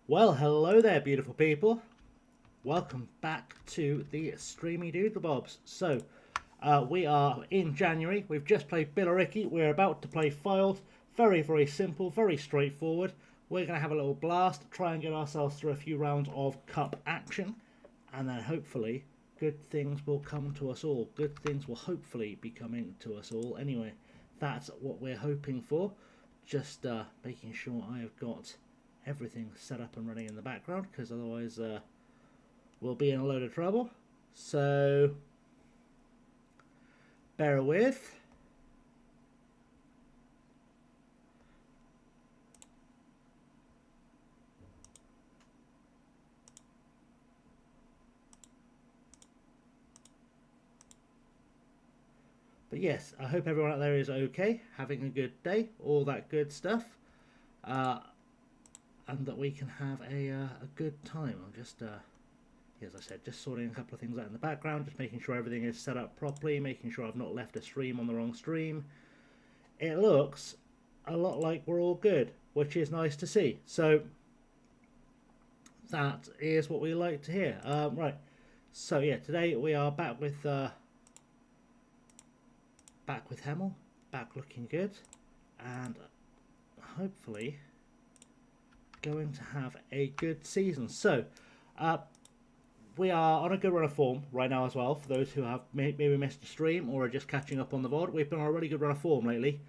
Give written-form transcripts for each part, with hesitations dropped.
Well, hello there, beautiful people. Welcome back to the Streamy Doodlebobs. We are in January. We've just played Billericay. We're about to play Filed. Very, very simple, very straightforward. We're going to have a little blast, try and get ourselves through a few rounds of cup action, and then hopefully good things will come to us all. Good things will hopefully be coming to us all. Anyway, that's what we're hoping for. Just making sure I have got everything set up and running in the background, because otherwise we'll be in a load of trouble. So bear with. But yes, I hope everyone out there is okay, having a good day, all that good stuff, and that we can have a good time. I'm just, as I said, just sorting a couple of things out in the background, just making sure everything is set up properly, making sure I've not left a stream on the wrong stream. It looks a lot like we're all good, which is nice to see. So that is what we like to hear. Right. So yeah, today we are back with Hemel, back looking good, and hopefully going to have a good season. So we are on a good run of form right now as well. For those who have maybe missed a stream or are just catching up on the VOD, we've been on a really good run of form lately,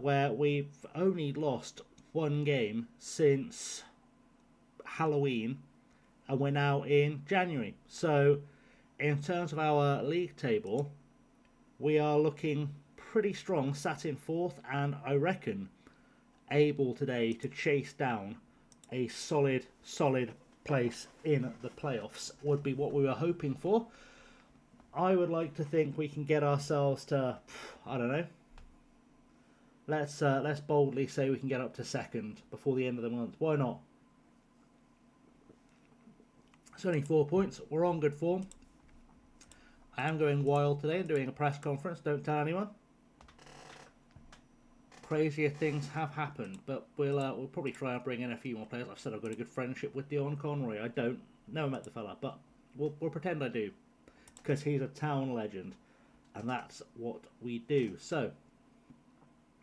where we've only lost one game since Halloween, and we're now in January. So in terms of our league table, we are looking pretty strong, sat in fourth, and I reckon able today to chase down a solid place in the playoffs would be what we were hoping for. I would like to think we can get ourselves to, I don't know, let's boldly say we can get up to second before the end of the month. Why not? It's only 4 points. We're on good form. I am going wild today and doing a press conference. Don't tell anyone. Crazier things have happened, but we'll probably try and bring in a few more players. I've said I've got a good friendship with Dion Conroy. I don't. Never met the fella, but we'll pretend I do, because he's a town legend, and that's what we do. So,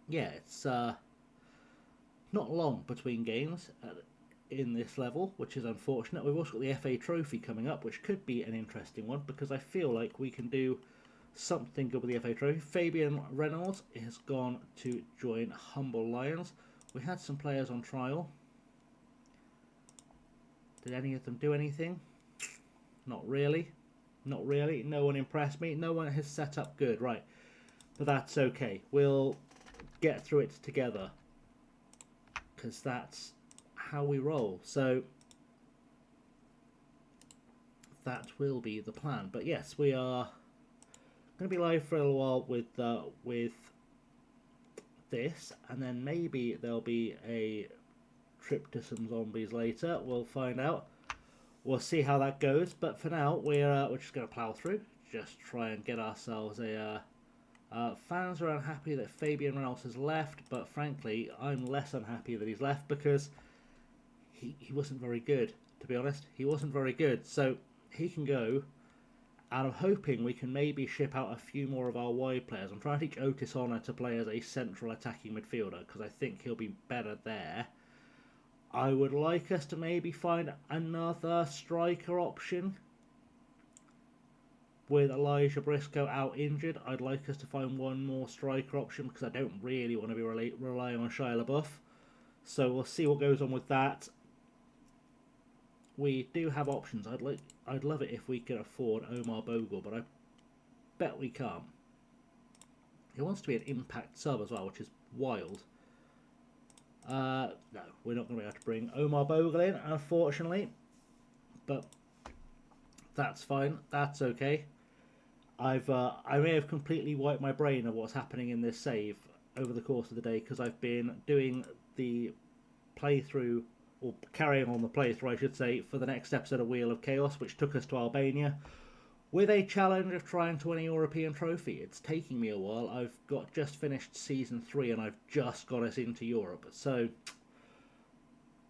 yeah, it's not long between games in this level, which is unfortunate. We've also got the FA Trophy coming up, which could be an interesting one, because I feel like we can do something good with the FA Trophy. Fabian Reynolds has gone to join Humble Lions. We had some players on trial. Did any of them do anything? Not really. Not really. No one impressed me. No one has set up good. Right. But that's okay. We'll get through it together, because that's how we roll. So that will be the plan. But yes, we are going to be live for a little while with this, and then maybe there'll be a trip to some zombies later. We'll find out. We'll see how that goes. But for now, we're just going to plow through. Just try and get ourselves a. Fans are unhappy that Fabian Reynolds has left, but frankly, I'm less unhappy that he's left, because he wasn't very good, to be honest. He wasn't very good, so he can go. And I'm hoping we can maybe ship out a few more of our wide players. I'm trying to teach Otis Honor to play as a central attacking midfielder, because I think he'll be better there. I would like us to maybe find another striker option. With Elijah Briscoe out injured, I'd like us to find one more striker option, because I don't really want to be relying on Shia LaBeouf. So we'll see what goes on with that. We do have options. I'd love it if we could afford Omar Bogle, but I bet we can't. He wants to be an impact sub as well, which is wild. No, we're not going to be able to bring Omar Bogle in, unfortunately. But that's fine. That's okay. I may have completely wiped my brain of what's happening in this save over the course of the day, because I've been doing the playthrough, or carrying on the playthrough, I should say, for the next episode of Wheel of Chaos, which took us to Albania, with a challenge of trying to win a European trophy. It's taking me a while. I've just finished Season 3, and I've just got us into Europe. So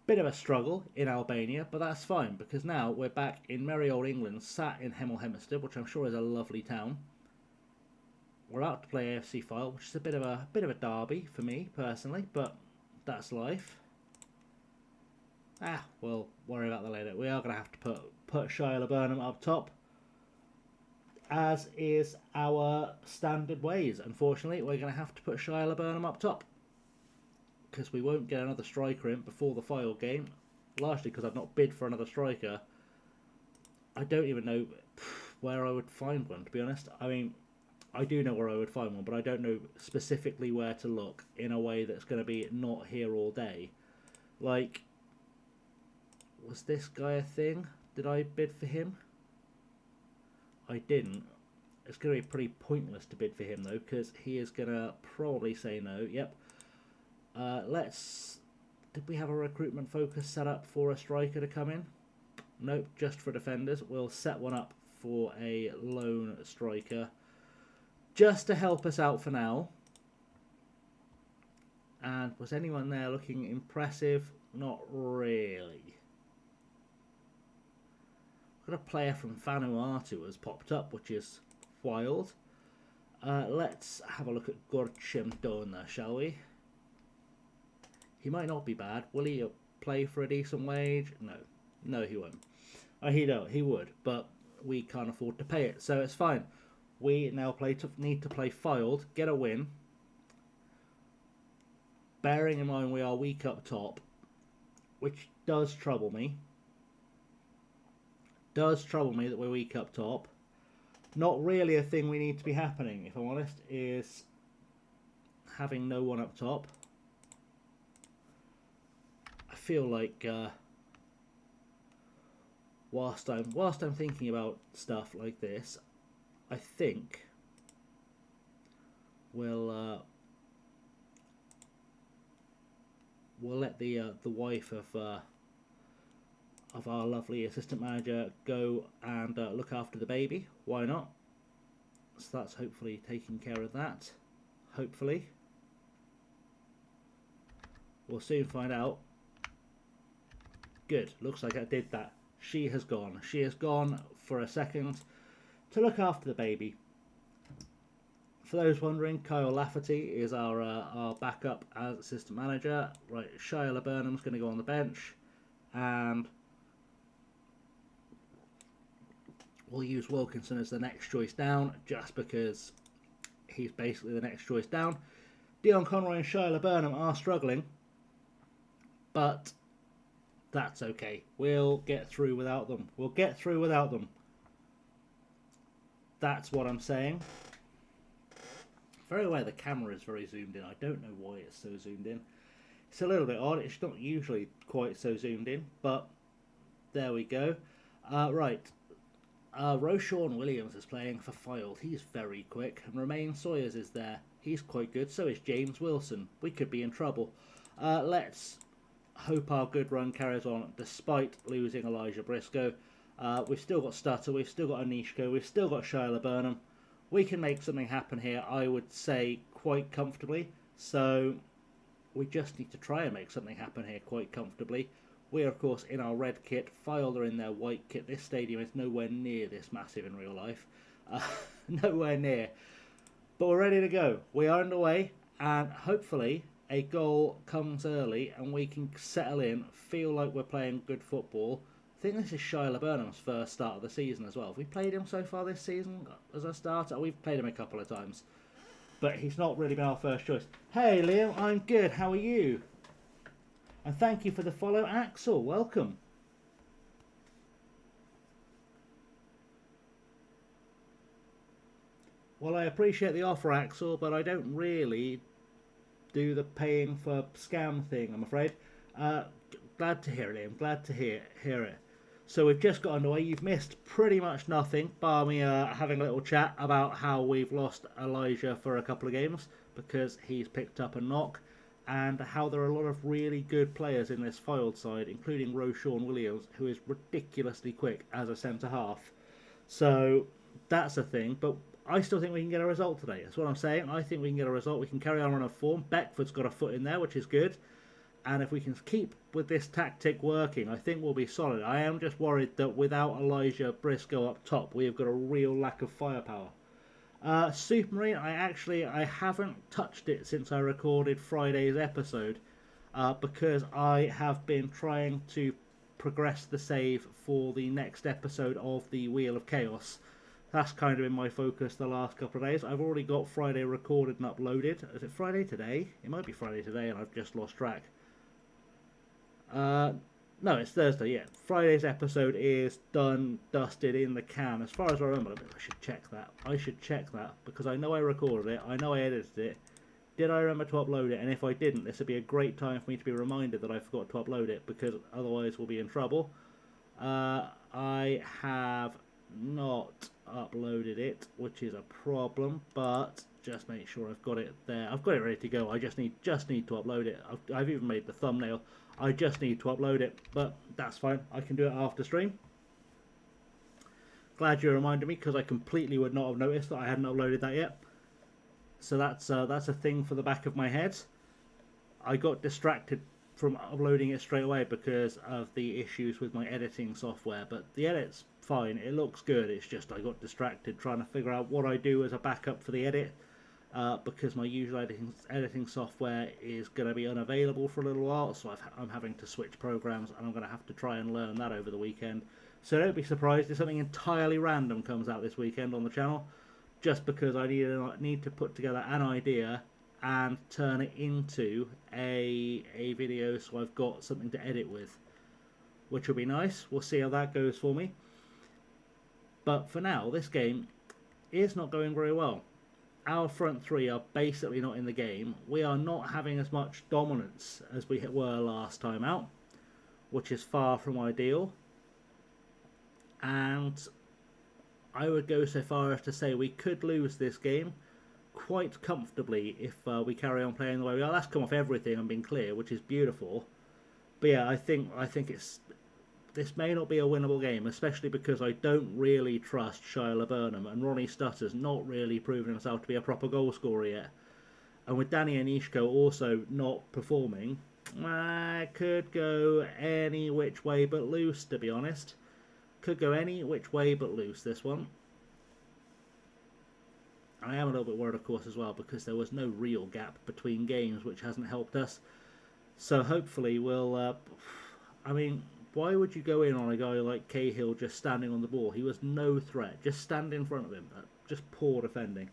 Bit of a struggle in Albania, but that's fine because now we're back in merry old England, sat in Hemel Hempstead, which I'm sure is a lovely town. We're out to play AFC File, which is a bit of a derby for me personally, but that's life. We'll worry about that later. We are going to have to put Shia Laburnham up top, as is our standard ways. Unfortunately, we're going to have to put Shia Laburnham up top because we won't get another striker in before the File game, largely because I've not bid for another striker. I don't even know where I would find one, to be honest. I mean, I do know where I would find one, but I don't know specifically where to look in a way that's going to be not here all day. Like, was this guy a thing? Did I bid for him? I didn't. It's going to be pretty pointless to bid for him, though, because he is going to probably say no. Yep. Did we have a recruitment focus set up for a striker to come in? Nope, just for defenders. We'll set one up for a lone striker, just to help us out for now. And was anyone there looking impressive? Not really. Got a player from Vanuatu has popped up, which is wild. Let's have a look at Gorchim Dona, shall we? He might not be bad. Will he play for a decent wage? No, he won't. He would, but we can't afford to pay it, so it's fine. We now need to play Filed, get a win. Bearing in mind we are weak up top, which does trouble me. Does trouble me that we're weak up top. Not really a thing we need to be happening, if I'm honest, is having no one up top. I feel like whilst I'm thinking about stuff like this, I think we'll let the wife of our lovely assistant manager go and look after the baby. Why not? So that's hopefully taking care of that. Hopefully. We'll soon find out. Good. Looks like I did that. She has gone. She has gone for a second to look after the baby. For those wondering, Kyle Lafferty is our backup as assistant manager. Right, Shia Laburnham's going to go on the bench, and we'll use Wilkinson as the next choice down, just because he's basically the next choice down. Dion Conroy and Shia Laburnham are struggling, but that's okay. We'll get through without them. We'll get through without them. That's what I'm saying. Very aware the camera is very zoomed in. I don't know why it's so zoomed in. It's a little bit odd. It's not usually quite so zoomed in, but there we go. Right. Roshawn Williams is playing for Filed. He's very quick. And Romain Sawyers is there. He's quite good. So is James Wilson. We could be in trouble. Let's hope our good run carries on despite losing Elijah Briscoe. We've still got Stutter. We've still got Anishko. We've still got Shia Laburnham. We can make something happen here, I would say, quite comfortably. So we just need to try and make something happen here quite comfortably. We're, of course, in our red kit. Filed are in their white kit. This stadium is nowhere near this massive in real life. Nowhere near. But we're ready to go. We are underway, and hopefully a goal comes early and we can settle in, feel like we're playing good football. I think this is Shia Laburnham's first start of the season as well. Have we played him so far this season as a starter? We've played him a couple of times, but he's not really been our first choice. Hey Liam, I'm good. How are you? And thank you for the follow, Axel. Welcome. Well, I appreciate the offer, Axel, but I don't really do the paying for scam thing, I'm afraid. Glad to hear it, Liam. Glad to hear it. So we've just got underway. You've missed pretty much nothing, bar me having a little chat about how we've lost Elijah for a couple of games because he's picked up a knock, and how there are a lot of really good players in this Filed side, including Roshawn Williams, who is ridiculously quick as a centre-half. So that's a thing, but I still think we can get a result today. That's what I'm saying. I think we can get a result. We can carry on a form. Beckford's got a foot in there, which is good. and if we can keep with this tactic working, I think we'll be solid. I am just worried that without Elijah Briscoe up top, we have got a real lack of firepower. Supermarine, I haven't touched it since I recorded Friday's episode, because I have been trying to progress the save for the next episode of the Wheel of Chaos. That's kind of been my focus the last couple of days. I've already got Friday recorded and uploaded. Is it Friday today? It might be Friday today and I've just lost track. No, it's Thursday, yeah. Friday's episode is done, dusted, in the can. As far as I remember, I should check that. I should check that because I know I recorded it. I know I edited it. Did I remember to upload it? And if I didn't, this would be a great time for me to be reminded that I forgot to upload it, because otherwise we'll be in trouble. I have not uploaded it, which is a problem, but just make sure I've got it there. I've got it ready to go. I just need to upload it. I've even made the thumbnail. I just need to upload it, but that's fine. I can do it after stream. Glad you reminded me, because I completely would not have noticed that I hadn't uploaded that yet. So that's a thing for the back of my head. I got distracted from uploading it straight away because of the issues with my editing software, but the edit's fine. It looks good. It's just I got distracted trying to figure out what I do as a backup for the edit, because my usual editing software is going to be unavailable for a little while, so I'm having to switch programs, and I'm going to have to try and learn that over the weekend. So don't be surprised if something entirely random comes out this weekend on the channel, just because I need to put together an idea and turn it into a video, so I've got something to edit with, which will be nice. We'll see how that goes for me. But for now, this game is not going very well. Our front three are basically not in the game. We are not having as much dominance as we were last time out, which is far from ideal. And I would go so far as to say we could lose this game quite comfortably if we carry on playing the way we are. That's come off everything and been clear, which is beautiful. But yeah, I think this may not be a winnable game, especially because I don't really trust Shia Burnham, and Ronnie Stutter's not really proven himself to be a proper goal scorer yet. And with Danny Anishko also not performing, I could go any which way but loose, to be honest. Could go any which way but loose, this one. I am a little bit worried, of course, as well, because there was no real gap between games, which hasn't helped us. So hopefully we'll... I mean, why would you go in on a guy like Cahill just standing on the ball? He was no threat. Just stand in front of him. Just poor defending.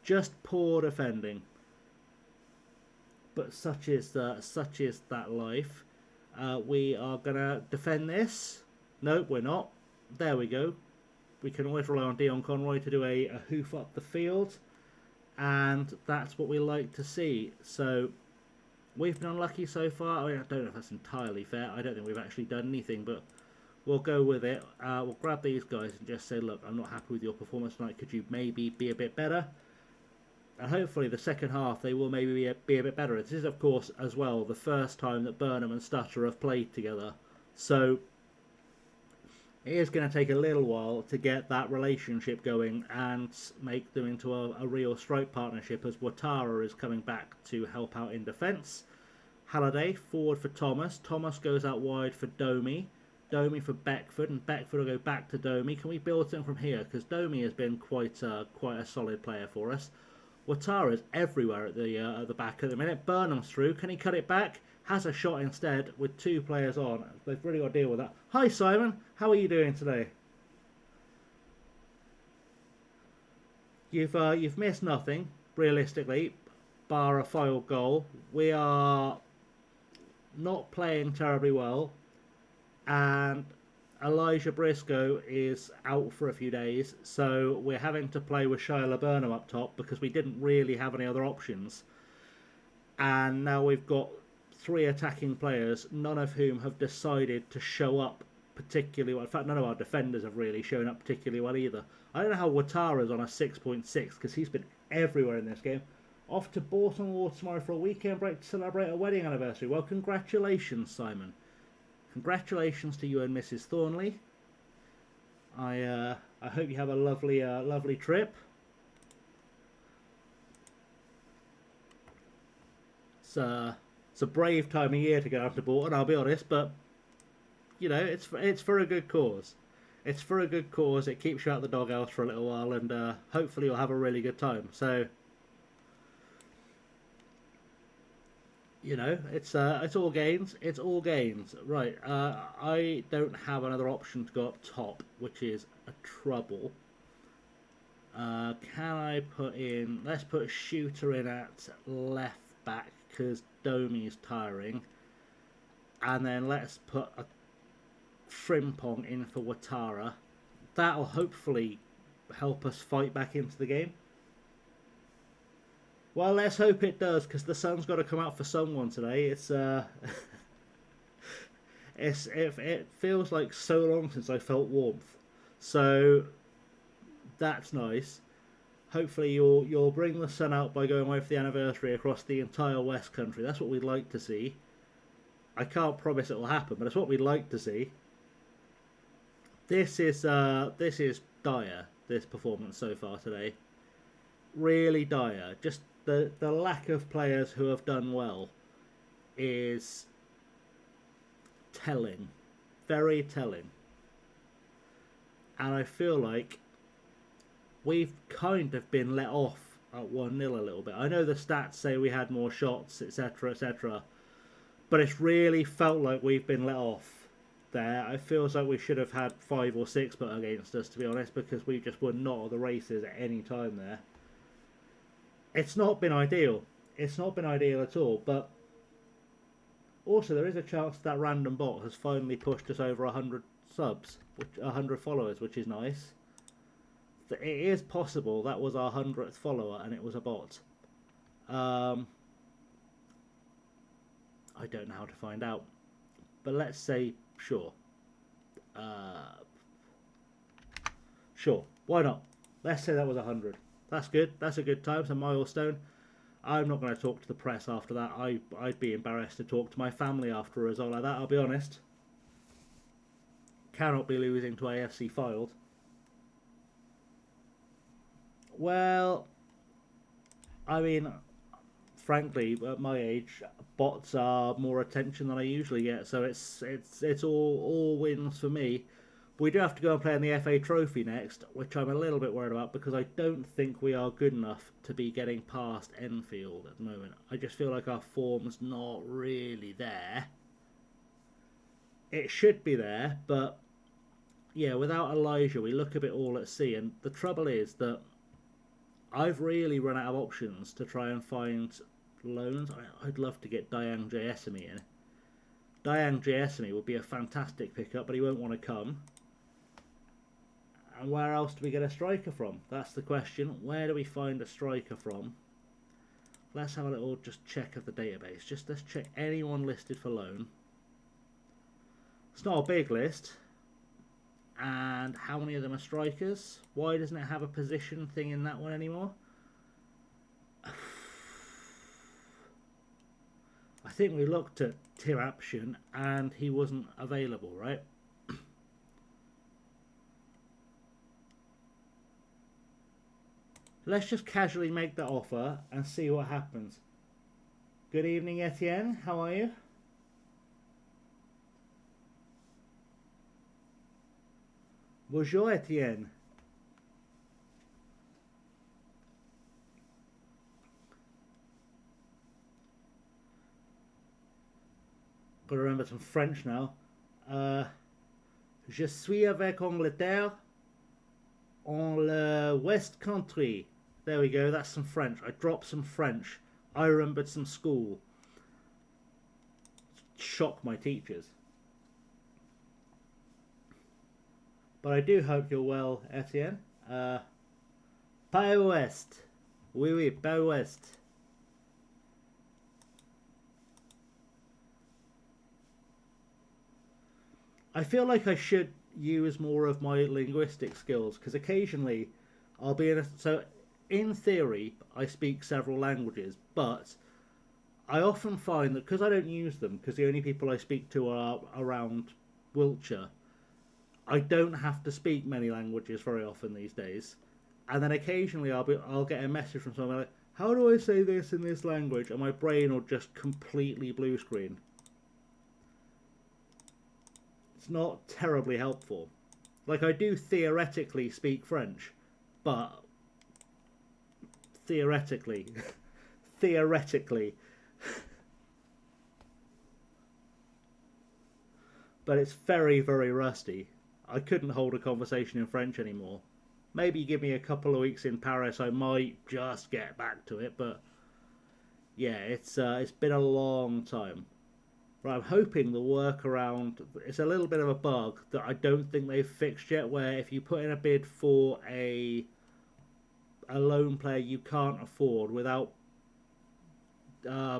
Just poor defending. But such is that life. We are going to defend this. Nope, we're not. There we go. We can always rely on Dion Conroy to do a hoof up the field, and that's what we like to see. So we've been unlucky so far. I mean, I don't know if that's entirely fair. I don't think we've actually done anything, but we'll go with it. We'll grab these guys and just say, look, I'm not happy with your performance tonight. Could you maybe be a bit better? And hopefully the second half they will maybe be a bit better. This is, of course, as well, the first time that Burnham and Stutter have played together. So it is going to take a little while to get that relationship going and make them into a real strike partnership, as Watara is coming back to help out in defence. Halliday forward for Thomas. Thomas goes out wide for Domi. Domi for Beckford, and Beckford will go back to Domi. Can we build something from here? Because Domi has been quite a solid player for us. Watara is everywhere at the back at the minute. Burnham's through. Can he cut it back? Has a shot instead with two players on. They've really got to deal with that. Hi Simon, how are you doing today? You've missed nothing realistically, bar a foul goal. We are not playing terribly well, and Elijah Briscoe is out for a few days, so we're having to play with Shia Burnham up top because we didn't really have any other options. And now we've got three attacking players, none of whom have decided to show up particularly well. In fact, none of our defenders have really shown up particularly well either. I don't know how Watara's on a 6.6 because he's been everywhere in this game. Off to Baltimore tomorrow for a weekend break to celebrate a wedding anniversary. Well, congratulations, Simon. Congratulations to you and Mrs. Thornley. I hope you have a lovely trip. It's a brave time of year to go after Bolton, I'll be honest, but you know, it's for a good cause. It's for a good cause. It keeps you out the doghouse for a little while, and hopefully you'll have a really good time. So, you know, it's all gains. It's all gains. Right. I don't have another option to go up top, which is a trouble. Can I put in? Let's put Shooter in at left back because Domi's tiring, and then let's put a Frimpong in for Ouattara. That'll hopefully help us fight back into the game. Well, let's hope it does, because the sun's got to come out for someone today. It feels like so long since I felt warmth, so that's nice. Hopefully you'll bring the sun out by going away for the anniversary across the entire West Country. That's what we'd like to see. I can't promise it will happen, but it's what we'd like to see. This is dire, this performance so far today. Really dire. Just the lack of players who have done well is telling. Very telling. And I feel like we've kind of been let off at 1-0 a little bit. I know the stats say we had more shots, etc., etc., but it's really felt like we've been let off there. It feels like we should have had 5 or 6 put against us, to be honest, because we just were not at the races at any time there. It's not been ideal. It's not been ideal at all, but also there is a chance that random bot has finally pushed us over 100 subs, 100 followers, which is nice. It is possible that was our 100th follower and it was a bot. I don't know how to find out, but let's say sure. Sure, why not? Let's say that was 100. That's good. That's a good time. It's a milestone. I'm not going to talk to the press after that. I'd be embarrassed to talk to my family after a result like that, I'll be honest. Cannot be losing to AFC Filed. Well, I mean, frankly, at my age, bots are more attention than I usually get, so it's all wins for me. We do have to go and play in the FA Trophy next, which I'm a little bit worried about because I don't think we are good enough to be getting past Enfield at the moment. I just feel like our form's not really there. It should be there, but yeah, without Elijah, we look a bit all at sea, and the trouble is that I've really run out of options to try and find loans. I'd love to get Diang Jaesemi in. Diang Jaesemi would be a fantastic pickup, but he won't want to come. And where else do we get a striker from? That's the question. Where do we find a striker from? Let's have a little just check of the database. Let's check anyone listed for loan. It's not a big list. And how many of them are strikers? Why doesn't it have a position thing in that one anymore? I think we looked at Tirapshin and he wasn't available, right? Let's just casually make that offer and see what happens. Good evening, Etienne. How are you? Bonjour, Etienne. Got to remember some French now. Je suis avec Angleterre en le West Country. There we go, that's some French. I dropped some French. I remembered some school. Shock my teachers. But I do hope you're well, Etienne. Pas ouest. Oui, oui, pas ouest. I feel like I should use more of my linguistic skills, because occasionally I'll be in a... So, in theory, I speak several languages, but I often find that because I don't use them, because the only people I speak to are around Wiltshire, I don't have to speak many languages very often these days. And then occasionally I'll get a message from someone like, how do I say this in this language? And my brain will just completely blue screen. It's not terribly helpful. Like, I do theoretically speak French, but theoretically, theoretically, but it's very, very rusty. I couldn't hold a conversation in French anymore. Maybe give me a couple of weeks in Paris, I might just get back to it, but yeah, it's been a long time. Right, I'm hoping the workaround, it's a little bit of a bug that I don't think they've fixed yet, where if you put in a bid for a loan player you can't afford without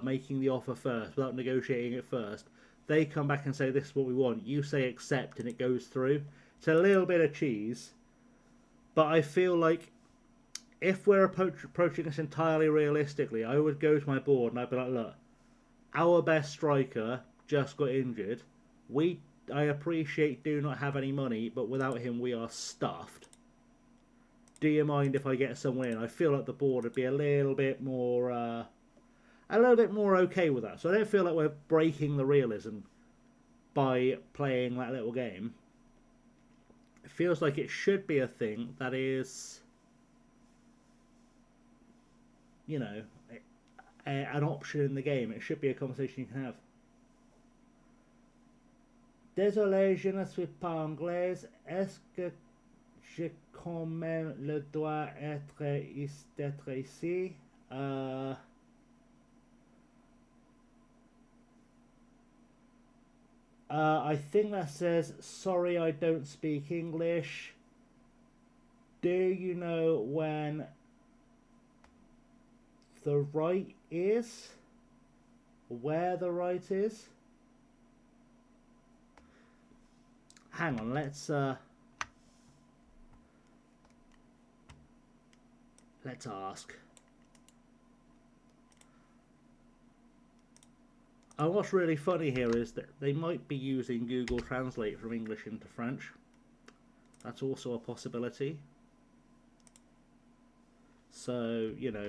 making the offer first, without negotiating it first, they come back and say this is what we want. You say accept and it goes through. It's a little bit of cheese, but I feel like if we're approaching this entirely realistically, I would go to my board and I'd be like, look, our best striker just got injured. I appreciate do not have any money, but without him we are stuffed. Do you mind if I get someone in? I feel like the board would be a little bit more okay with that. So I don't feel like we're breaking the realism by playing that little game. It feels like it should be a thing that is, you know, an option in the game. It should be a conversation you can have. Désolé, je ne suis pas anglaise. Est-ce que j'ai quand même le droit d'être ici? I think that says, sorry, I don't speak English. Do you know when the right is? Where the right is? Hang on, let's ask. And what's really funny here is that they might be using Google Translate from English into French. That's also a possibility. So, you know.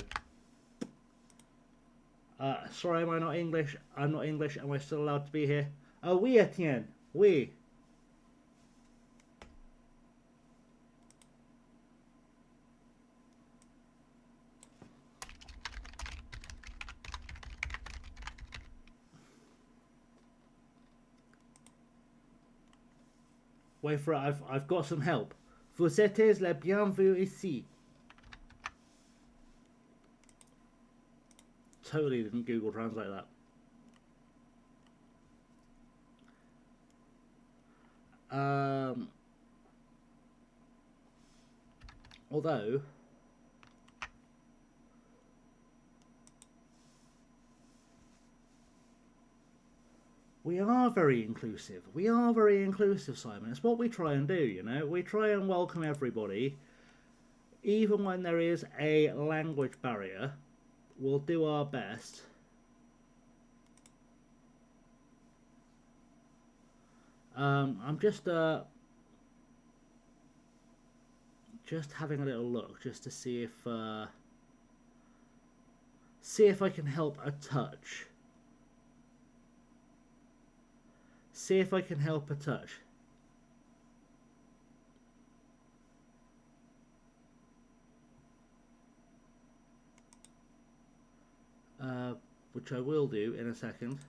Sorry, am I not English? I'm not English. Am I still allowed to be here? Oh, oui, Etienne. Oui. Wait for it. I've got some help. Vous êtes les bienvenus ici. Totally didn't Google Translate that. Although we are very inclusive. We are very inclusive, Simon. It's what we try and do, you know. We try and welcome everybody. Even when there is a language barrier, we'll do our best. I'm just having a little look just to see if I can help a touch. See if I can help a touch. Which I will do in a second.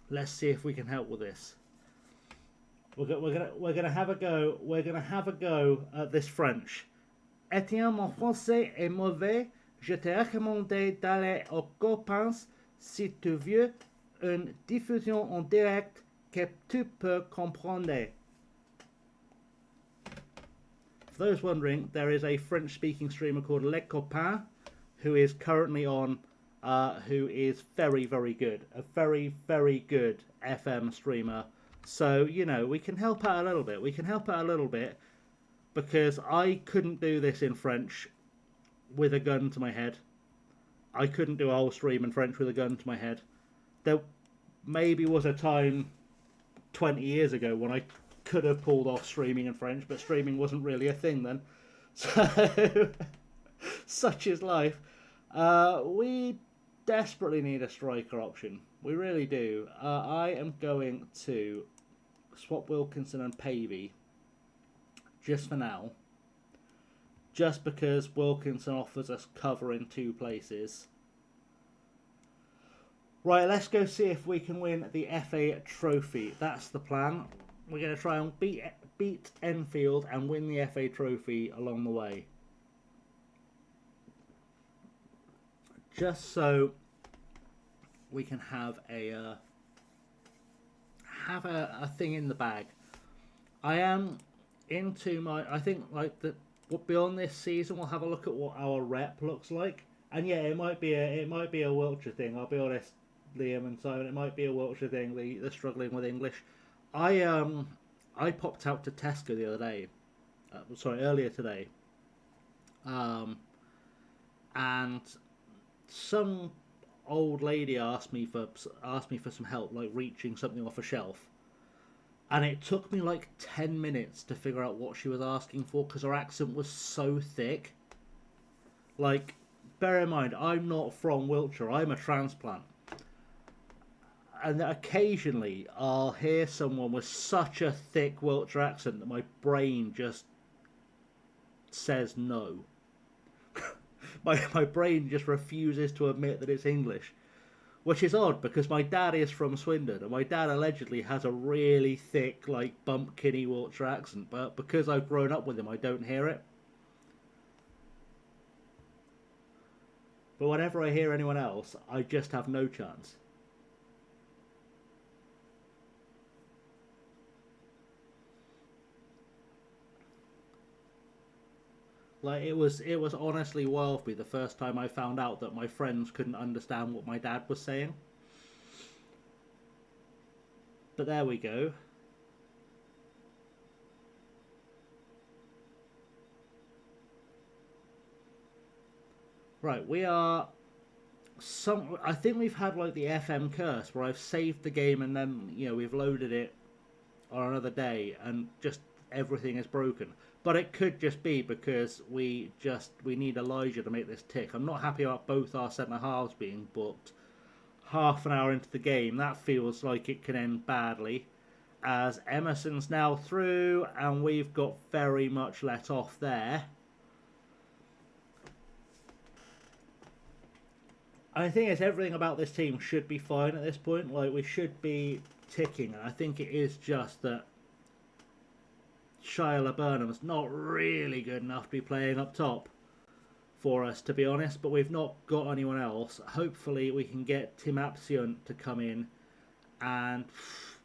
Let's see if we can help with this. We're gonna have a go. We're gonna have a go at this French. Etienne, mon français est mauvais. Je te recommande d'aller aux copains si tu veux une diffusion en direct que tu peux comprendre. For those wondering, there is a French-speaking streamer called Les Copains, who is currently on, who is very, very good. A very, very good FM streamer. So, you know, we can help out a little bit. We can help out a little bit because I couldn't do this in French with a gun to my head. I couldn't do a whole stream in French with a gun to my head. There maybe was a time 20 years ago when I could have pulled off streaming in French, but streaming wasn't really a thing then. So, such is life. We desperately need a striker option. We really do. I am going to swap Wilkinson and Pavey just for now. Just because Wilkinson offers us cover in 2 places. Right, let's go see if we can win the FA Trophy. That's the plan. We're going to try and beat Enfield and win the FA Trophy along the way. Just so we can have a thing in the bag. I am into my. I think like the beyond this season, we'll have a look at what our rep looks like. And yeah, it might be a Wiltshire thing. I'll be honest, Liam and Simon. It might be a Wiltshire thing. They're struggling with English. I popped out to Tesco the other day. Earlier today. And some old lady asked me for some help, like reaching something off a shelf. And it took me like 10 minutes to figure out what she was asking for because her accent was so thick. Like, bear in mind, I'm not from Wiltshire. I'm a transplant. And occasionally I'll hear someone with such a thick Wiltshire accent that my brain just says no. my brain just refuses to admit that it's English. Which is odd because my dad is from Swindon and my dad allegedly has a really thick, like, bumpkinny Wiltshire accent. But because I've grown up with him, I don't hear it. But whenever I hear anyone else, I just have no chance. Like, it was honestly wild for me the first time I found out that my friends couldn't understand what my dad was saying. But there we go. Right, we are I think we've had like the FM curse where I've saved the game and then, you know, we've loaded it on another day and just everything is broken. But it could just be because we need Elijah to make this tick. I'm not happy about both our centre halves being booked. Half an hour into the game, that feels like it can end badly. As Emerson's now through, and we've got very much let off there. I think it's everything about this team should be fine at this point. Like, we should be ticking, and I think it is just that Shia LaBurnham's not really good enough to be playing up top for us, to be honest, but we've not got anyone else. Hopefully we can get Tim Apsion to come in, and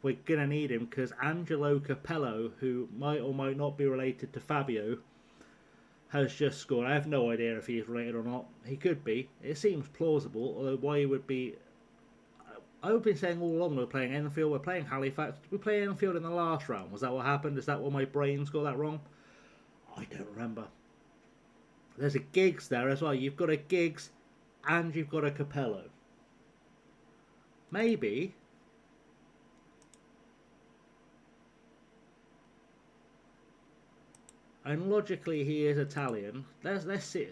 we're going to need him because Angelo Capello, who might or might not be related to Fabio, has just scored. I have no idea if he's related or not. He could be. It seems plausible, although why he would be... I've been saying all along we're playing Enfield, we're playing Halifax. Did we play Enfield in the last round? Was that what happened? Is that what my brain's got that wrong? I don't remember. There's a Giggs there as well. You've got a Giggs and you've got a Capello. Maybe. And logically he is Italian. Let's see.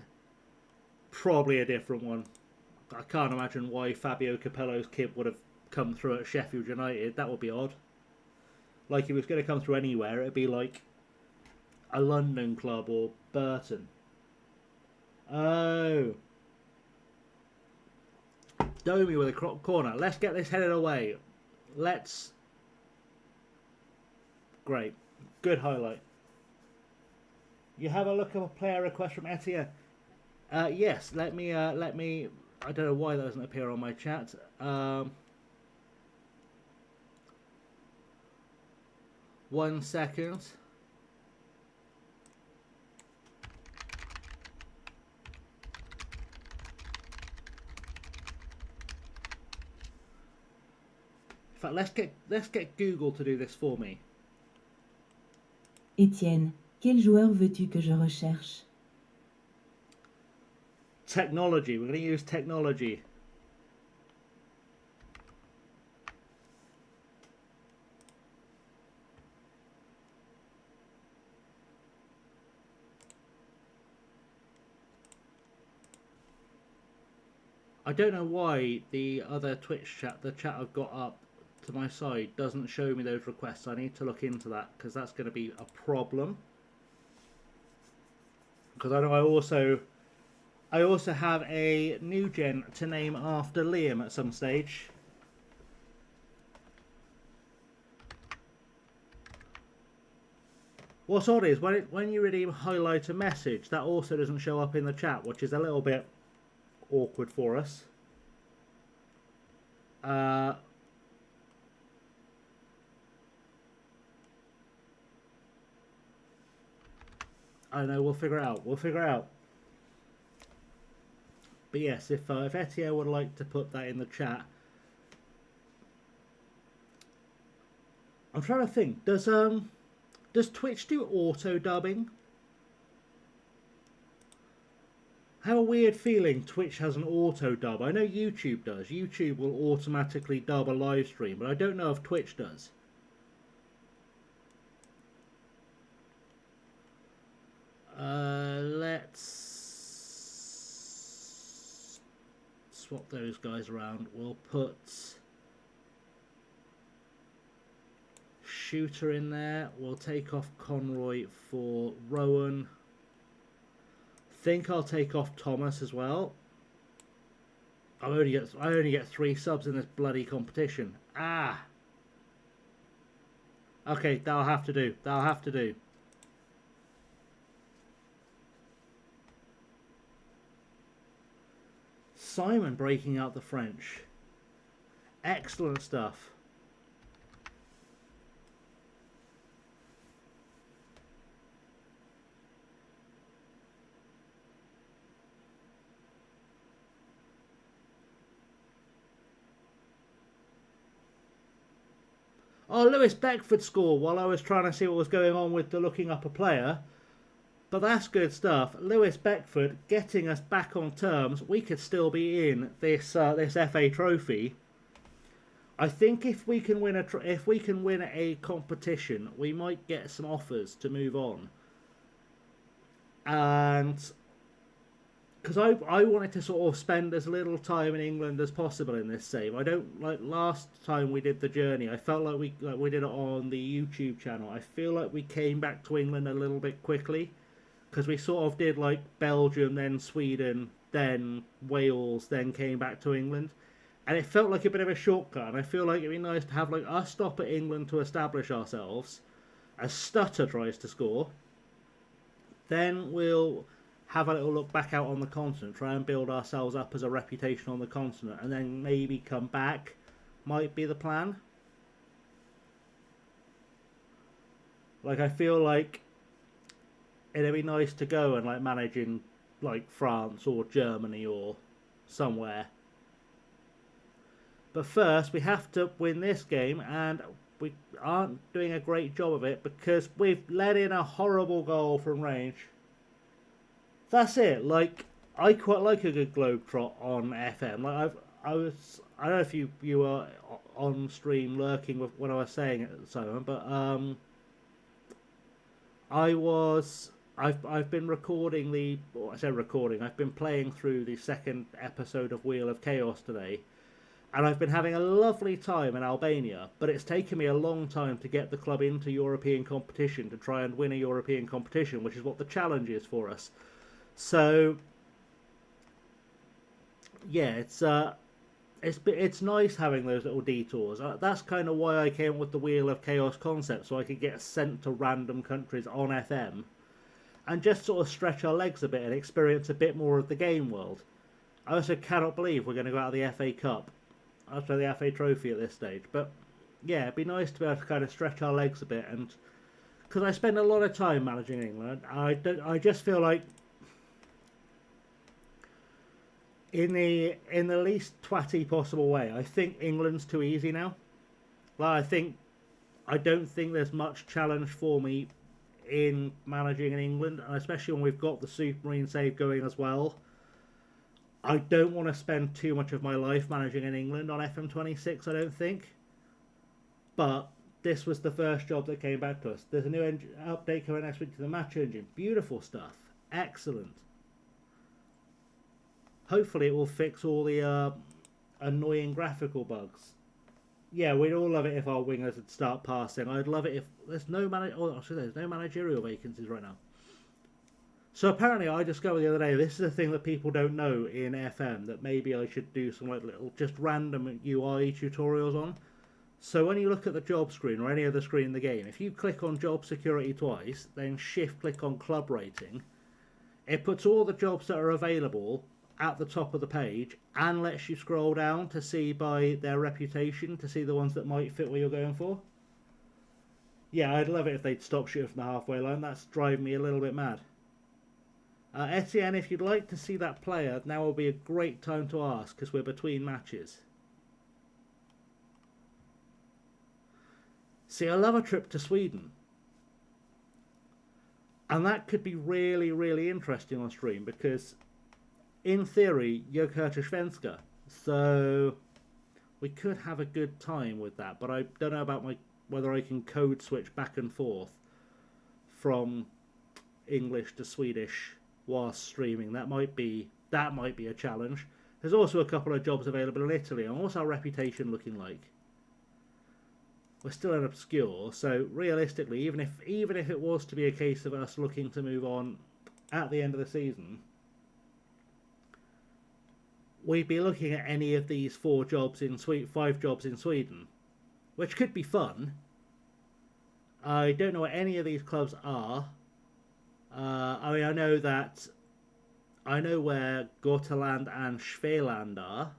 Probably a different one. I can't imagine why Fabio Capello's kid would have come through at Sheffield United. That would be odd. Like, if he was going to come through anywhere, it'd be like a London club or Burton. Oh. Domi with a corner. Let's get this headed away. Let's... Great. Good highlight. You have a look at a player request from Etienne. Yes, let me... I don't know why that doesn't appear on my chat. 1 second. In fact, let's get Google to do this for me. Étienne, quel joueur veux-tu que je recherche? Technology. We're going to use technology. I don't know why the other Twitch chat, the chat I've got up to my side, doesn't show me those requests. I need to look into that because that's going to be a problem. Because I know I also have a new gen to name after Liam at some stage. What's odd is when you redeem highlight a message, that also doesn't show up in the chat, which is a little bit awkward for us. I know, we'll figure it out. We'll figure it out. But yes, if Etienne would like to put that in the chat. I'm trying to think. Does Twitch do auto dubbing? I have a weird feeling Twitch has an auto dub. I know YouTube does. YouTube will automatically dub a live stream, but I don't know if Twitch does. Let's swap those guys around. We'll put Shooter in there. We'll take off Conroy for Rowan. Think I'll take off Thomas as well. I only get 3 subs in this bloody competition. Ah. Okay, that'll have to do. That'll have to do. Simon breaking out the French. Excellent stuff. Oh, Lewis Beckford scored while I was trying to see what was going on with the looking up a player. But that's good stuff. Lewis Beckford getting us back on terms. We could still be in this FA trophy. I think if we can win a competition, we might get some offers to move on. And because I wanted to sort of spend as little time in England as possible in this save. I don't like last time we did the journey. I felt like we did it on the YouTube channel. I feel like we came back to England a little bit quickly because we sort of did like Belgium, then Sweden, then Wales, then came back to England, and it felt like a bit of a shortcut. And I feel like it'd be nice to have like us stop at England to establish ourselves, as Stutter tries to score. Then we'll have a little look back out on the continent, try and build ourselves up as a reputation on the continent, and then maybe come back might be the plan. Like, I feel like it'd be nice to go and like manage in like France or Germany or somewhere. But first we have to win this game, and we aren't doing a great job of it because we've let in a horrible goal from range. That's it. Like, I quite like a good globetrot on FM. Like, I don't know if you were on stream lurking with when I was saying it at the time, but I've been recording I've been playing through the second episode of Wheel of Chaos today, and I've been having a lovely time in Albania, but it's taken me a long time to get the club into European competition, to try and win a European competition, which is what the challenge is for us. So yeah, it's nice having those little detours. That's kind of why I came up with the Wheel of Chaos concept, so I could get sent to random countries on FM and just sort of stretch our legs a bit and experience a bit more of the game world. I also cannot believe we're going to go out of the FA Cup after the FA Trophy at this stage, but yeah, it'd be nice to be able to kind of stretch our legs a bit, and because I spend a lot of time managing England, I just feel like in the least twatty possible way, I think England's too easy now. Like I don't think there's much challenge for me in managing in England, and especially when we've got the Supermarine save going as well. I don't want to spend too much of my life managing in England on FM26, I don't think. But this was the first job that came back to us. There's a new update coming next week to the match engine. Beautiful stuff. Excellent. Hopefully it will fix all the annoying graphical bugs. Yeah, we'd all love it if our wingers would start passing. I'd love it if there's no managerial vacancies right now. So apparently I discovered the other day, this is a thing that people don't know in FM, that maybe I should do some like little just random UI tutorials on. So when you look at the job screen or any other screen in the game, if you click on job security twice, then shift click on club rating, it puts all the jobs that are available at the top of the page and lets you scroll down to see by their reputation, to see the ones that might fit what you're going for. Yeah, I'd love it if they'd stop shooting from the halfway line. That's driving me a little bit mad. Etienne, if you'd like to see that player, now will be a great time to ask, because we're between matches. See, I love a trip to Sweden. And that could be really, really interesting on stream, because in theory, you're Kurtish Svenska. So we could have a good time with that, but I don't know about whether I can code switch back and forth from English to Swedish whilst streaming. That might be a challenge. There's also a couple of jobs available in Italy, and what's our reputation looking like? We're still an obscure, so realistically, even if it was to be a case of us looking to move on at the end of the season, we'd be looking at any of these 5 jobs in Sweden, which could be fun. I don't know what any of these clubs are. I mean, I know where Götaland and Svealand are,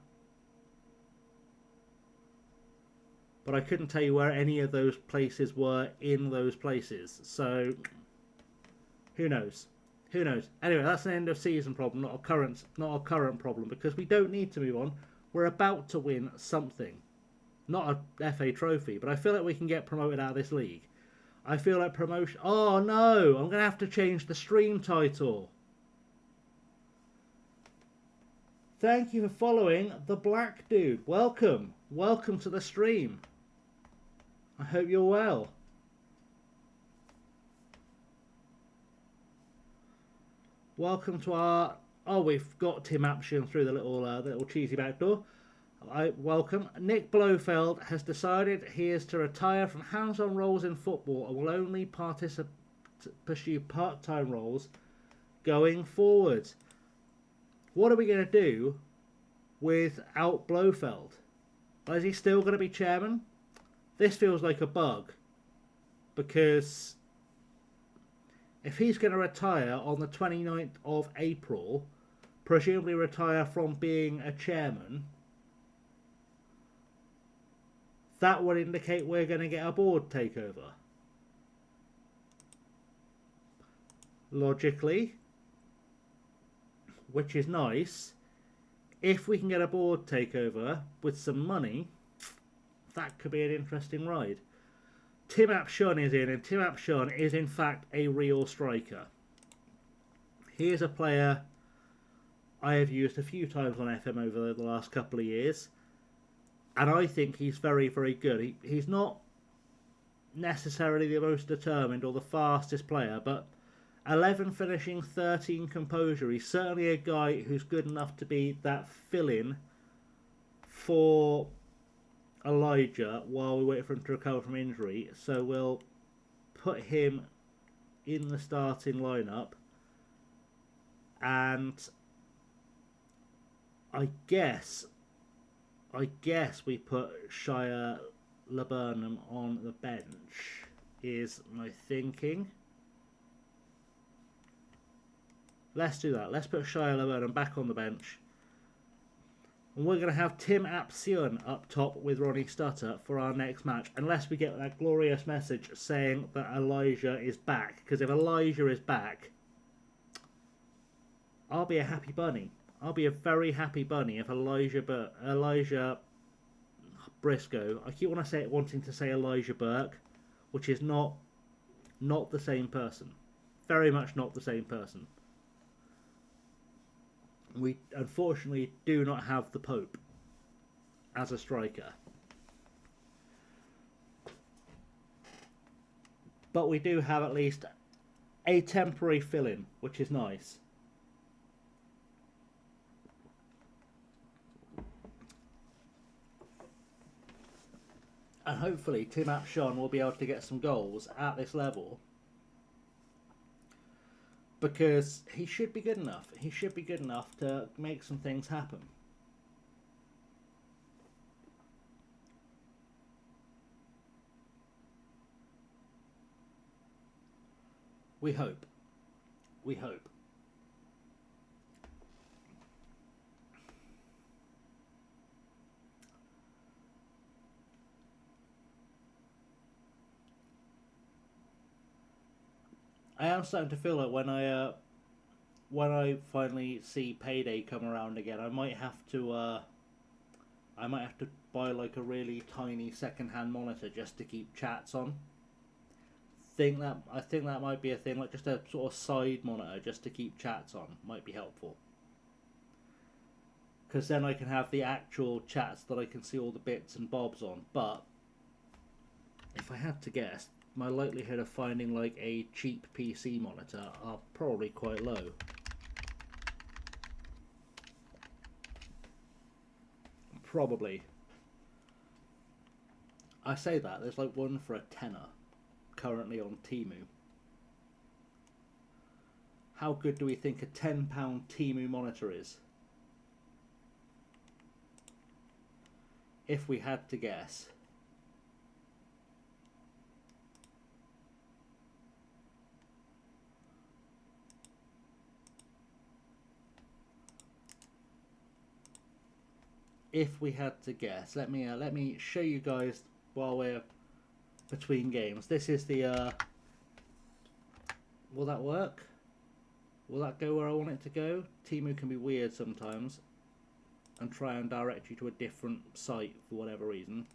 but I couldn't tell you where any of those places were in those places. So who knows? Who knows? Anyway, that's an end of season problem, not a current problem, because we don't need to move on. We're about to win something, not a FA trophy, but I feel like we can get promoted out of this league. I feel like promotion. Oh no! I'm gonna have to change the stream title. Thank you for following the Black Dude. Welcome to the stream. I hope you're well. Welcome to our... Oh, we've got Tim Apshian through the little cheesy back door. Welcome. Nick Blofeld has decided he is to retire from hands-on roles in football and will only pursue part-time roles going forward. What are we going to do without Blofeld? Is he still going to be chairman? This feels like a bug, because if he's going to retire on the 29th of April, presumably retire from being a chairman, that would indicate we're going to get a board takeover. Logically, which is nice. If we can get a board takeover with some money, that could be an interesting ride. Tim Apshon is in, and Tim Apshon is in fact a real striker. He is a player I have used a few times on FM over the last couple of years, and I think he's very, very good. He's not necessarily the most determined or the fastest player, but 11 finishing, 13 composure. He's certainly a guy who's good enough to be that fill-in for Elijah while we wait for him to recover from injury. So we'll put him in the starting lineup, and I guess we put Shire Laburnum on the bench, is my thinking. Let's do that. Let's put Shire Laburnum back on the bench. And we're going to have Tim Apsion up top with Ronnie Stutter for our next match, unless we get that glorious message saying that Elijah is back. Because if Elijah is back, I'll be a happy bunny. I'll be a very happy bunny if Elijah Briscoe. I keep wanting to say Elijah Burke, which is not the same person. Very much not the same person. We unfortunately do not have the Pope as a striker. But we do have at least a temporary fill-in, which is nice. And hopefully Tim Apshon will be able to get some goals at this level. Because he should be good enough. He should be good enough to make some things happen. We hope. We hope. I am starting to feel like when I finally see payday come around again, I might have to buy like a really tiny second-hand monitor just to keep chats on. I think that might be a thing, like just a sort of side monitor just to keep chats on might be helpful. Because then I can have the actual chats that I can see all the bits and bobs on. But if I had to guess, my likelihood of finding like a cheap PC monitor are probably quite low. Probably. I say that, there's like one for a tenner currently on Temu. How good do we think a £10 Temu monitor is? If we had to guess. If we had to guess, let me show you guys while we're between games. This is the. Will that work? Will that go where I want it to go? Temu can be weird sometimes, and try and direct you to a different site for whatever reason.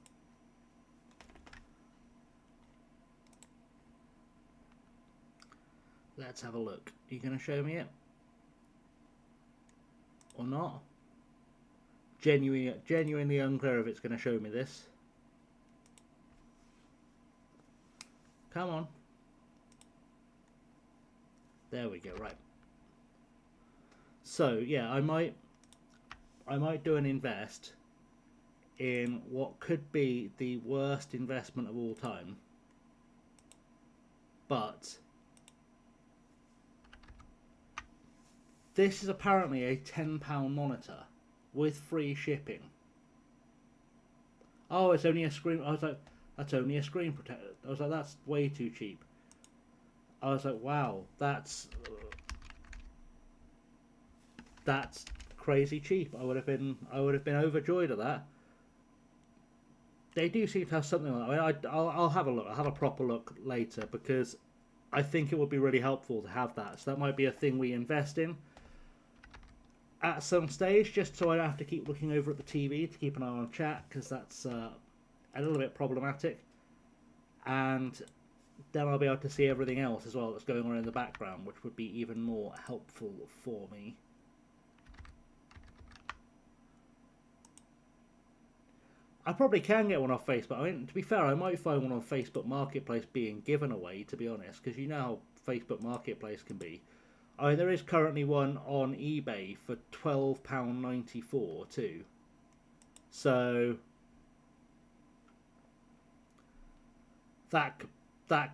Let's have a look. Are you going to show me it? Or not? Genuinely unclear if it's going to show me this. Come on. There we go, right. So, yeah, I might do an invest in what could be the worst investment of all time. But this is apparently a £10 monitor with free shipping. Oh, it's only a screen. I was like, that's only a screen protector. I was like, that's way too cheap. I was like, wow, that's crazy cheap. I would have been overjoyed at that. They do seem to have something like that. I mean, I'll have a look. I'll have a proper look later because I think it would be really helpful to have that. So that might be a thing we invest in at some stage, just so I don't have to keep looking over at the TV to keep an eye on chat, because that's a little bit problematic. And then I'll be able to see everything else as well that's going on in the background, which would be even more helpful for me. I probably can get one off Facebook. I mean, to be fair, I might find one on Facebook Marketplace being given away, to be honest, because you know how Facebook Marketplace can be. I mean, there is currently one on eBay for £12.94 too. So that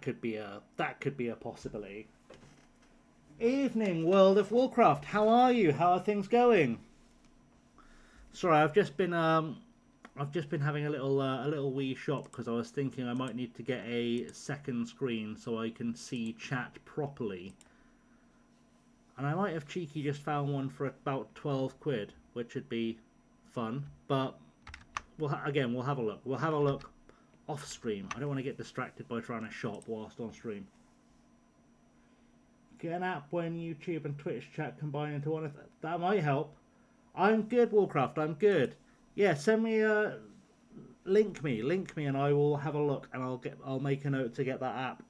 could be a possibility. Evening, World of Warcraft. How are you? How are things going? Sorry, I've just been having a little wee shop because I was thinking I might need to get a second screen so I can see chat properly. And I might have cheeky just found one for about 12 quid, which would be fun, but we'll have a look. We'll have a look off stream. I don't want to get distracted by trying to shop whilst on stream. Get an app when YouTube and Twitch chat combine into one. That might help. I'm good, Warcraft. I'm good. Yeah, send me a link me, and I will have a look, and I'll make a note to get that app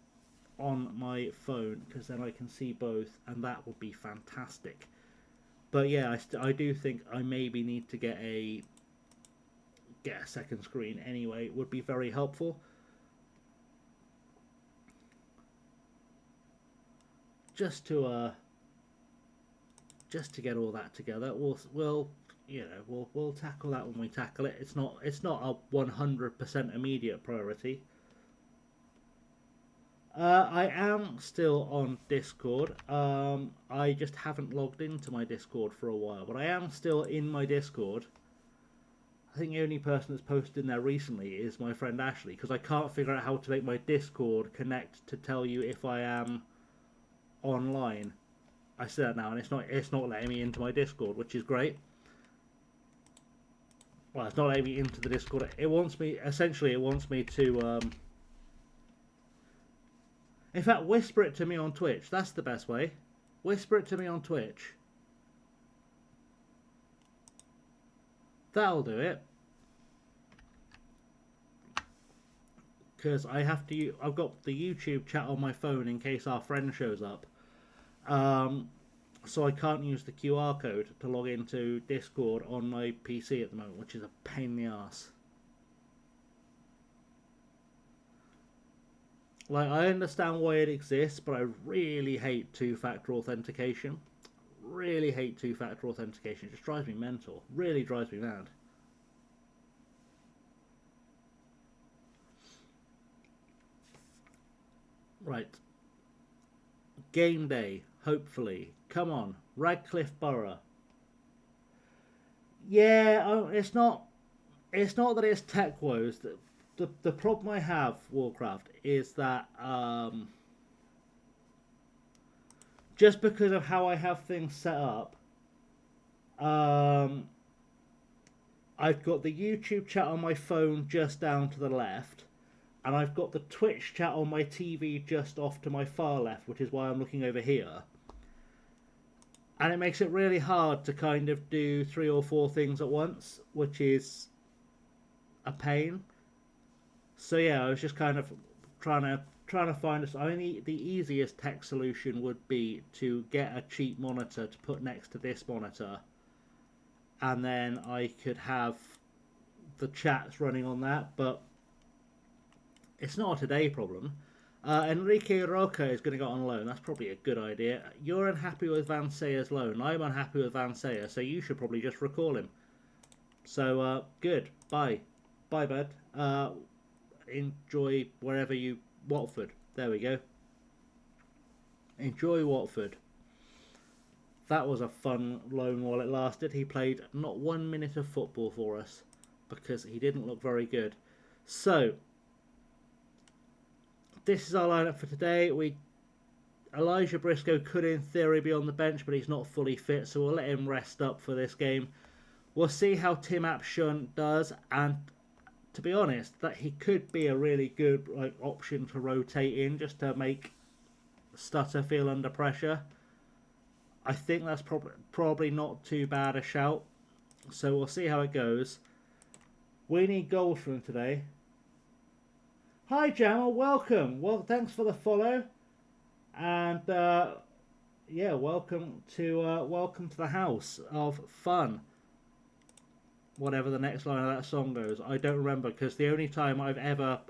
on my phone, because then I can see both, and that would be fantastic. But yeah, I do think I maybe need to get a second screen anyway. It would be very helpful. Just to get all that together. We'll tackle that when we tackle it. It's not a 100% immediate priority. I am still on Discord. I just haven't logged into my Discord for a while, but I am still in my Discord. I think the only person that's posted in there recently is my friend Ashley, because I can't figure out how to make my Discord connect to tell you if I am online. I said that now, and it's not letting me into my Discord, which is great. Well, it's not letting me into the Discord. It wants me to in fact, whisper it to me on Twitch. That's the best way. Whisper it to me on Twitch. That'll do it. Because I've got the YouTube chat on my phone in case our friend shows up. So I can't use the QR code to log into Discord on my PC at the moment, which is a pain in the arse. Like, I understand why it exists, but I really hate two-factor authentication. Really hate two-factor authentication. It just drives me mental. Really drives me mad. Right. Game day, hopefully. Come on. Radcliffe Borough. Yeah, it's not that it's tech woes. The problem I have, Warcraft, is that just because of how I have things set up, I've got the YouTube chat on my phone just down to the left, and I've got the Twitch chat on my TV just off to my far left, which is why I'm looking over here. And it makes it really hard to kind of do 3 or 4 things at once, which is a pain. So yeah, I was just kind of trying to find this. I mean, the easiest tech solution would be to get a cheap monitor to put next to this monitor, and then I could have the chats running on that. But it's not a today problem. Enrique Roca is going to go on loan. That's probably a good idea. You're unhappy with Van Sayer's loan. I'm unhappy with Van Sayer, so you should probably just recall him. So good. Bye, bud. Enjoy wherever you... Watford. There we go. Enjoy Watford. That was a fun loan while it lasted. He played not 1 minute of football for us because he didn't look very good. So, this is our lineup for today. Elijah Briscoe could in theory be on the bench, but he's not fully fit, so we'll let him rest up for this game. We'll see how Tim Apshun does, and to be honest, that he could be a really good option to rotate in just to make Stutter feel under pressure. I think that's probably not too bad a shout. So we'll see how it goes. We need goals from today. Hi Jamal, welcome. Well, thanks for the follow, and yeah, welcome to the house of fun. Whatever the next line of that song goes, I don't remember, because the only time I've ever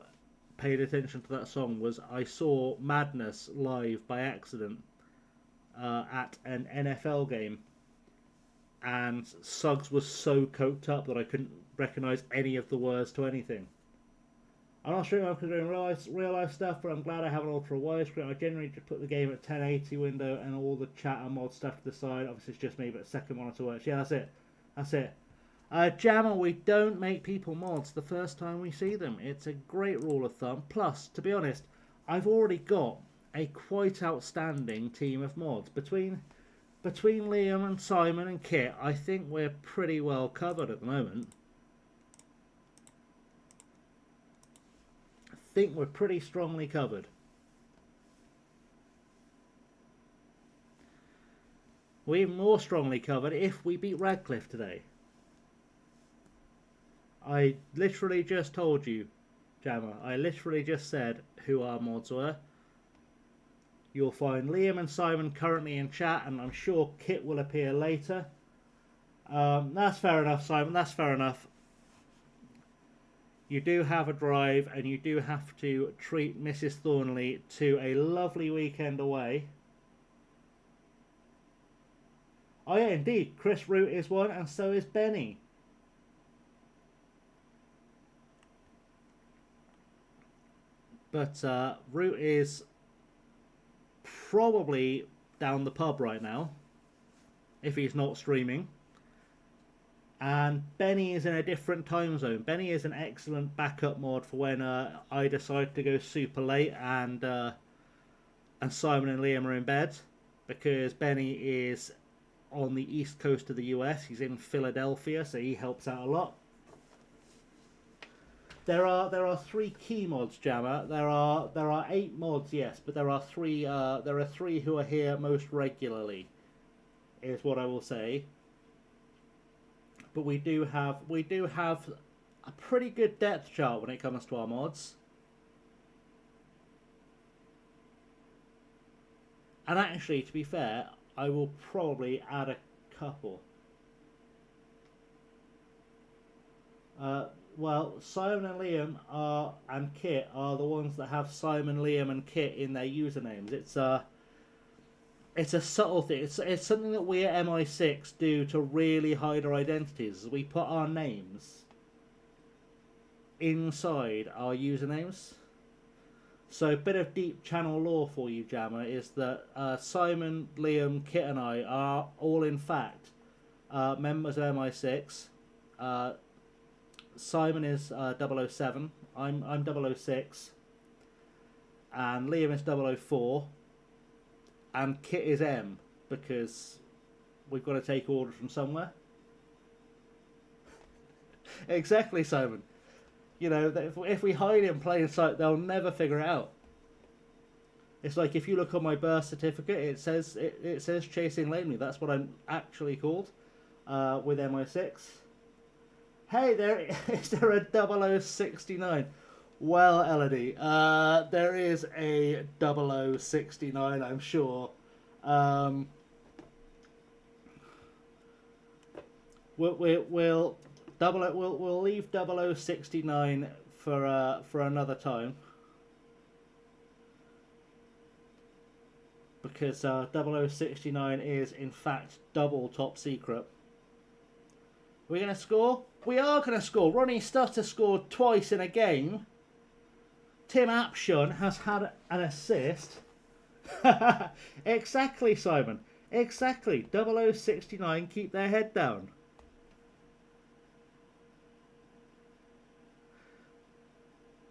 paid attention to that song was I saw Madness live by accident at an NFL game, and Suggs was so coked up that I couldn't recognise any of the words to anything. I'm not streaming because I'm doing real life stuff, but I'm glad I have an ultra wide screen. I generally just put the game at 1080 window and all the chat and mod stuff to the side. Obviously it's just me, but second monitor works. Yeah, that's it. Jammer, we don't make people mods the first time we see them. It's a great rule of thumb. Plus, to be honest, I've already got a quite outstanding team of mods. Between between Liam and Simon and Kit, I think we're pretty well covered at the moment. I think we're pretty strongly covered. We're even more strongly covered if we beat Radcliffe today. I literally just told you, Jammer, I literally just said who our mods were. You'll find Liam and Simon currently in chat, and I'm sure Kit will appear later. That's fair enough, Simon, that's fair enough. You do have a drive, and you do have to treat Mrs. Thornley to a lovely weekend away. Oh yeah, indeed, Chris Root is one, and so is Benny. But Root is probably down the pub right now, if he's not streaming. And Benny is in a different time zone. Benny is an excellent backup mod for when I decide to go super late and Simon and Liam are in bed, because Benny is on the east coast of the US. He's in Philadelphia, so he helps out a lot. There are 3 key mods, Jammer. There are 8 mods, yes, but there are 3 who are here most regularly, is what I will say. But we do have a pretty good depth chart when it comes to our mods. And actually, to be fair, I will probably add a couple. Well, Simon and Liam and Kit are the ones that have Simon, Liam, and Kit in their usernames. It's a subtle thing. It's something that we at MI6 do to really hide our identities. We put our names inside our usernames. So a bit of deep channel lore for you, Jammer, is that Simon, Liam, Kit and I are all in fact members of MI6. Simon is 007, I'm 006, and Liam is 004, and Kit is M, because we've got to take orders from somewhere. Exactly, Simon. You know, if we hide in plain sight, they'll never figure it out. It's like if you look on my birth certificate, it says Chasing Laney. That's what I'm actually called with MI6. Hey, is there a 0069? Well, Elodie, there is a 0069, I'm sure. We'll leave 0069 for another time, because 0069 is in fact double top secret. We're going to score? We are going to score. Ronnie Stutter scored twice in a game. Tim Apshon has had an assist. Exactly, Simon. Exactly. 0069 keep their head down.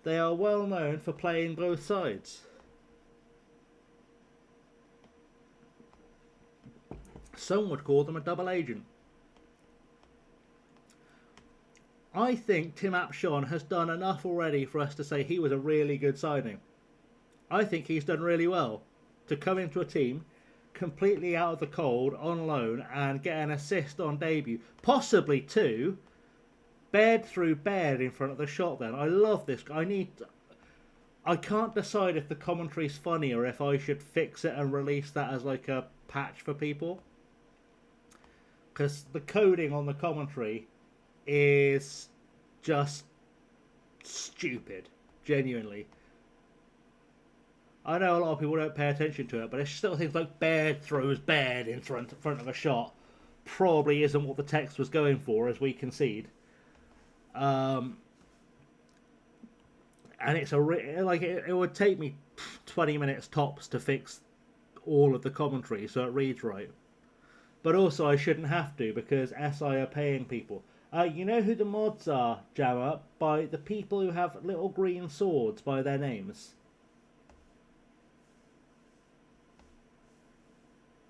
They are well known for playing both sides. Some would call them a double agent. I think Tim Apshon has done enough already for us to say he was a really good signing. I think he's done really well to come into a team completely out of the cold on loan and get an assist on debut, possibly 2. Baird through Baird in front of the shot then. I love this. I can't decide if the commentary's funny or if I should fix it and release that as like a patch for people. Because the coding on the commentary is just stupid, genuinely. I know a lot of people don't pay attention to it, but it's still things like Baird throws Baird in front of a shot probably isn't what the text was going for, as we concede. And it's it would take me 20 minutes tops to fix all of the commentary so it reads right. But also I shouldn't have to, because SI are paying people. You know who the mods are, Jammer? By the people who have little green swords by their names.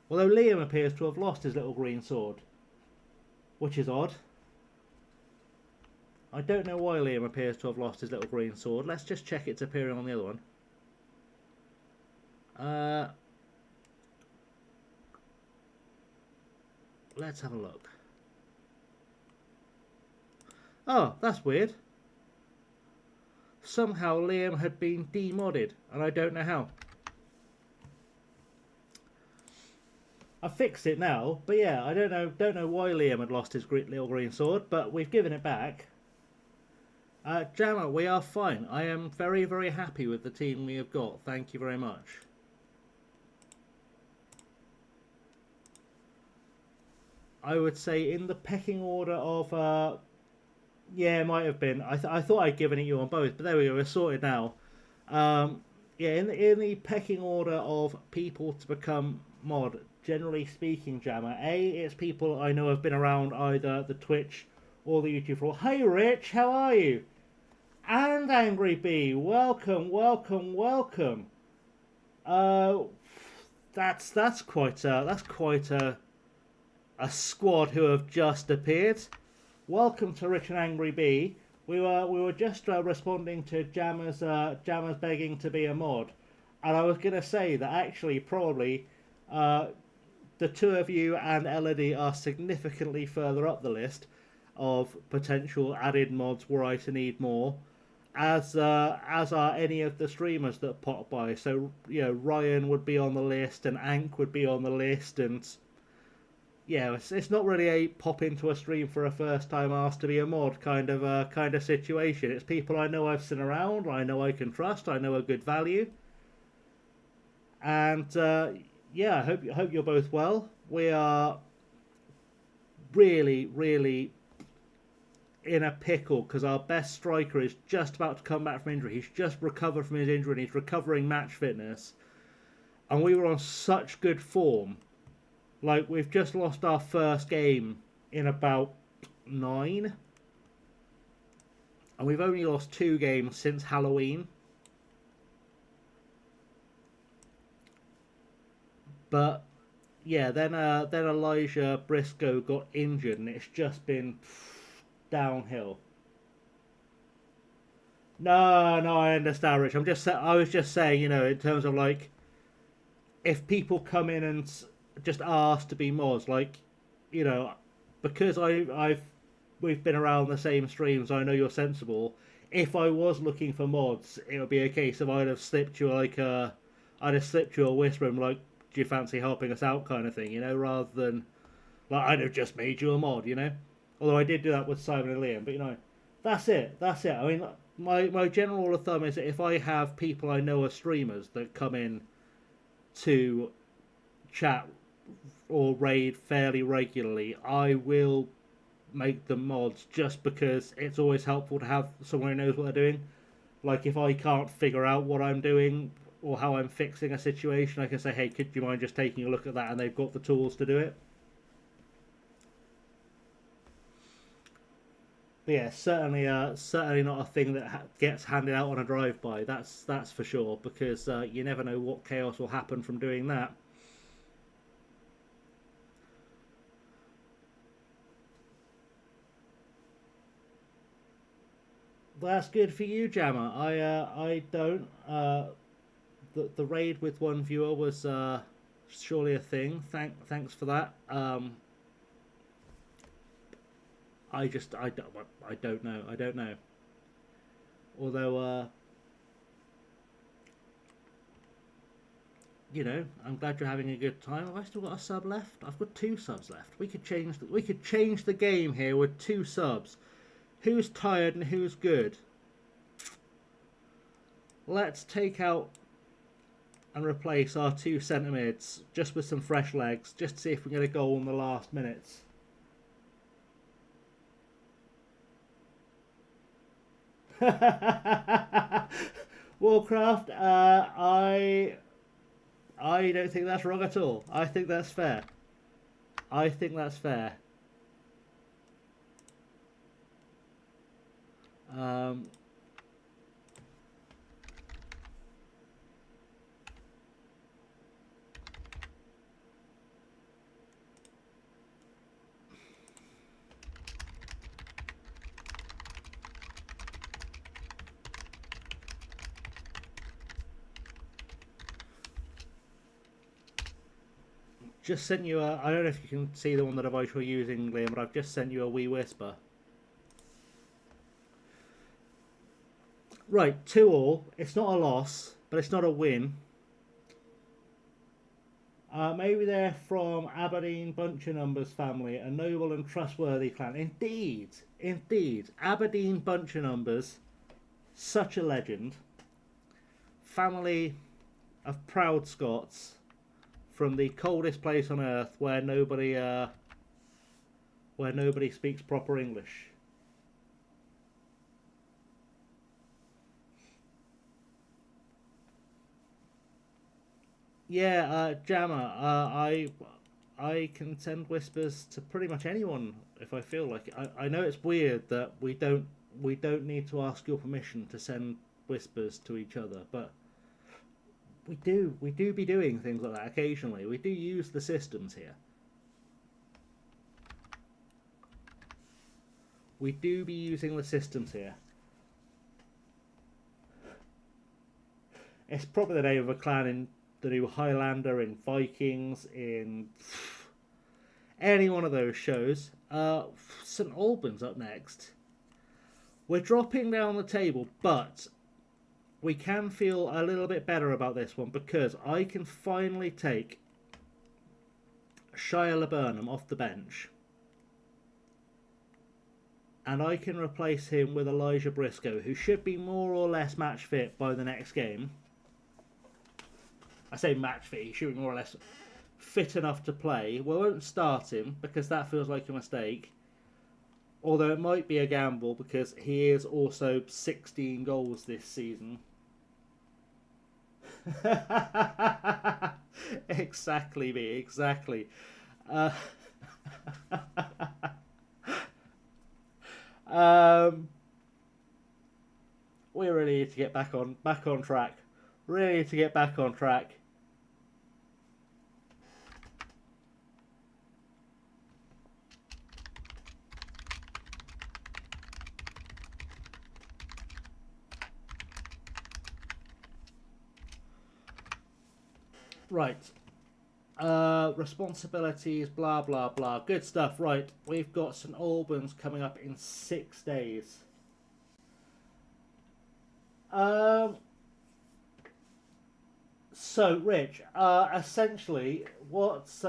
Although Liam appears to have lost his little green sword, which is odd. I don't know why Liam appears to have lost his little green sword. Let's just check it's appearing on the other one. Let's have a look. Oh, that's weird. Somehow Liam had been demodded, and I don't know how. I fixed it now, but yeah, I don't know why Liam had lost his little green sword, but we've given it back. Jammer, we are fine. I am very, very happy with the team we have got. Thank you very much. I would say in the pecking order of... yeah, it might have been. I thought I'd given it you on both, but there we go. We're sorted now. Yeah, in the pecking order of people to become mod, generally speaking, Jammer, it's people I know have been around either the Twitch or the YouTube for. Hey, Rich, how are you? And Angry Bee, welcome, welcome, welcome. That's quite a squad who have just appeared. Welcome to Rich and Angry Bee. We were just responding to Jammer's begging to be a mod, and I was gonna say that actually probably the two of you and Elodie are significantly further up the list of potential added mods were I to need more, as are any of the streamers that pop by. So you know, Ryan would be on the list, and Ank would be on the list, and yeah, it's not really a pop into a stream for a first time asked to be a mod kind of situation. It's people I know I've seen around, I know I can trust, I know are good value, and yeah, I hope you're both well. We are really, really in a pickle because our best striker is just about to come back from injury. He's just recovered from his injury and he's recovering match fitness, and we were on such good form. Like, we've just lost our first game in about 9. And we've only lost 2 games since Halloween. But, yeah, then Elijah Briscoe got injured and it's just been downhill. No, I understand, Rich. I was just saying, you know, in terms of, like, if people come in and just asked to be mods, like, you know, because we've been around the same streams, I know you're sensible. If I was looking for mods, it would be a case of I'd have slipped you a whisper and like, do you fancy helping us out kind of thing, you know, rather than like I'd have just made you a mod, you know. Although I did do that with Simon and Liam, but you know, that's it. I mean, my general rule of thumb is that if I have people I know are streamers that come in to chat or raid fairly regularly, I will make them mods just because it's always helpful to have someone who knows what they're doing. Like, if I can't figure out what I'm doing or how I'm fixing a situation, I can say, hey, could you mind just taking a look at that, and they've got the tools to do it. But yeah, certainly not a thing that gets handed out on a drive-by, that's for sure, because you never know what chaos will happen from doing that. That's good for you, Jammer. I don't. The raid with one viewer was surely a thing. Thanks for that. I don't know. Although you know, I'm glad you're having a good time. Have I still got a sub left? I've got 2 subs left. We could change the game here with 2 subs. Who's tired and who's good? Let's take out and replace our 2 centre mids just with some fresh legs, just to see if we get a goal in the last minutes. Warcraft, I don't think that's wrong at all. I think that's fair. Just sent you a... I don't know if you can see the one that device you're using, Liam, but I've just sent you a wee whisper. Right, 2-2. It's not a loss, but it's not a win. Maybe they're from Aberdeen Bunch of Numbers family, a noble and trustworthy clan. Indeed, indeed. Aberdeen Bunch of Numbers, such a legend. Family of proud Scots from the coldest place on earth where nobody speaks proper English. Yeah, Jammer, I can send whispers to pretty much anyone if I feel like it. I know it's weird that we don't need to ask your permission to send whispers to each other, but we do be doing things like that occasionally. We do use the systems here. We do be using the systems here. It's probably the name of a clan in the new Highlander, in Vikings, in any one of those shows. St Albans up next. We're dropping down the table, but we can feel a little bit better about this one because I can finally take Shia Laburnham off the bench. And I can replace him with Elijah Briscoe, who should be more or less match fit by the next game. I say match fit, he should be more or less fit enough to play. We won't start him because that feels like a mistake. Although it might be a gamble because he is also 16 goals this season. Exactly, me, exactly. We really need to get back on track. Really need to get back on track. Right. Responsibilities, blah, blah, blah. Good stuff. Right. We've got St Albans coming up in 6 days. So, Rich, essentially, what's...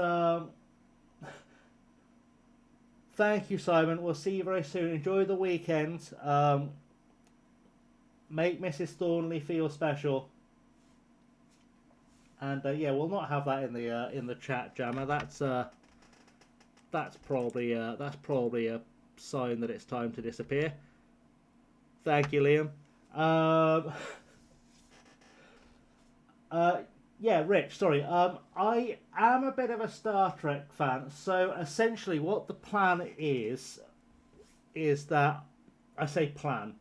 Thank you, Simon. We'll see you very soon. Enjoy the weekend. Make Mrs. Thornley feel special. And yeah, we'll not have that in the chat, Jammer. That's probably a sign that it's time to disappear. Thank you, Liam. Yeah, Rich. Sorry. I am a bit of a Star Trek fan, so essentially, what the plan is that I say plan.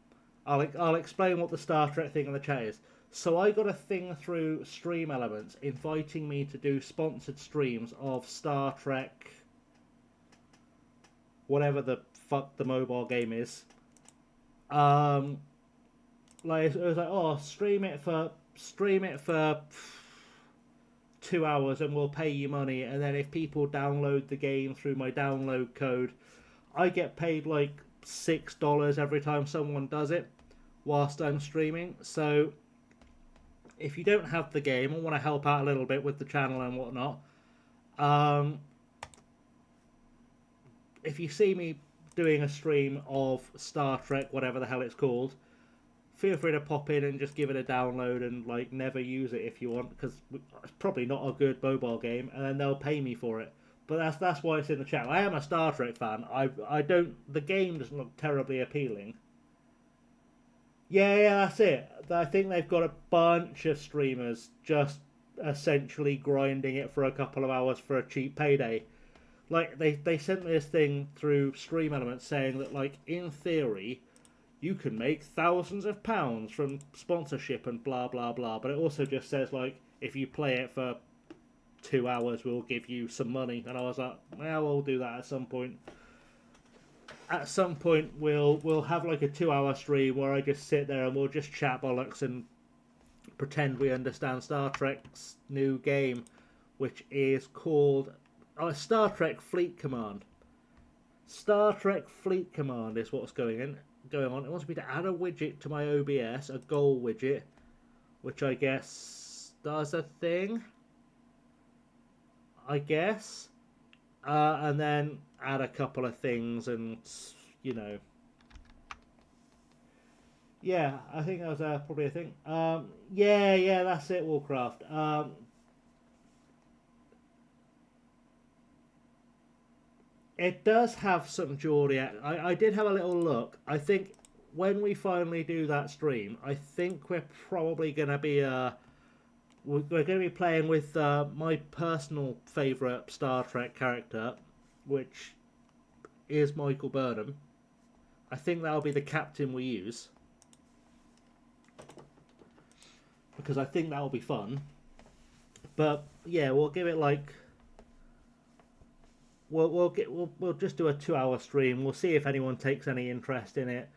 I'll explain what the Star Trek thing in the chat is. So I got a thing through Stream Elements inviting me to do sponsored streams of Star Trek, whatever the fuck the mobile game is. Like it was like, oh, stream it for 2 hours and we'll pay you money, and then if people download the game through my download code, I get paid like $6 every time someone does it whilst I'm streaming. So if you don't have the game and want to help out a little bit with the channel and whatnot, if you see me doing a stream of Star Trek, whatever the hell it's called, feel free to pop in and just give it a download and like never use it if you want, because it's probably not a good mobile game, and then they'll pay me for it. But that's why it's in the chat. I am a Star Trek fan. The game doesn't look terribly appealing. Yeah, that's it. I think they've got a bunch of streamers just essentially grinding it for a couple of hours for a cheap payday. Like, they sent me this thing through Stream Elements saying that, like, in theory, you can make thousands of pounds from sponsorship and blah, blah, blah. But it also just says, like, if you play it for 2 hours, we'll give you some money. And I was like, well, we'll do that at some point. At some point, we'll have like a 2-hour stream where I just sit there and we'll just chat bollocks and pretend we understand Star Trek's new game, which is called Star Trek Fleet Command. Star Trek Fleet Command is what's going on. It wants me to add a widget to my OBS, a goal widget, which I guess does a thing. I guess. And then add a couple of things and, you know. Yeah, I think that was probably a thing. Yeah, that's it, Warcraft. It does have some jewelry. I did have a little look. I think when we finally do that stream, I think we're probably going to be we're going to be playing with my personal favourite Star Trek character, which is Michael Burnham. I think that'll be the captain we use, because I think that'll be fun. But yeah, we'll give it like we'll just do a 2-hour stream. We'll see if anyone takes any interest in it.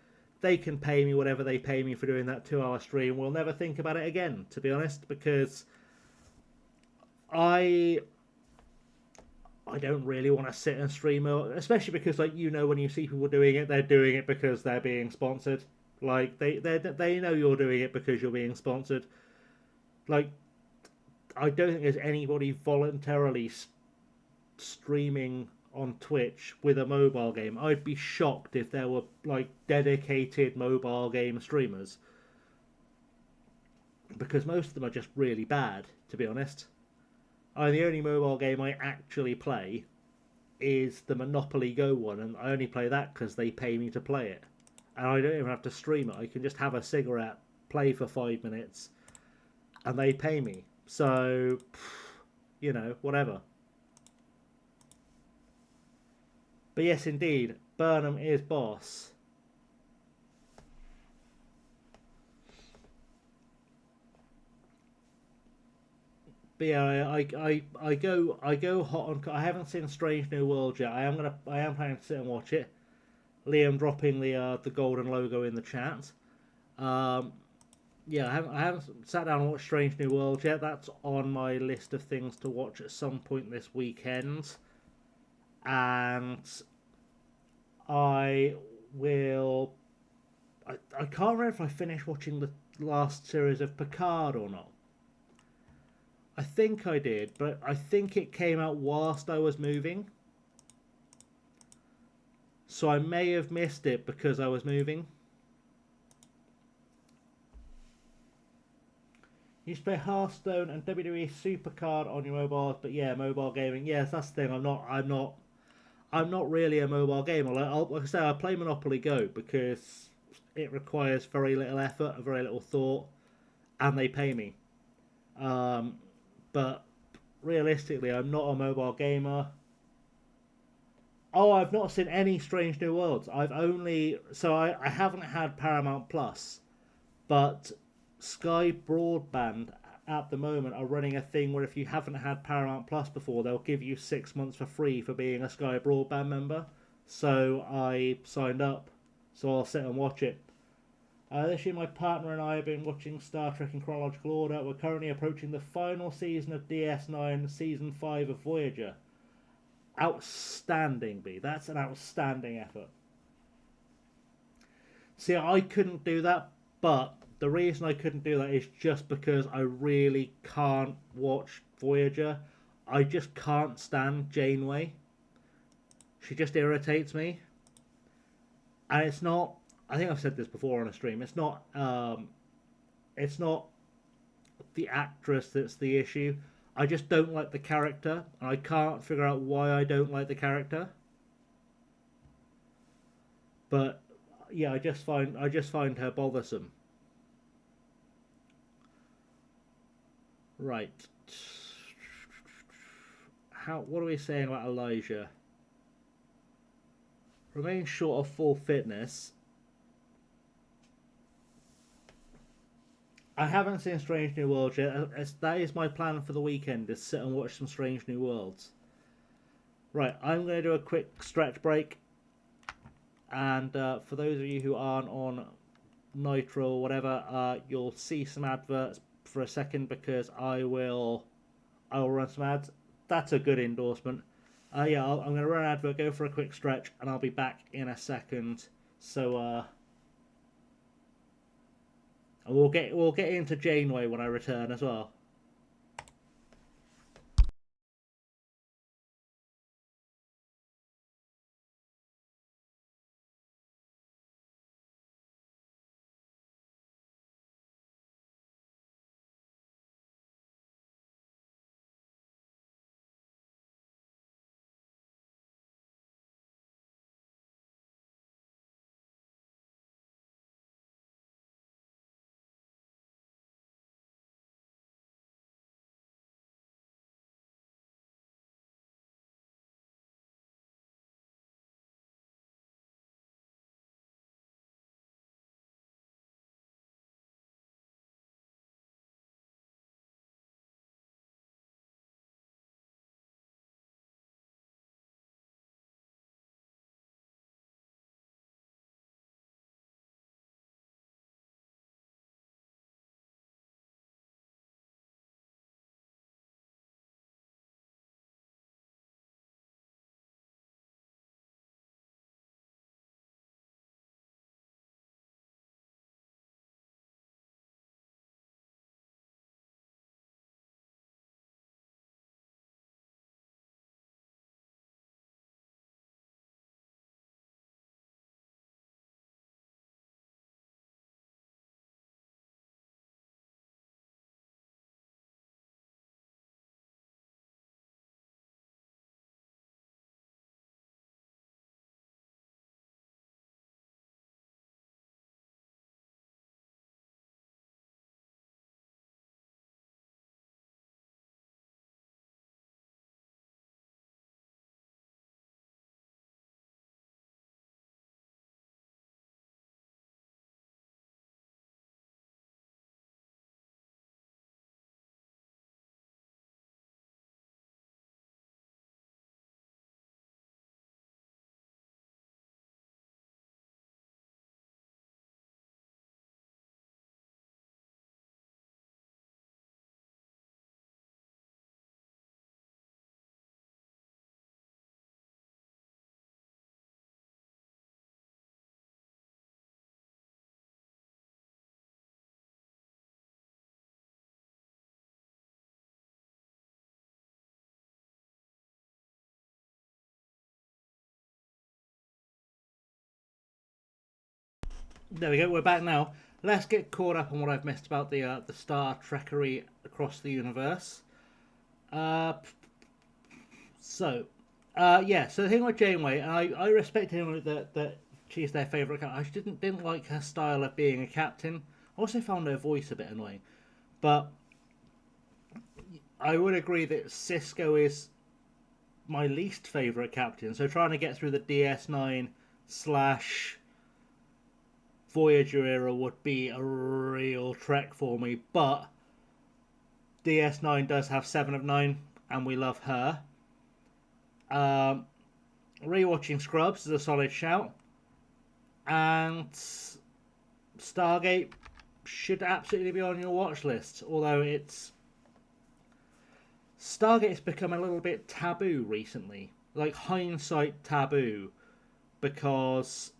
They can pay me whatever they pay me for doing that 2-hour stream. We'll never think about it again, to be honest, because I don't really want to sit and stream, especially because, like, you know, when you see people doing it, they're doing it because they're being sponsored. Like, they know you're doing it because you're being sponsored. Like, I don't think there's anybody voluntarily streaming on Twitch with a mobile game. I'd be shocked if there were like dedicated mobile game streamers, because most of them are just really bad, to be honest. The only mobile game I actually play is the Monopoly Go one, and I only play that because they pay me to play it, and I don't even have to stream it. I can just have a cigarette, play for 5 minutes, and they pay me. So, you know, whatever. But yes, indeed, Burnham is boss. But yeah, I go hot on. I haven't seen Strange New World yet. I am planning to sit and watch it. Liam dropping the golden logo in the chat. Yeah, I haven't sat down and watched Strange New World yet. That's on my list of things to watch at some point this weekend. And I will. I can't remember if I finished watching the last series of Picard or not. I think I did, but I think it came out whilst I was moving. So I may have missed it because I was moving. You used to play Hearthstone and WWE Supercard on your mobiles, but yeah, mobile gaming. Yes, that's the thing. I'm not really a mobile gamer. Like I say, I play Monopoly Go because it requires very little effort and very little thought, and they pay me. But realistically, I'm not a mobile gamer. Oh, I've not seen any Strange New Worlds. I haven't had Paramount Plus, but Sky Broadband at the moment are running a thing where if you haven't had Paramount Plus before, they'll give you 6 months for free for being a Sky Broadband member. So I signed up, so I'll sit and watch it. This year my partner and I have been watching Star Trek in chronological order. We're currently approaching the final season of DS9, Season 5 of Voyager. Outstanding, B. That's an outstanding effort. See, I couldn't do that, but the reason I couldn't do that is just because I really can't watch Voyager. I just can't stand Janeway. She just irritates me. And it's not... I think I've said this before on a stream. It's not the actress that's the issue. I just don't like the character, and I can't figure out why I don't like the character. But yeah, I just find her bothersome. Right. What are we saying about Elijah? Remain short of full fitness. I haven't seen Strange New Worlds yet. That is my plan for the weekend, is sit and watch some Strange New Worlds. Right, I'm going to do a quick stretch break. And for those of you who aren't on Nitro or whatever, you'll see some adverts for a second, because I will I'll run some ads. That's a good endorsement. Yeah, I'm going to run an advert, go for a quick stretch, and I'll be back in a second. So we'll get into Janeway when I return as well. There we go. We're back now. Let's get caught up on what I've missed about the Star Trekkery across the universe. Uh, so, yeah. So the thing with Janeway, and I respect him that she's their favourite captain. I didn't like her style of being a captain. I also found her voice a bit annoying, but I would agree that Cisco is my least favourite captain. So trying to get through the DS9 slash Voyager era would be a real trek for me, but DS9 does have 7 of 9, and we love her. Rewatching Scrubs is a solid shout, and Stargate should absolutely be on your watch list, although Stargate's become a little bit taboo recently, like hindsight taboo, because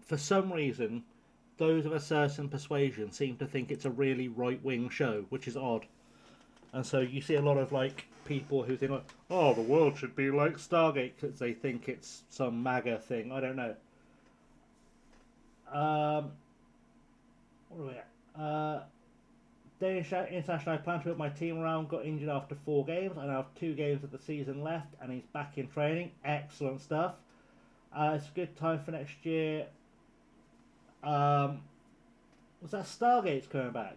for some reason, those of a certain persuasion seem to think it's a really right-wing show, which is odd. And so you see a lot of like people who think, like, "Oh, the world should be like Stargate," because they think it's some MAGA thing. I don't know. What are we at? Danish international, I plan to put my team around. Got injured after 4 games. I now have 2 games of the season left, and he's back in training. Excellent stuff. It's a good time for next year. Was that Stargate's coming back?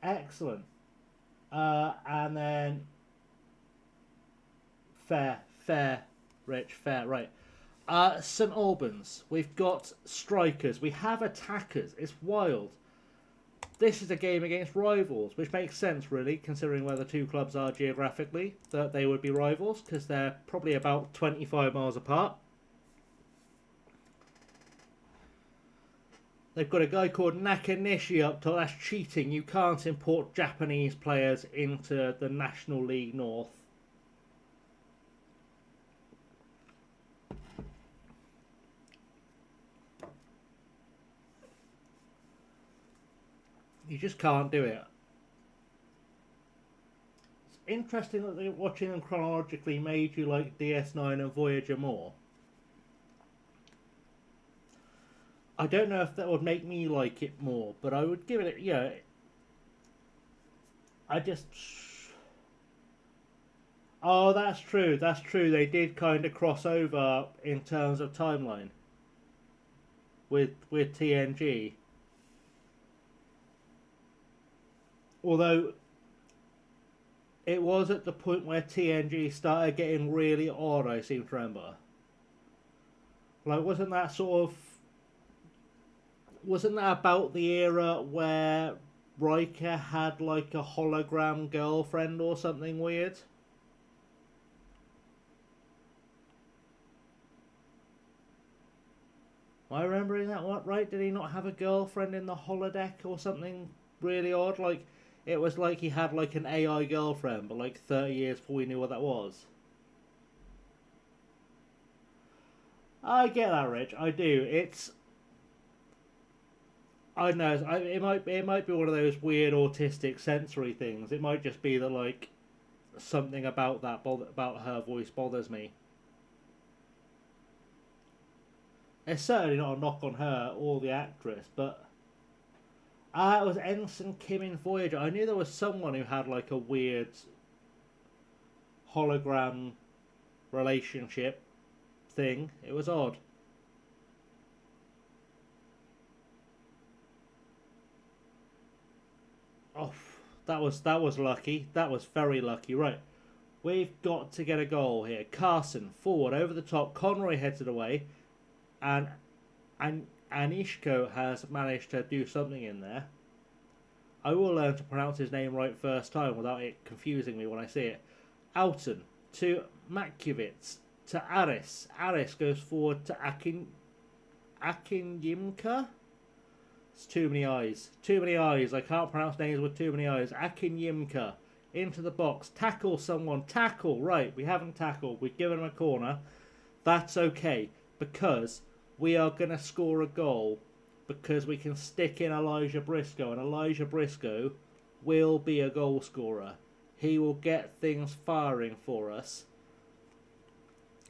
Excellent. And then fair, Rich, fair, right. St Albans. We've got strikers. We have attackers. It's wild. This is a game against rivals, which makes sense, really, considering where the two clubs are geographically, that they would be rivals, because they're probably about 25 miles apart. They've got a guy called Nakanishi up top. That's cheating. You can't import Japanese players into the National League North. You just can't do it. It's interesting that watching them chronologically made you like DS9 and Voyager more. I don't know if that would make me like it more, but I would give it, I just... Oh, that's true, that's true. They did kind of cross over in terms of timeline with TNG. Although, it was at the point where TNG started getting really odd, I seem to remember. Like, wasn't that about the era where Riker had like a hologram girlfriend or something weird? Am I remembering that right? Did he not have a girlfriend in the holodeck or something really odd? Like, it was like he had like an AI girlfriend, but like 30 years before we knew what that was. I get that, Rich. I do. I don't know. It might be one of those weird autistic sensory things. It might just be that like something about about her voice bothers me. It's certainly not a knock on her or the actress, but it was Ensign Kim in Voyager. I knew there was someone who had like a weird hologram relationship thing. It was odd. Oh, that was lucky. That was very lucky. Right, we've got to get a goal here. Carson forward over the top. Conroy heads it away, and Ishko has managed to do something in there. I will learn to pronounce his name right first time without it confusing me when I see it. Alton to Makiewicz to Aris. Aris goes forward to Akinyimka. It's too many eyes. Too many eyes. I can't pronounce names with too many eyes. Akinyimka. Into the box. Tackle someone. Tackle. Right, we haven't tackled. We've given him a corner. That's okay. Because we are going to score a goal. Because we can stick in Elijah Briscoe. And Elijah Briscoe will be a goal scorer. He will get things firing for us.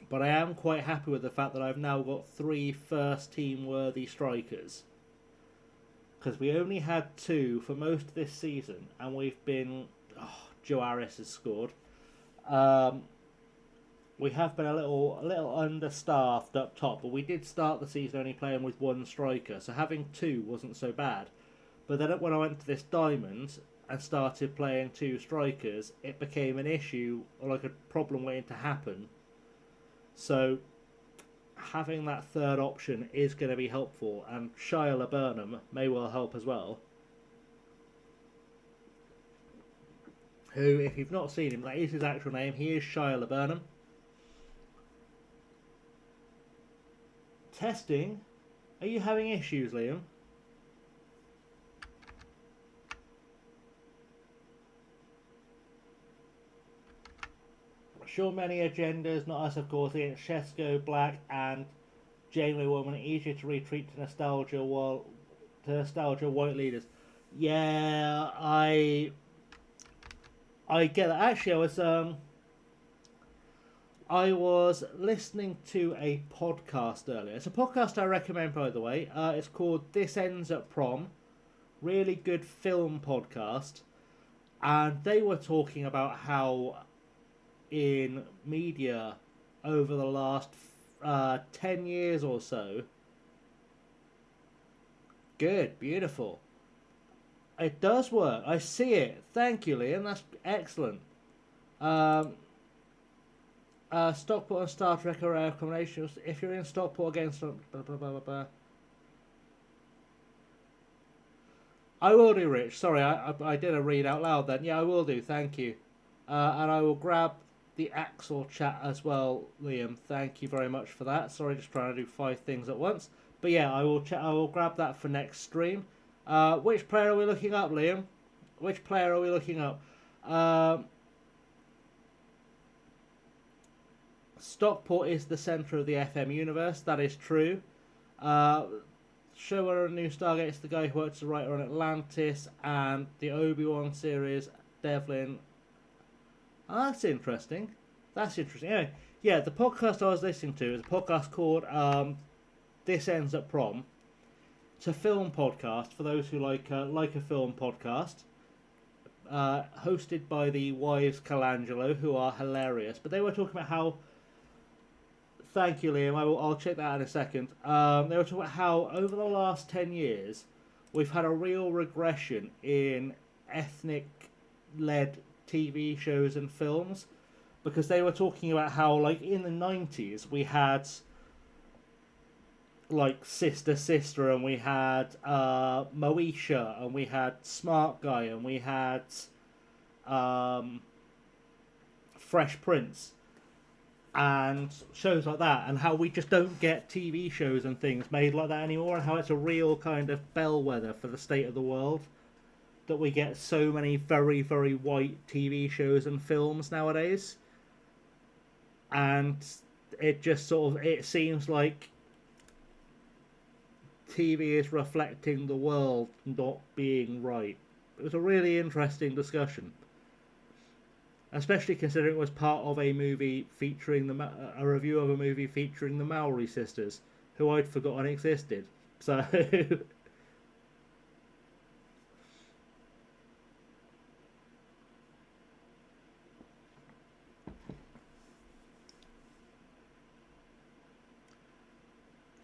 But I am quite happy with the fact that I've now got 3 first-team worthy strikers. Because we only had 2 for most of this season, and we've been... Oh, Joe Harris has scored. We have been a little understaffed up top, but we did start the season only playing with 1 striker, so having 2 wasn't so bad. But then when I went to this diamond and started playing 2 strikers, it became an issue, or like a problem waiting to happen. So having that third option is going to be helpful, and Shia Laburnham may well help as well. Who, if you've not seen him, that is his actual name. He is Shia Laburnham. Testing. Are you having issues, Liam? Sure, many agendas, not us of course, against Shesko, Black and Janeway Woman, easier to retreat to nostalgia white leaders. Yeah, I get that. Actually, I was listening to a podcast earlier. It's a podcast I recommend, by the way. It's called This Ends at Prom. Really good film podcast. And they were talking about how in media over the last 10 years or so. Good, beautiful. It does work. I see it. Thank you, Liam. That's excellent. Stockport and Star Trek are recommendations. If you're in Stockport against... Blah, blah, blah, blah, blah. I will do, Rich. Sorry, I did a read out loud then. Yeah, I will do. Thank you. And I will grab the Axel chat as well, Liam. Thank you very much for that. Sorry, just trying to do 5 things at once. But yeah, I will grab that for next stream. Which player are we looking up, Liam? Which player are we looking up? Stockport is the centre of the FM universe. That is true. Showrunner of New Stargate is the guy who works as a writer on Atlantis and the Obi-Wan series, Devlin. Oh, that's interesting. That's interesting. Anyway, yeah, the podcast I was listening to is a podcast called This Ends at Prom. It's a film podcast for those who like a film podcast. Hosted by the wives Colangelo, who are hilarious. But they were talking about how... Thank you, Liam. I'll check that out in a second. They were talking about how over the last 10 years, we've had a real regression in ethnic-led TV shows and films. Because they were talking about how, like, in the 90s, we had... like Sister Sister, and we had Moesha, and we had Smart Guy, and we had Fresh Prince, and shows like that, and how we just don't get TV shows and things made like that anymore, and how it's a real kind of bellwether for the state of the world that we get so many very, very white TV shows and films nowadays. And it just sort of, it seems like TV is reflecting the world not being right. It was a really interesting discussion, especially considering it was part of a movie featuring a review of a movie featuring the Maori sisters, who I'd forgotten existed. So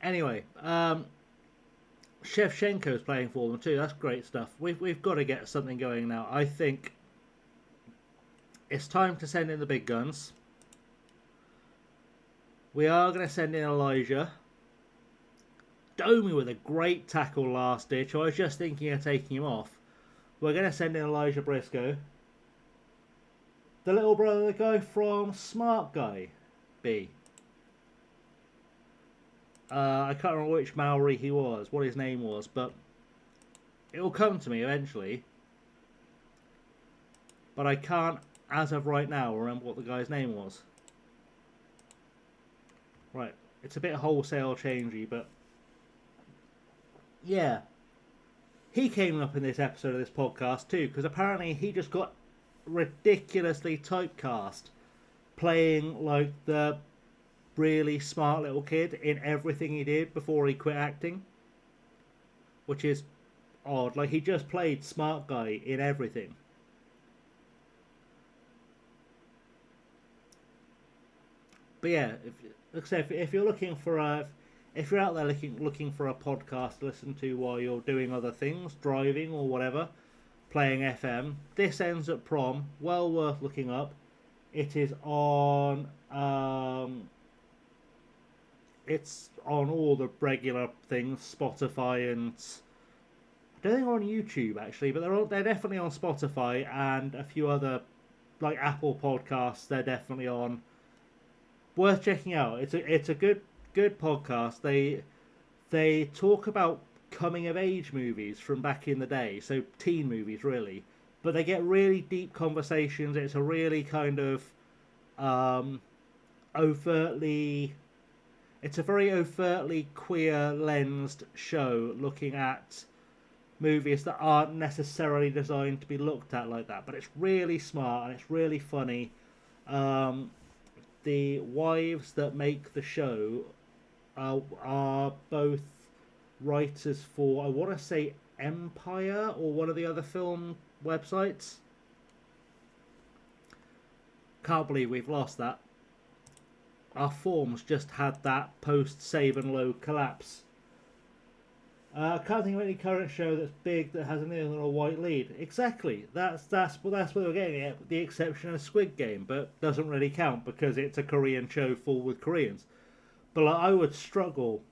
anyway, Shevchenko's playing for them too. That's great stuff. We've got to get something going now. I think it's time to send in the big guns. We are going to send in Elijah. Domi with a great tackle last ditch. I was just thinking of taking him off. We're going to send in Elijah Briscoe. The little brother, the guy from Smart Guy B. I can't remember which Maori he was, what his name was, but it will come to me eventually. But I can't, as of right now, remember what the guy's name was. Right, it's a bit wholesale changey, but yeah. He came up in this episode of this podcast too, because apparently he just got ridiculously typecast, playing like the really smart little kid in everything he did before he quit acting, which is odd. Like, he just played Smart Guy in everything. But yeah, if you're looking for if you're out there looking for a podcast to listen to while you're doing other things, driving or whatever, playing FM, This Ends at Prom, well worth looking up. It is on it's on all the regular things, Spotify, and I don't think they're on YouTube actually, but they're definitely on Spotify and a few other, like Apple Podcasts. They're definitely on. Worth checking out. It's a good podcast. They talk about coming of age movies from back in the day, so teen movies really, but they get really deep conversations. It's a really kind of it's a very overtly queer lensed show, looking at movies that aren't necessarily designed to be looked at like that, but it's really smart and it's really funny. The wives that make the show are both writers for, I want to say, Empire or one of the other film websites. Can't believe we've lost that. Our forms just had that post-save and load collapse. I can't think of any current show that's big that has anything on a white lead. Exactly. That's what we're getting at, with the exception of Squid Game, but doesn't really count because it's a Korean show full with Koreans. But like, I would struggle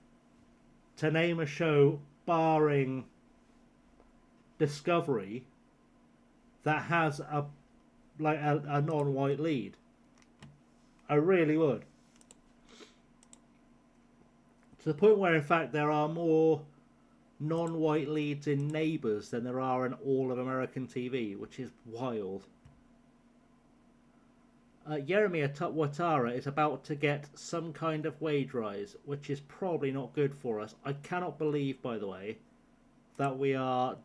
to name a show, barring Discovery, that has a non-white lead. I really would. To the point where, in fact, there are more non-white leads in Neighbours than there are in all of American TV, which is wild. Jeremy Watara is about to get some kind of wage rise, which is probably not good for us. I cannot believe, by the way, that we are,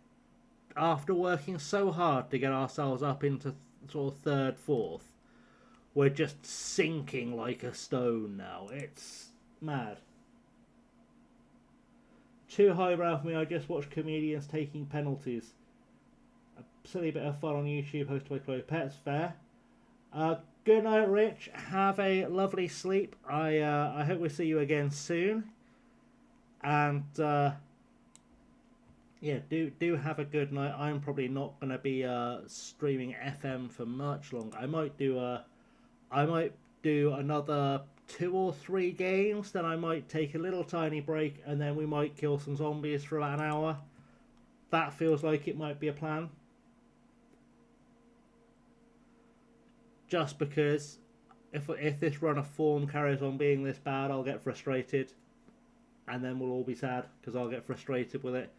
after working so hard to get ourselves up into sort of third, fourth, we're just sinking like a stone now. It's mad. Too highbrow for me. I just watched comedians taking penalties. A silly bit of fun on YouTube, hosted by Chloe Pets. Fair. Good night, Rich. Have a lovely sleep. I hope we see you again soon. And yeah, do have a good night. I'm probably not going to be streaming FM for much longer. I might do another 2 or 3 games. Then I might take a little tiny break, and then we might kill some zombies for about an hour. That feels like it might be a plan. Just because if this run of form carries on being this bad, I'll get frustrated, and then we'll all be sad because I'll get frustrated with it.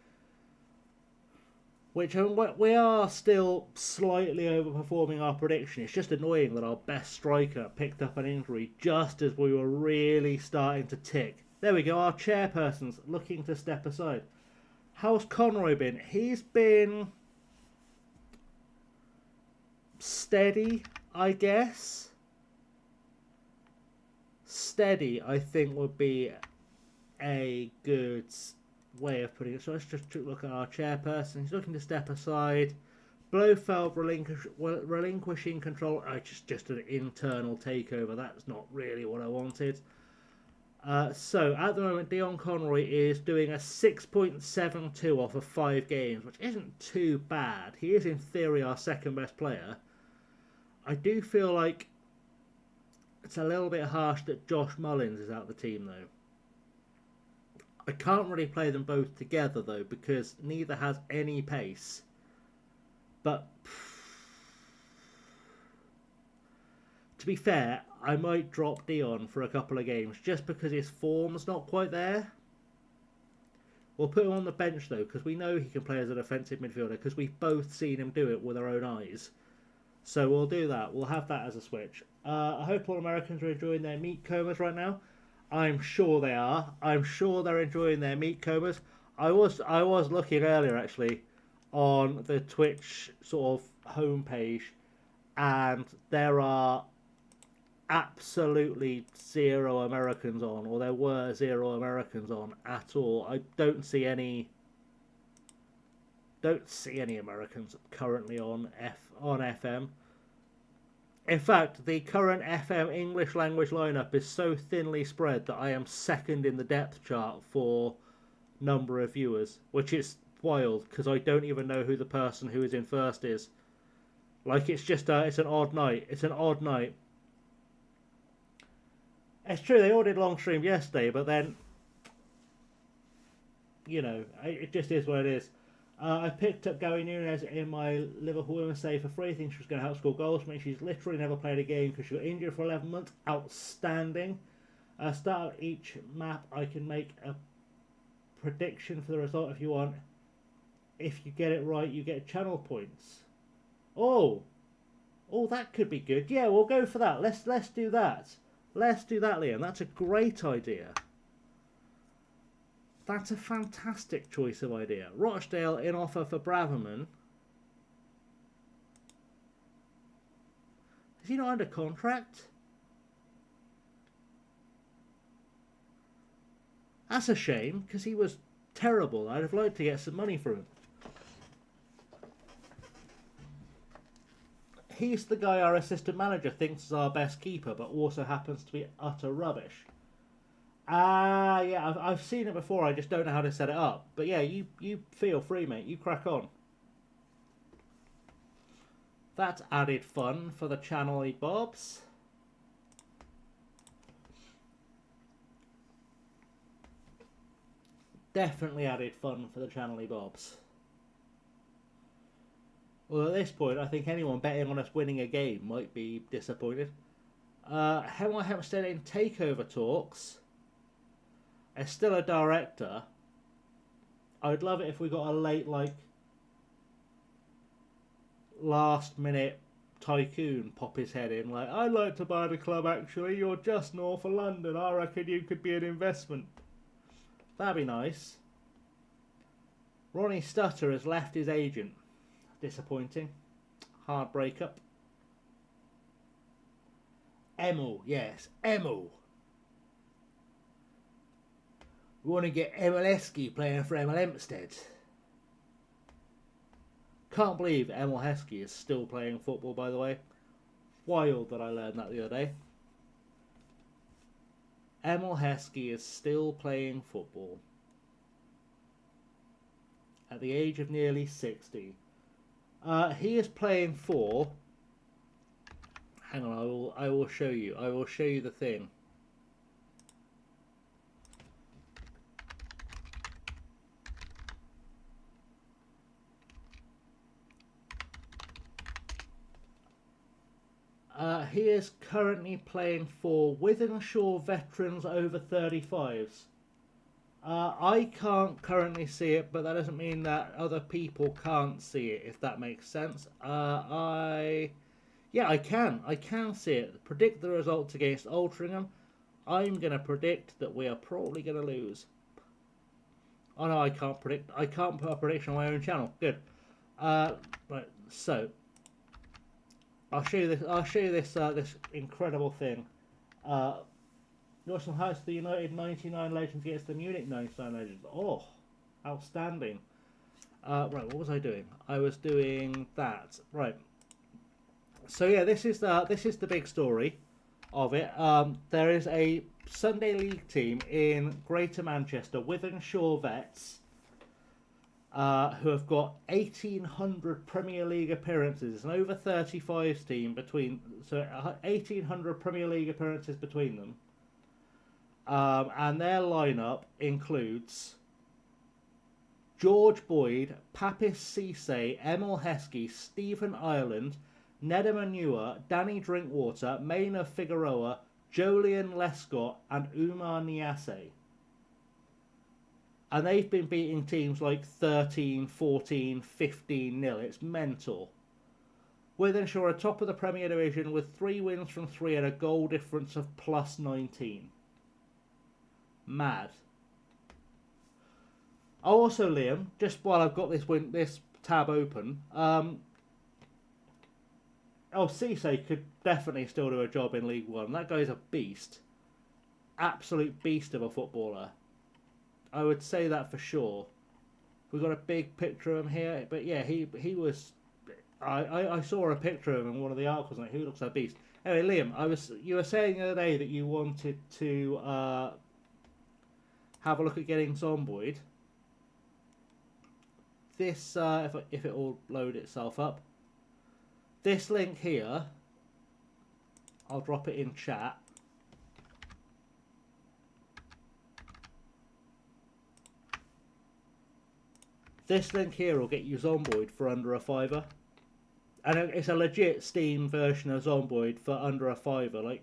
Which we are still slightly overperforming our prediction. It's just annoying that our best striker picked up an injury just as we were really starting to tick. There we go, our chairperson's looking to step aside. How's Conroy been? He's been steady, I guess. Steady, I think, would be a good way of putting it. So let's just look at our chairperson. He's looking to step aside. Blofeld relinquishing control. Just an internal takeover. That's not really what I wanted. So at the moment, Dion Conroy is doing a 6.72 off of 5 games, which isn't too bad. He is in theory our second best player. I do feel like it's a little bit harsh that Josh Mullins is out of the team, though. I can't really play them both together, though, because neither has any pace. But to be fair, I might drop Dion for a couple of games just because his form's not quite there. We'll put him on the bench, though, because we know he can play as a defensive midfielder, because we've both seen him do it with our own eyes. So we'll do that. We'll have that as a switch. I hope all Americans are enjoying their meat comas right now. I'm sure they are. I'm sure they're enjoying their meat comas. I was looking earlier, actually, on the Twitch sort of homepage, and there are absolutely 0 Americans on, or there were 0 Americans on at all. I don't see any Americans currently on FM. In fact, the current FM English language lineup is so thinly spread that I am second in the depth chart for number of viewers, which is wild because I don't even know who the person who is in first is. Like, it's just it's an odd night. It's an odd night. It's true, they all did long stream yesterday, but then, you know, it just is what it is. I picked up Gary Nunes in my Liverpool women's save for free. I think she was going to help score goals for me. She's literally never played a game because she got injured for 11 months. Outstanding. Start of each map, I can make a prediction for the result if you want. If you get it right, you get channel points. Oh, that could be good. Yeah, we'll go for that. Let's do that. Let's do that, Liam. That's a great idea. That's a fantastic choice of idea. Rochdale in offer for Braverman. Is he not under contract? That's a shame, because he was terrible. I'd have liked to get some money for him. He's the guy our assistant manager thinks is our best keeper, but also happens to be utter rubbish. Yeah, I've seen it before, I just don't know how to set it up. But yeah, you feel free, mate. You crack on. That's added fun for the channel Bobs. Definitely added fun for the channel Bobs. Well, at this point, I think anyone betting on us winning a game might be disappointed. Hemel Hempstead in takeover talks. is still a director. I'd love it if we got a late, like, last minute tycoon pop his head in, like, I'd like to buy the club actually, you're just north of London, I reckon you could be an investment. That'd be nice. Ronnie Stutter has left his agent. Disappointing. Hard breakup. Hemel, yes, Hemel. We want to get Hemel Hempstead playing for Hemel Hempstead. Can't believe Hemel Hempstead is still playing football, by the way. Wild that I learned that the other day. Hemel Hempstead is still playing football. At the age of nearly 60. He is playing for... Hang on, I will show you. I will show you the thing. He is currently playing for Wythenshawe Veterans over 35s. I can't currently see it, but that doesn't mean that other people can't see it, if that makes sense. Yeah, I can see it. Predict the results against Altrincham. I'm going to predict that we are probably going to lose. Oh no, I can't predict. I can't put a prediction on my own channel. Good. Right, so I'll show you this. I'll show you this. This incredible thing. Northern Heights, the United 99 Legends against the Munich 99 Legends. Oh, outstanding. Right, what was I doing? I was doing that. Right. So yeah, this is the big story of it. There is a Sunday League team in Greater Manchester, Wythenshawe Vets, who have got 1,800 Premier League appearances. It's an over 35s team between, so 1,800 Premier League appearances between them. And their lineup includes George Boyd, Papis Cisse, Hemel Hempstead, Stephen Ireland, Nedda Manua, Danny Drinkwater, Maina Figueroa, Jolien Lescott, and Umar Niasse. And they've been beating teams like 13, 14, 15-0. It's mental. Wythenshawe are top of the Premier Division with 3 wins from 3 and a goal difference of plus 19. Mad. Oh, also, Liam, just while I've got this tab open, Cisse could definitely still do a job in League One. That guy's a beast. Absolute beast of a footballer. I would say that for sure. We've got a big picture of him here, but yeah, he was. I saw a picture of him in one of the articles, and he looks like a beast. Anyway, Liam, you were saying the other day that you wanted to have a look at getting Zomboid. This, if it will load itself up. This link here, I'll drop it in chat. This link here will get you Zomboid for under a £5. And it's a legit Steam version of Zomboid for under a £5. Like,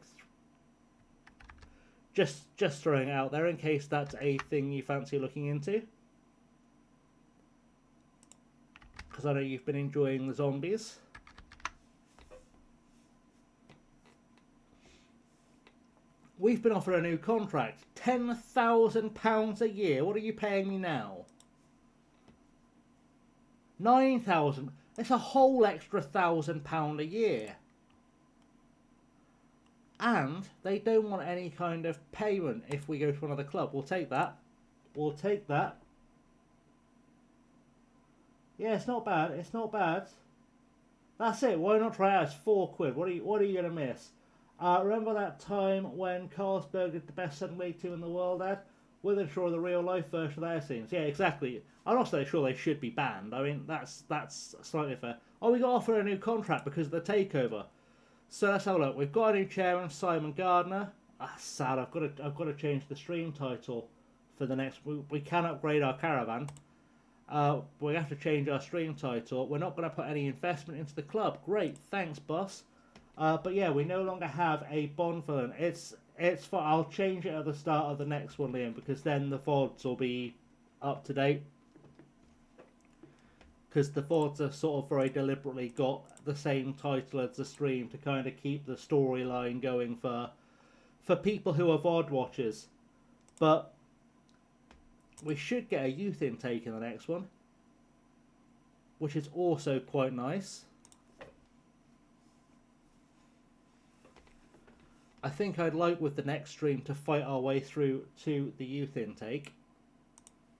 just throwing it out there in case that's a thing you fancy looking into. Because I know you've been enjoying the zombies. We've been offered a new contract. £10,000 a year. What are you paying me now? 9,000. It's a whole extra £1,000 a year. And they don't want any kind of payment if we go to another club. We'll take that. We'll take that. Yeah, it's not bad. It's not bad. That's it. Why not try it? It's £4. What are you gonna miss? Remember that time when Carlsberg did the best Southern League team in the world, Ed? Wythenshawe, the real life version of their scenes. Yeah, exactly. I'm not so sure they should be banned. I mean, that's slightly fair. Oh, we got offered a new contract because of the takeover. So let's have a look. We've got a new chairman, Simon Gardner. Sad. I've got to change the stream title for the next. We can upgrade our caravan. We have to change our stream title. We're not going to put any investment into the club. Great, thanks, boss. But yeah, we no longer have a bond villain. It's fine. I'll change it at the start of the next one, Liam, because then the VODs will be up to date. Because the VODs have sort of very deliberately got the same title as the stream to kind of keep the storyline going for people who are VOD watchers. But we should get a youth intake in the next one, which is also quite nice. I think I'd like with the next stream to fight our way through to the youth intake.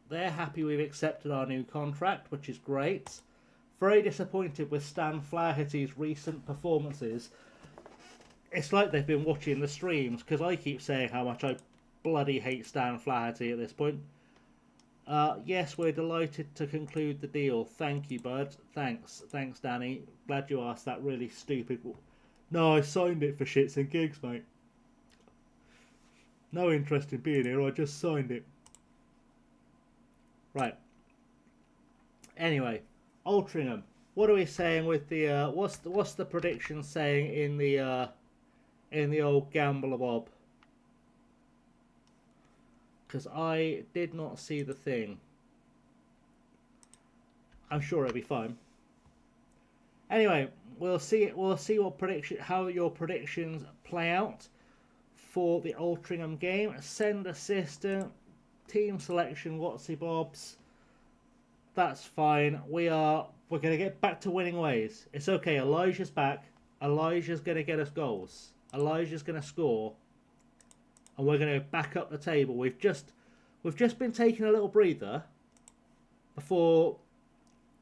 They're happy we've accepted our new contract, which is great. Very disappointed with Stan Flaherty's recent performances. It's like they've been watching the streams, because I keep saying how much I bloody hate Stan Flaherty at this point. Yes, we're delighted to conclude the deal. Thank you, bud. Thanks, Danny. Glad you asked that really stupid... No, I signed it for shits and gigs, mate. No interest in being here, I just signed it. Right. Anyway, Altrincham. What are we saying with the what's the prediction saying in the old Gambler Bob? Because I did not see the thing. I'm sure it'll be fine. Anyway, we'll see how your predictions play out for the Altrincham game. Send assistant, team selection, whatsy bobs. That's fine. We're gonna get back to winning ways. It's okay. Elijah's back. Elijah's gonna get us goals. Elijah's gonna score, and we're gonna back up the table. We've just been taking a little breather before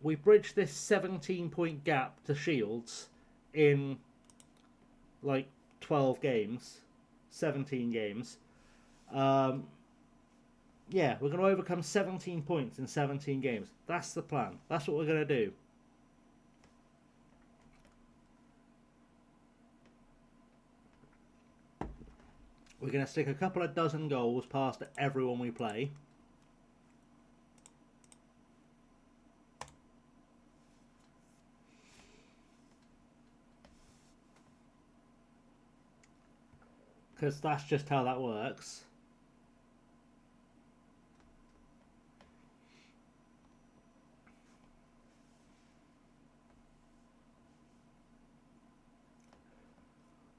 we bridge this 17-point gap to Shields in like 12 games, 17 games. Yeah, we're going to overcome 17 points in 17 games. That's the plan. That's what we're going to do. We're going to stick a couple of dozen goals past everyone we play. Because that's just how that works.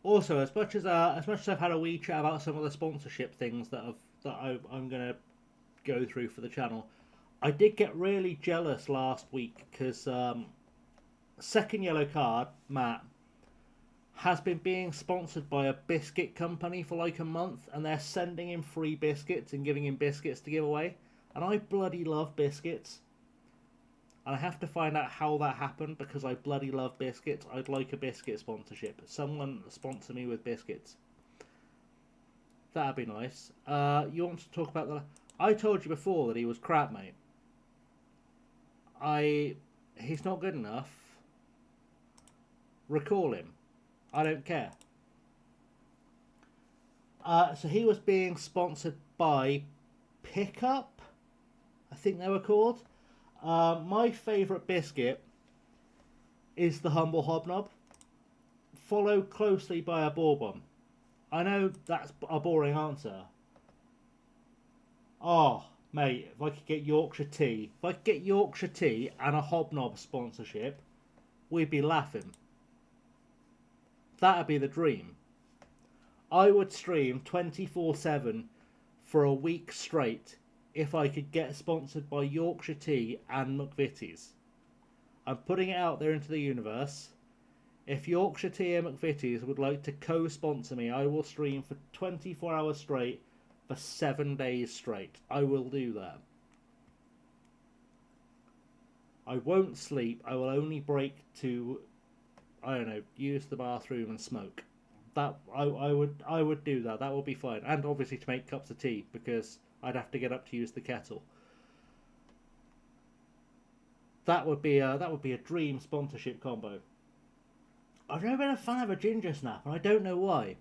Also, as much as I've had a wee chat about some of the sponsorship things that I'm gonna go through for the channel, I did get really jealous last week because second yellow card, Matt, has been being sponsored by a biscuit company for like a month, and they're sending him free biscuits and giving him biscuits to give away, and I bloody love biscuits. And I have to find out how that happened because I bloody love biscuits. I'd like a biscuit sponsorship. Someone sponsor me with biscuits. That'd be nice. You want to talk about the... I told you before that he was crap, mate. He's not good enough. Recall him. I don't care. So he was being sponsored by Pickup, I think they were called. My favourite biscuit is the Humble Hobnob, followed closely by a Bourbon. I know that's a boring answer. Oh, mate, if I could get Yorkshire tea, and a Hobnob sponsorship, we'd be laughing. That'd be the dream. I would stream 24/7 for a week straight if I could get sponsored by Yorkshire Tea and McVitie's. I'm putting it out there into the universe. If Yorkshire Tea and McVitie's would like to co-sponsor me, I will stream for 24 hours straight for 7 days straight. I will do that. I won't sleep. I will only break to, I don't know, use the bathroom and smoke. That I would do that. That would be fine. And obviously to make cups of tea, because I'd have to get up to use the kettle. That would be a dream sponsorship combo. I've never been a fan of a ginger snap, and I don't know why.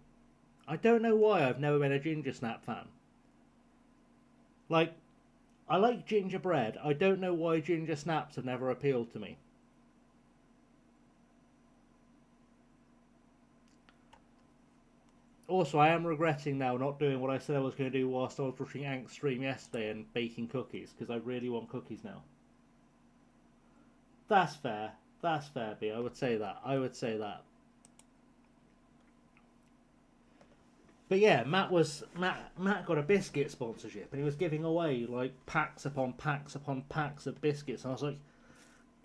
I don't know why I've never been a ginger snap fan. Like, I like gingerbread. I don't know why ginger snaps have never appealed to me. Also, I am regretting now not doing what I said I was going to do whilst I was watching Ankh stream yesterday and baking cookies, because I really want cookies now. That's fair. That's fair, B. I would say that. I would say that. But yeah, Matt got a biscuit sponsorship, and he was giving away like packs upon packs upon packs of biscuits. And I was like,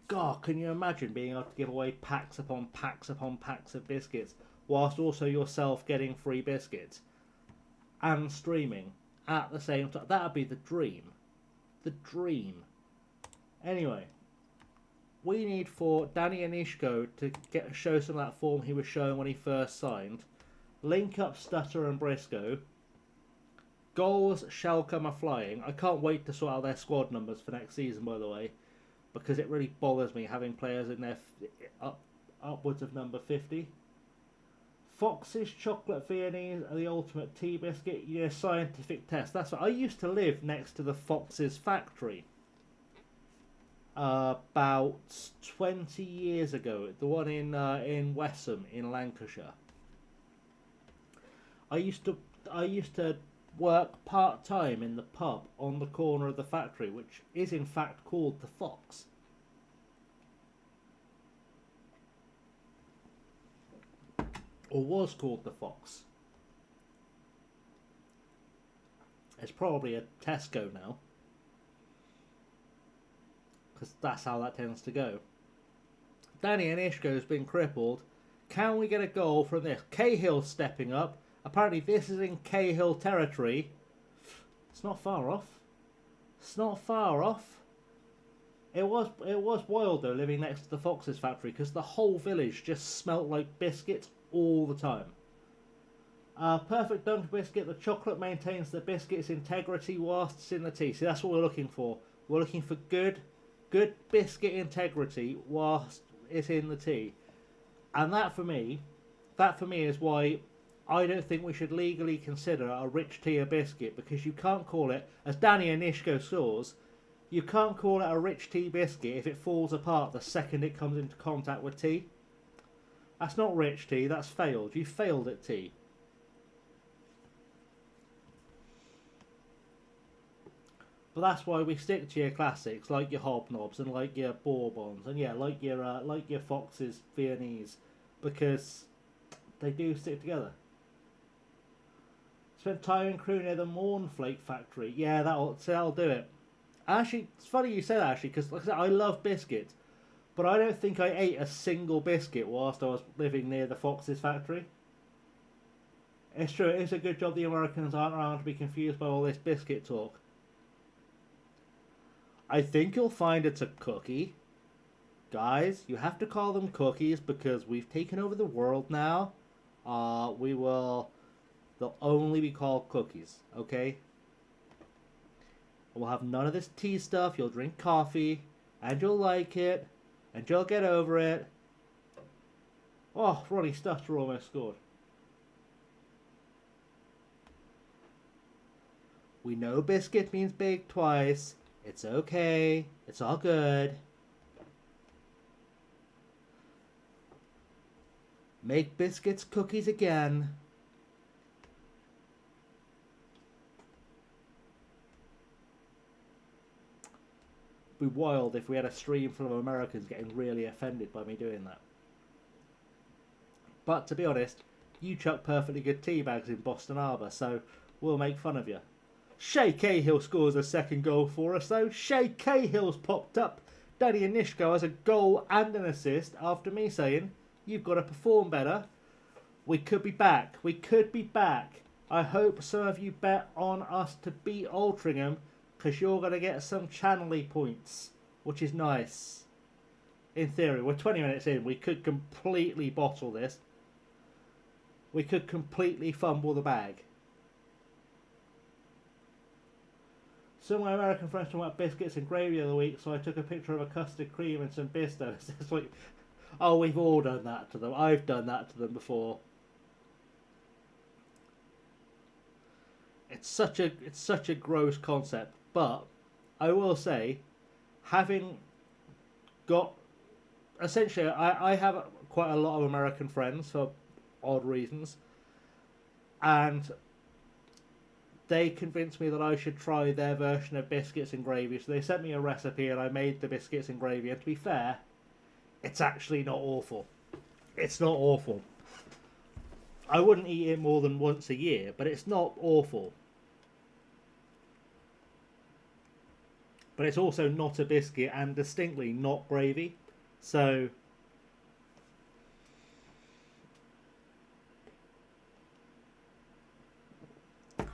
God, can you imagine being able to give away packs upon packs upon packs of biscuits, whilst also yourself getting free biscuits and streaming at the same time? That would be the dream. The dream. Anyway, we need for Danny Anishko to show some of that form he was showing when he first signed. Link up Stutter and Briscoe. Goals shall come a-flying. I can't wait to sort out their squad numbers for next season, by the way, because it really bothers me having players in there upwards of number 50. Fox's chocolate Viennese are the ultimate tea biscuit. Yeah, scientific test. That's what I used to live next to the Fox's factory. About 20 years ago, the one in Wesham in Lancashire. I used to work part-time in the pub on the corner of the factory, which is in fact called the Fox. Or was called the Fox. It's probably a Tesco now, because that's how that tends to go. Danny Anishko's been crippled. Can we get a goal from this? Cahill stepping up. Apparently this is in Cahill territory. It's not far off. It's not far off. It was wild though, living next to the Fox's factory, because the whole village just smelt like biscuits all the time. Perfect dunked biscuit. The chocolate maintains the biscuit's integrity whilst it's in the tea. See, that's what we're looking for. We're looking for good biscuit integrity whilst it's in the tea. And that for me is why I don't think we should legally consider a rich tea a biscuit, because you can't call it, as Danny Anishko saws, you can't call it a rich tea biscuit if it falls apart the second it comes into contact with tea. That's not rich tea, that's failed. You failed at tea. But that's why we stick to your classics, like your hobnobs and like your bourbons, and yeah, like your Fox's Viennese, because they do stick together. Spent time in crew near the Mornflake factory. Yeah, that'll do it. Actually, it's funny you say that, actually, because like I said, I love biscuits, but I don't think I ate a single biscuit whilst I was living near the Fox's factory. It's true, it's a good job the Americans aren't around to be confused by all this biscuit talk. I think you'll find it's a cookie. Guys, you have to call them cookies because we've taken over the world now. They'll only be called cookies, okay? We'll have none of this tea stuff. You'll drink coffee, and you'll like it, and you'll get over it. Oh, Ronnie Stutter almost scored. We know biscuit means big twice. It's okay. It's all good. Make biscuits cookies again. It'd be wild if we had a stream full of Americans getting really offended by me doing that. But to be honest, you chuck perfectly good tea bags in Boston Harbour, so we'll make fun of you. Shay Cahill scores a second goal for us though. Shay Cahill's popped up. Danny Anishko has a goal and an assist after me saying, you've got to perform better. We could be back. We could be back. I hope some of you bet on us to beat Altrincham, because you're going to get some channelly points, which is nice. In theory, we're 20 minutes in. We could completely bottle this. We could completely fumble the bag. Some of my American friends talking about biscuits and gravy the other week, so I took a picture of a custard cream and some bistos. It's like, oh, we've all done that to them. I've done that to them before. It's such a gross concept, but I will say, having got essentially, I have quite a lot of American friends for odd reasons, And they convinced me that I should try their version of biscuits and gravy. So they sent me a recipe and I made the biscuits and gravy. And to be fair, it's actually not awful. It's not awful. I wouldn't eat it more than once a year, but it's not awful. But it's also not a biscuit and distinctly not gravy. So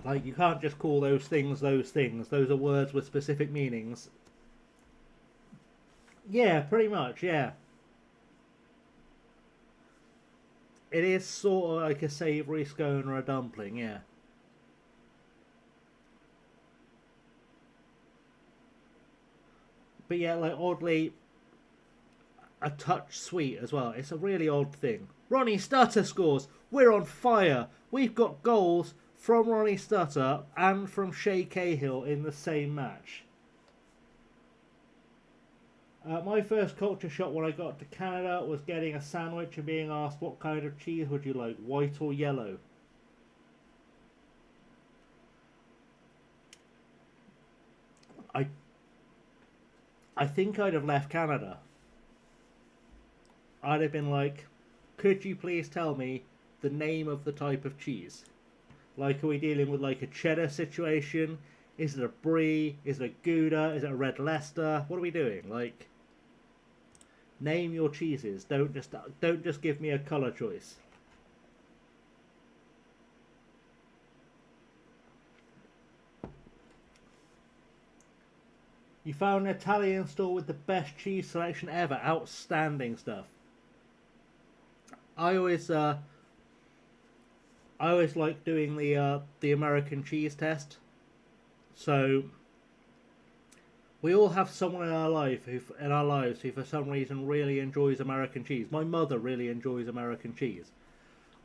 like, you can't just call those things those things. Those are words with specific meanings. Yeah, pretty much, yeah. It is sort of like a savoury scone or a dumpling, yeah. But yeah, like, oddly, a touch sweet as well. It's a really odd thing. Ronnie Stutter scores. We're on fire. We've got goals from Ronnie Stutter and from Shay Cahill in the same match. My first culture shock when I got to Canada was getting a sandwich and being asked, what kind of cheese would you like, white or yellow? I I think I'd have left Canada. I'd have been like, could you please tell me the name of the type of cheese? Like, are we dealing with like a cheddar situation? Is it a brie? Is it a Gouda? Is it a red Leicester? What are we doing? Like, name your cheeses. Don't just give me a colour choice. You found an Italian store with the best cheese selection ever. Outstanding stuff. I always like doing the American cheese test. So we all have someone in our lives who for some reason really enjoys American cheese. My mother really enjoys American cheese.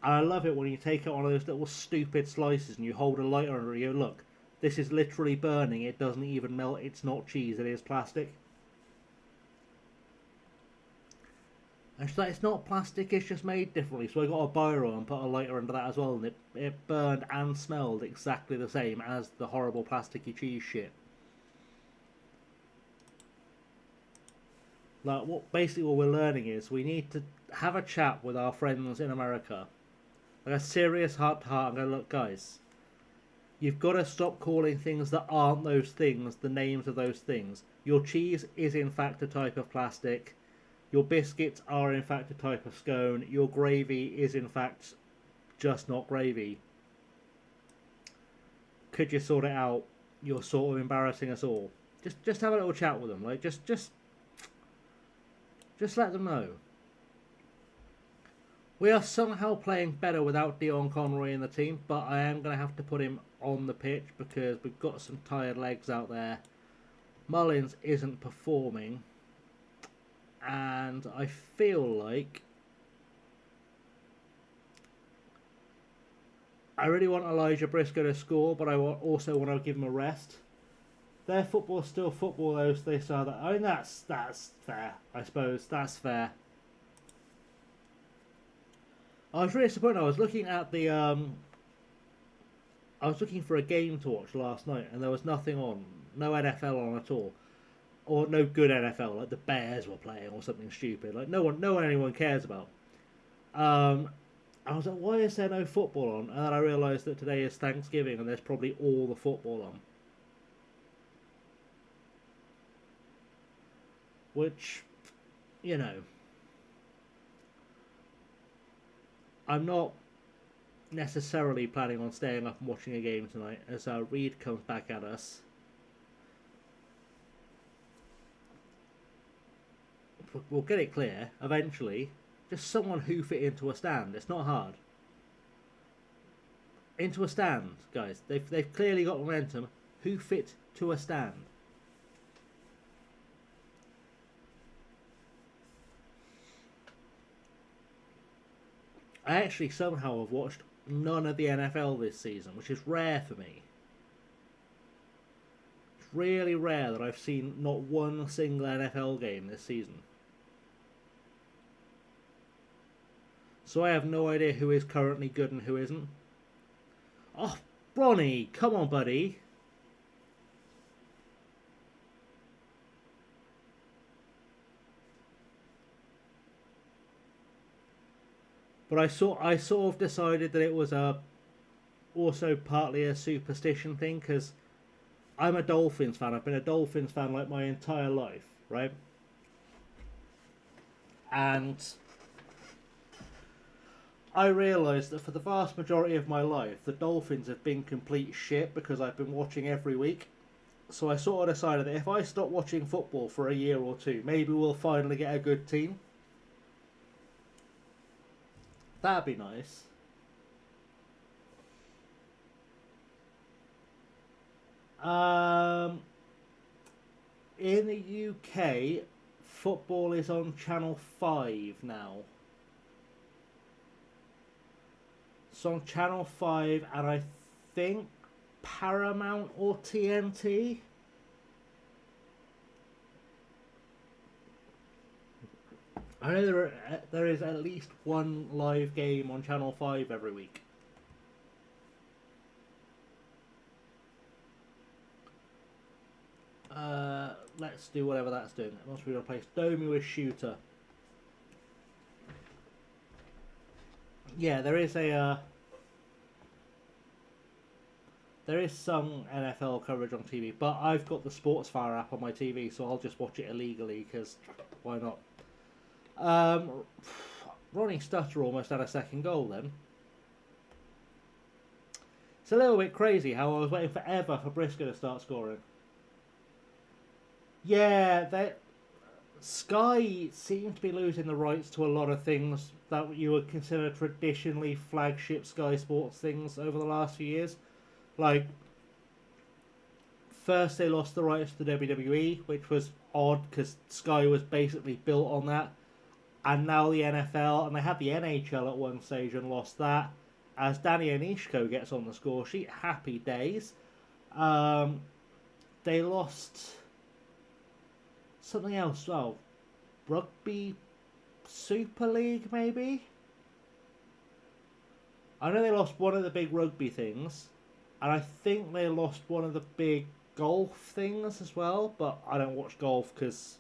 And I love it when you take out one of those little stupid slices and you hold a lighter under it and you go, look, this is literally burning, it doesn't even melt, it's not cheese, it is plastic. And she's like, it's not plastic, it's just made differently. So I got a biro and put a lighter under that as well, and it burned and smelled exactly the same as the horrible plasticky cheese shit. Like, basically what we're learning is we need to have a chat with our friends in America. Like a serious heart to heart and go, look guys, you've got to stop calling things that aren't those things the names of those things. Your cheese is in fact a type of plastic. Your biscuits are in fact a type of scone. Your gravy is in fact just not gravy. Could you sort it out? You're sort of embarrassing us all. Just have a little chat with them. Like just let them know. We are somehow playing better without Dion Conroy in the team, but I am going to have to put him on the pitch because we've got some tired legs out there. Mullins isn't performing, and I feel like I really want Elijah Briscoe to score, but I also want to give him a rest. Their football's still football, though, so they saw that. I mean, that's fair, I suppose. That's fair. I was really disappointed. I was looking at the I was looking for a game to watch last night, and there was nothing on, no NFL on at all, or no good NFL. Like the Bears were playing or something stupid. Like no one anyone cares about. I was like, why is there no football on? And then I realised that today is Thanksgiving, and there's probably all the football on. Which, you know, I'm not necessarily planning on staying up and watching a game tonight as Reed comes back at us. We'll get it clear eventually. Just someone hoof it into a stand. It's not hard. Into a stand, guys. They've clearly got momentum. Hoof it to a stand. I actually somehow have watched none of the NFL this season, which is rare for me. It's really rare that I've seen not one single NFL game this season. So I have no idea who is currently good and who isn't. Oh, Ronnie, come on, buddy. But I sort of decided that it was also partly a superstition thing because I'm a Dolphins fan. I've been a Dolphins fan like my entire life, right? And I realised that for the vast majority of my life, the Dolphins have been complete shit because I've been watching every week. So I sort of decided that if I stop watching football for a year or two, maybe we'll finally get a good team. That'd be nice. In the UK, football is on Channel 5 now. It's on Channel 5 and I think Paramount or TNT. I know there is at least one live game on Channel 5 every week. Let's do whatever that's doing. It must be replaced Domi with Shooter. Yeah, there is some NFL coverage on TV, but I've got the Sportsfire app on my TV, so I'll just watch it illegally because why not? Ronnie Stutter almost had a second goal then. It's a little bit crazy how I was waiting forever for Briscoe to start scoring. Yeah, Sky seem to be losing the rights to a lot of things that you would consider traditionally flagship Sky Sports things over the last few years. Like, first they lost the rights to the WWE, which was odd because Sky was basically built on that. And now the NFL, and they had the NHL at one stage and lost that. As Danny Onishko gets on the score sheet, happy days. They lost something else. Well, Rugby Super League, maybe? I know they lost one of the big rugby things. And I think they lost one of the big golf things as well. But I don't watch golf because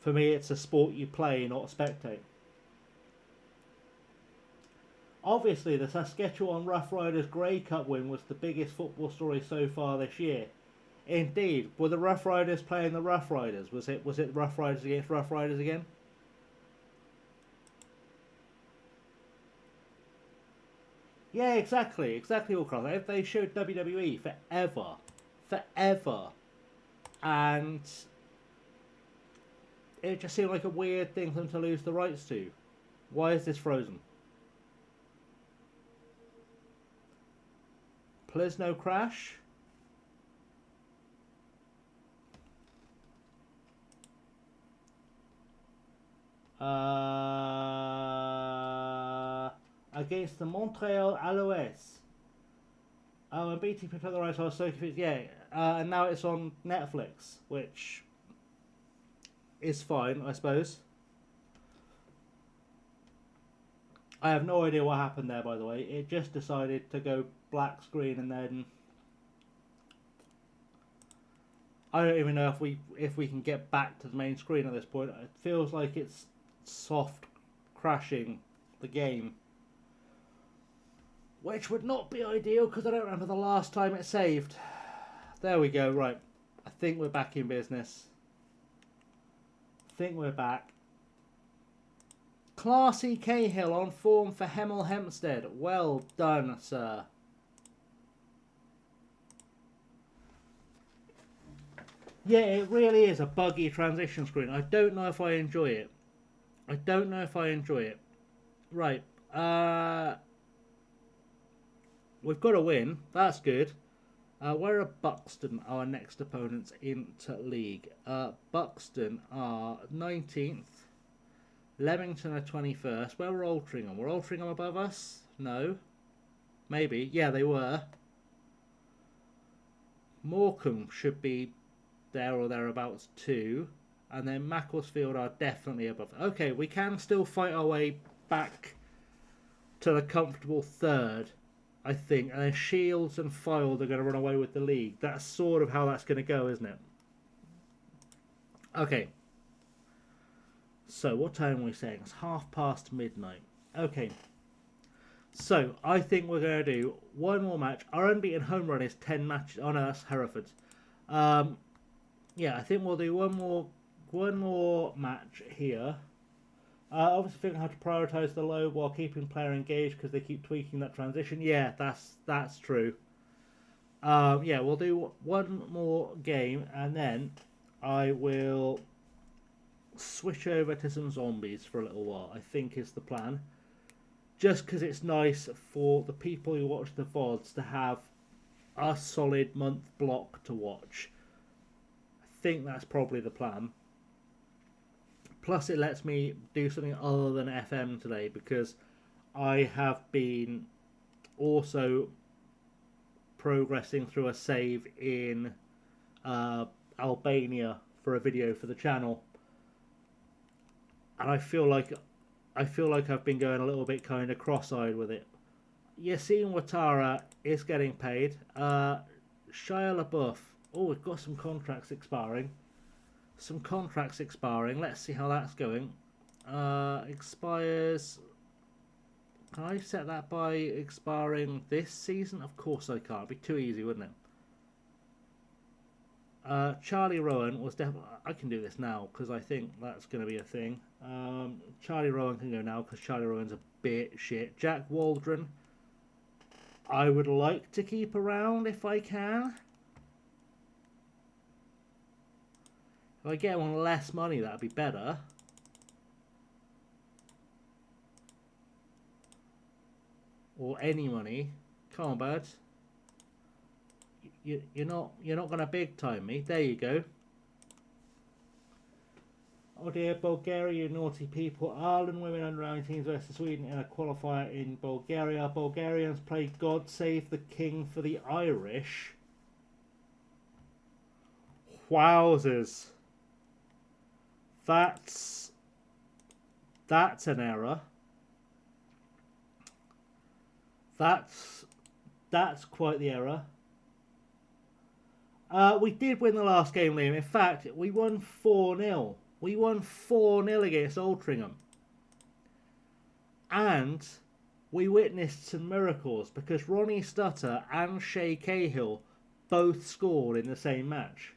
for me it's a sport you play, not spectate. Obviously, the Saskatchewan Roughriders Grey Cup win was the biggest football story so far this year. Indeed, were the Rough Riders playing the Rough Riders? Was it Rough Riders against Rough Riders again? Yeah, exactly all cross. They showed WWE forever, and it just seemed like a weird thing for them to lose the rights to. Why is this frozen? Please no crash. Against the Montreal Alouettes. Oh, and BT picked up the rights. I was so confused. Yeah, and now it's on Netflix, which is fine, I suppose. I have no idea what happened there, by the way. It just decided to go black screen, and then I don't even know if we can get back to the main screen at this point. It feels like it's soft crashing the game, which would not be ideal because I don't remember the last time it saved. There we go. Right, I think we're back in business. I think we're back. Classy Cahill on form for Hemel Hempstead. Well done, sir. Yeah, it really is a buggy transition screen. I don't know if I enjoy it. Right. We've got a win. That's good. Where are Buxton, our next opponents into league? Buxton are 19th. Leamington are 21st. Where were Altrincham? Were Altrincham above us? No. Maybe. Yeah, they were. Morecambe should be there or thereabouts too. And then Macclesfield are definitely above. Okay, we can still fight our way back to the comfortable third. I think, and then Shields and Fylde are going to run away with the league. That's sort of how that's going to go, isn't it? Okay. So, what time are we saying? It's midnight. Okay. So, I think we're going to do one more match. Our unbeaten home run is 10 matches. Oh, no, that's Hereford. Yeah, I think we'll do one more match here. Obviously, figuring how to prioritise the load while keeping player engaged because they keep tweaking that transition. Yeah, that's true. Yeah, we'll do one more game and then I will switch over to some zombies for a little while. I think is the plan. Just because it's nice for the people who watch the VODs to have a solid month block to watch. I think that's probably the plan. Plus, it lets me do something other than FM today because I have been also progressing through a save in Albania for a video for the channel, and I feel like I've been going a little bit kind of cross-eyed with it. Yassine Ouattara is getting paid. Shia LaBeouf. Oh, we've got some contracts expiring. Let's see how that's going. Expires. Can I set that by expiring this season? Of course I can't. It'd be too easy, wouldn't it? Charlie Rowan was definitely. I can do this now because I think that's going to be a thing. Charlie Rowan can go now because Charlie Rowan's a bit shit. Jack Waldron, I would like to keep around if I can. If I get one less money, that'd be better. Or any money. Come on, bud. You're not gonna big time me. There you go. Oh dear, Bulgaria, you naughty people. Ireland women under 19s versus Sweden in a qualifier in Bulgaria. Bulgarians play God Save the King for the Irish. Wowzers. That's an error. That's quite the error. We did win the last game, Liam. In fact, we won 4-0. We won 4-0 against Altrincham. And we witnessed some miracles because Ronnie Stutter and Shay Cahill both scored in the same match.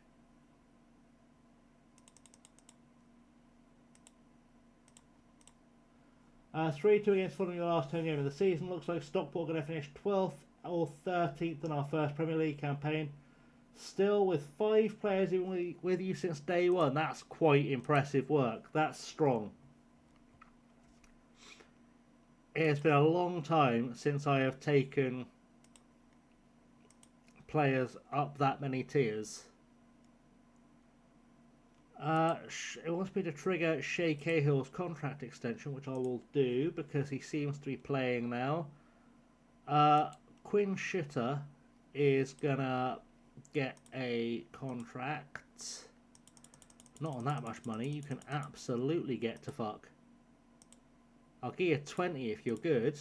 3-2 against Fulham in the last home game of the season. Looks like Stockport are going to finish 12th or 13th in our first Premier League campaign. Still with 5 players with you since day one. That's quite impressive work. That's strong. It has been a long time since I have taken players up that many tiers. It wants me to trigger Shay Cahill's contract extension, which I will do because he seems to be playing now. Quinn Schutter is gonna get a contract. Not on that much money. You can absolutely get to fuck. I'll give you 20 if you're good.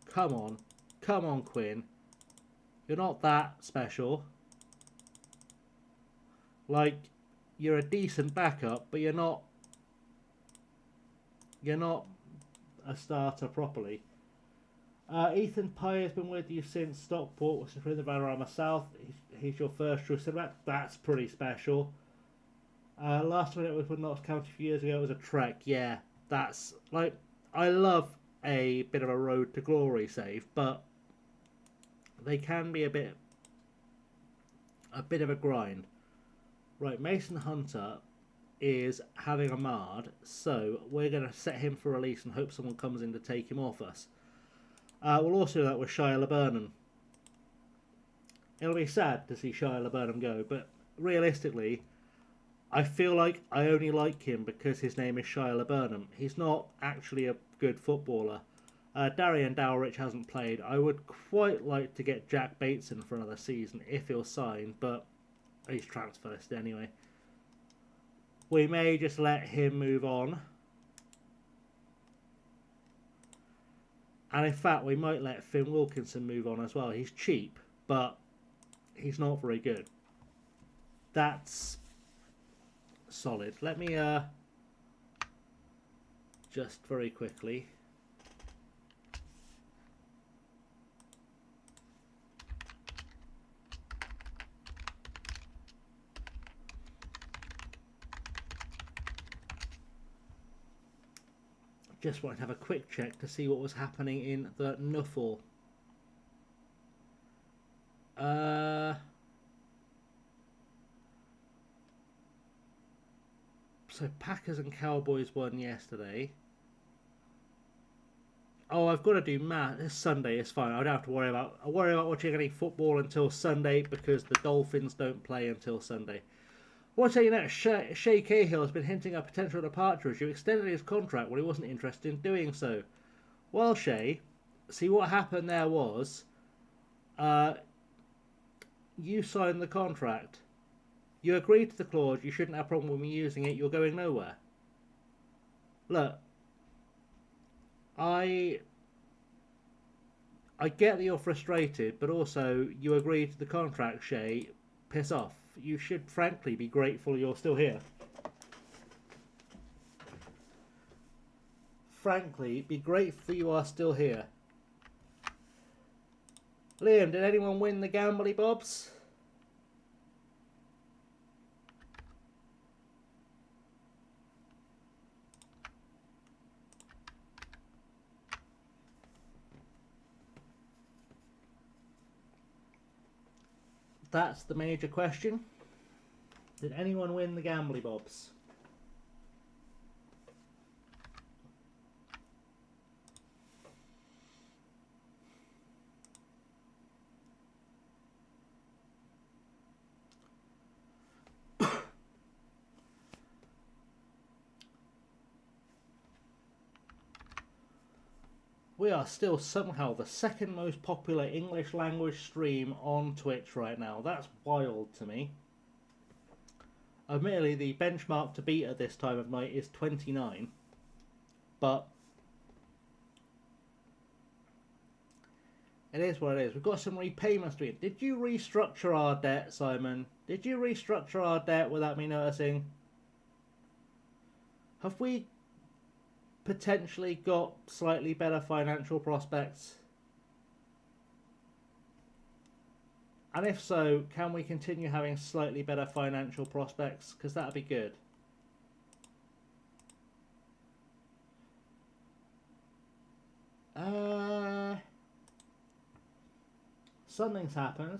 Come on, Quinn. You're not that special. Like, you're a decent backup, but you're not a starter properly. Ethan Pye has been with you since Stockport, which is in the Vanarama South. He's your first choice. That's pretty special. Last time it was with Notts County a few years ago. It was a trek. Yeah, that's like, I love a bit of a road to glory save, but they can be a bit of a grind. Right, Mason Hunter is having a mard, so we're going to set him for release and hope someone comes in to take him off us. We'll also do that with Shia Laburnham. It'll be sad to see Shia Laburnham go, but realistically, I feel like I only like him because his name is Shia Laburnham. He's not actually a good footballer. Darian Dowrich hasn't played. I would quite like to get Jack Bateson for another season if he'll sign, but he's transfer list anyway. We may just let him move on. And in fact, we might let Finn Wilkinson move on as well. He's cheap, but he's not very good. That's solid. Let me just very quickly. Just want to have a quick check to see what was happening in the Nuffle. So Packers and Cowboys won yesterday. Oh, I've got to do math. It's Sunday. It's fine. I don't have to worry about. I worry about watching any football until Sunday because the Dolphins don't play until Sunday. What you know, Shea Cahill has been hinting at potential departure as you extended his contract when he wasn't interested in doing so. Well, Shea, see what happened there was, you signed the contract. You agreed to the clause. You shouldn't have a problem with me using it. You're going nowhere. Look, I get that you're frustrated, but also you agreed to the contract, Shea. Piss off. You should frankly be grateful you're still here. Frankly, be grateful you are still here. Liam, did anyone win the Gambly Bobs? That's the major question. Did anyone win the Gambly Bobs? We are still somehow the second most popular English language stream on Twitch right now. That's wild to me. Admittedly, the benchmark to beat at this time of night is 29. But it is what it is. We've got some repayments to it. Did you restructure our debt, Simon? Did you restructure our debt without me noticing? Have we potentially got slightly better financial prospects? And if so, can we continue having slightly better financial prospects? Because that would be good. Something's happened.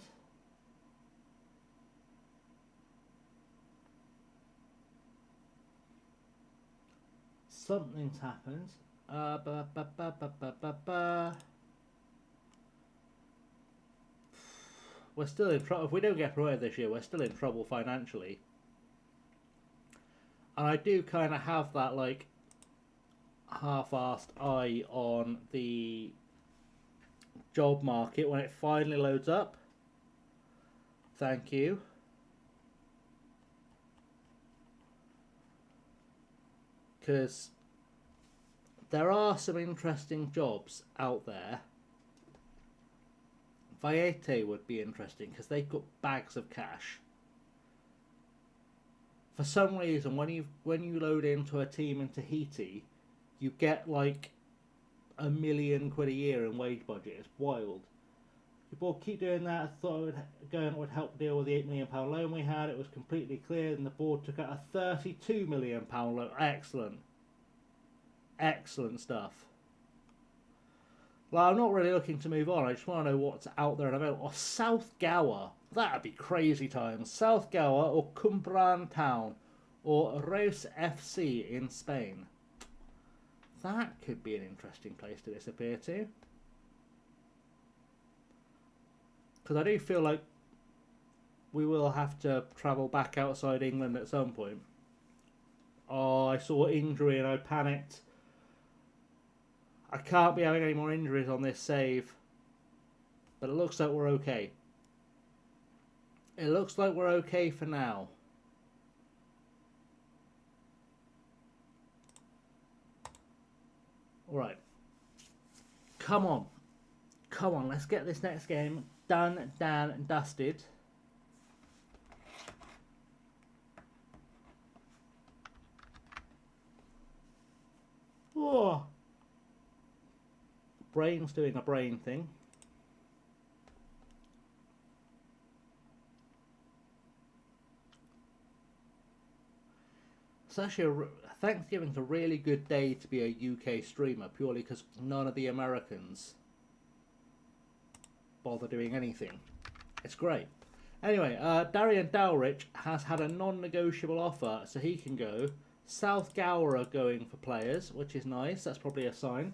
Something's happened. We're still in trouble. If we don't get promoted this year, we're still in trouble financially. And I do kind of have that, like, half-assed eye on the job market when it finally loads up. Thank you. Because there are some interesting jobs out there. Viete would be interesting because they've got bags of cash. For some reason, when you load into a team in Tahiti, you get like £1 million a year in wage budget. It's wild. The board keep doing that. I thought it would help deal with the £8 million loan we had. It was completely clear, and the board took out a £32 million loan. Excellent. Excellent stuff. Well, I'm not really looking to move on. I just want to know what's out there and available. Or South Gower. That'd be crazy times. South Gower or Cumbran Town or Reus FC in Spain. That could be an interesting place to disappear to. Because I do feel like we will have to travel back outside England at some point. Oh, I saw injury and I panicked. I can't be having any more injuries on this save. But it looks like we're okay. It looks like we're okay for now. Alright. Come on. Come on, let's get this next game done, and dusted. Oh. Brain's doing a brain thing. It's actually Thanksgiving's a really good day to be a UK streamer, purely because none of the Americans bother doing anything. It's great. Anyway, Darian Dowrich has had a non-negotiable offer, so he can go. South Gower are going for players, which is nice. That's probably a sign.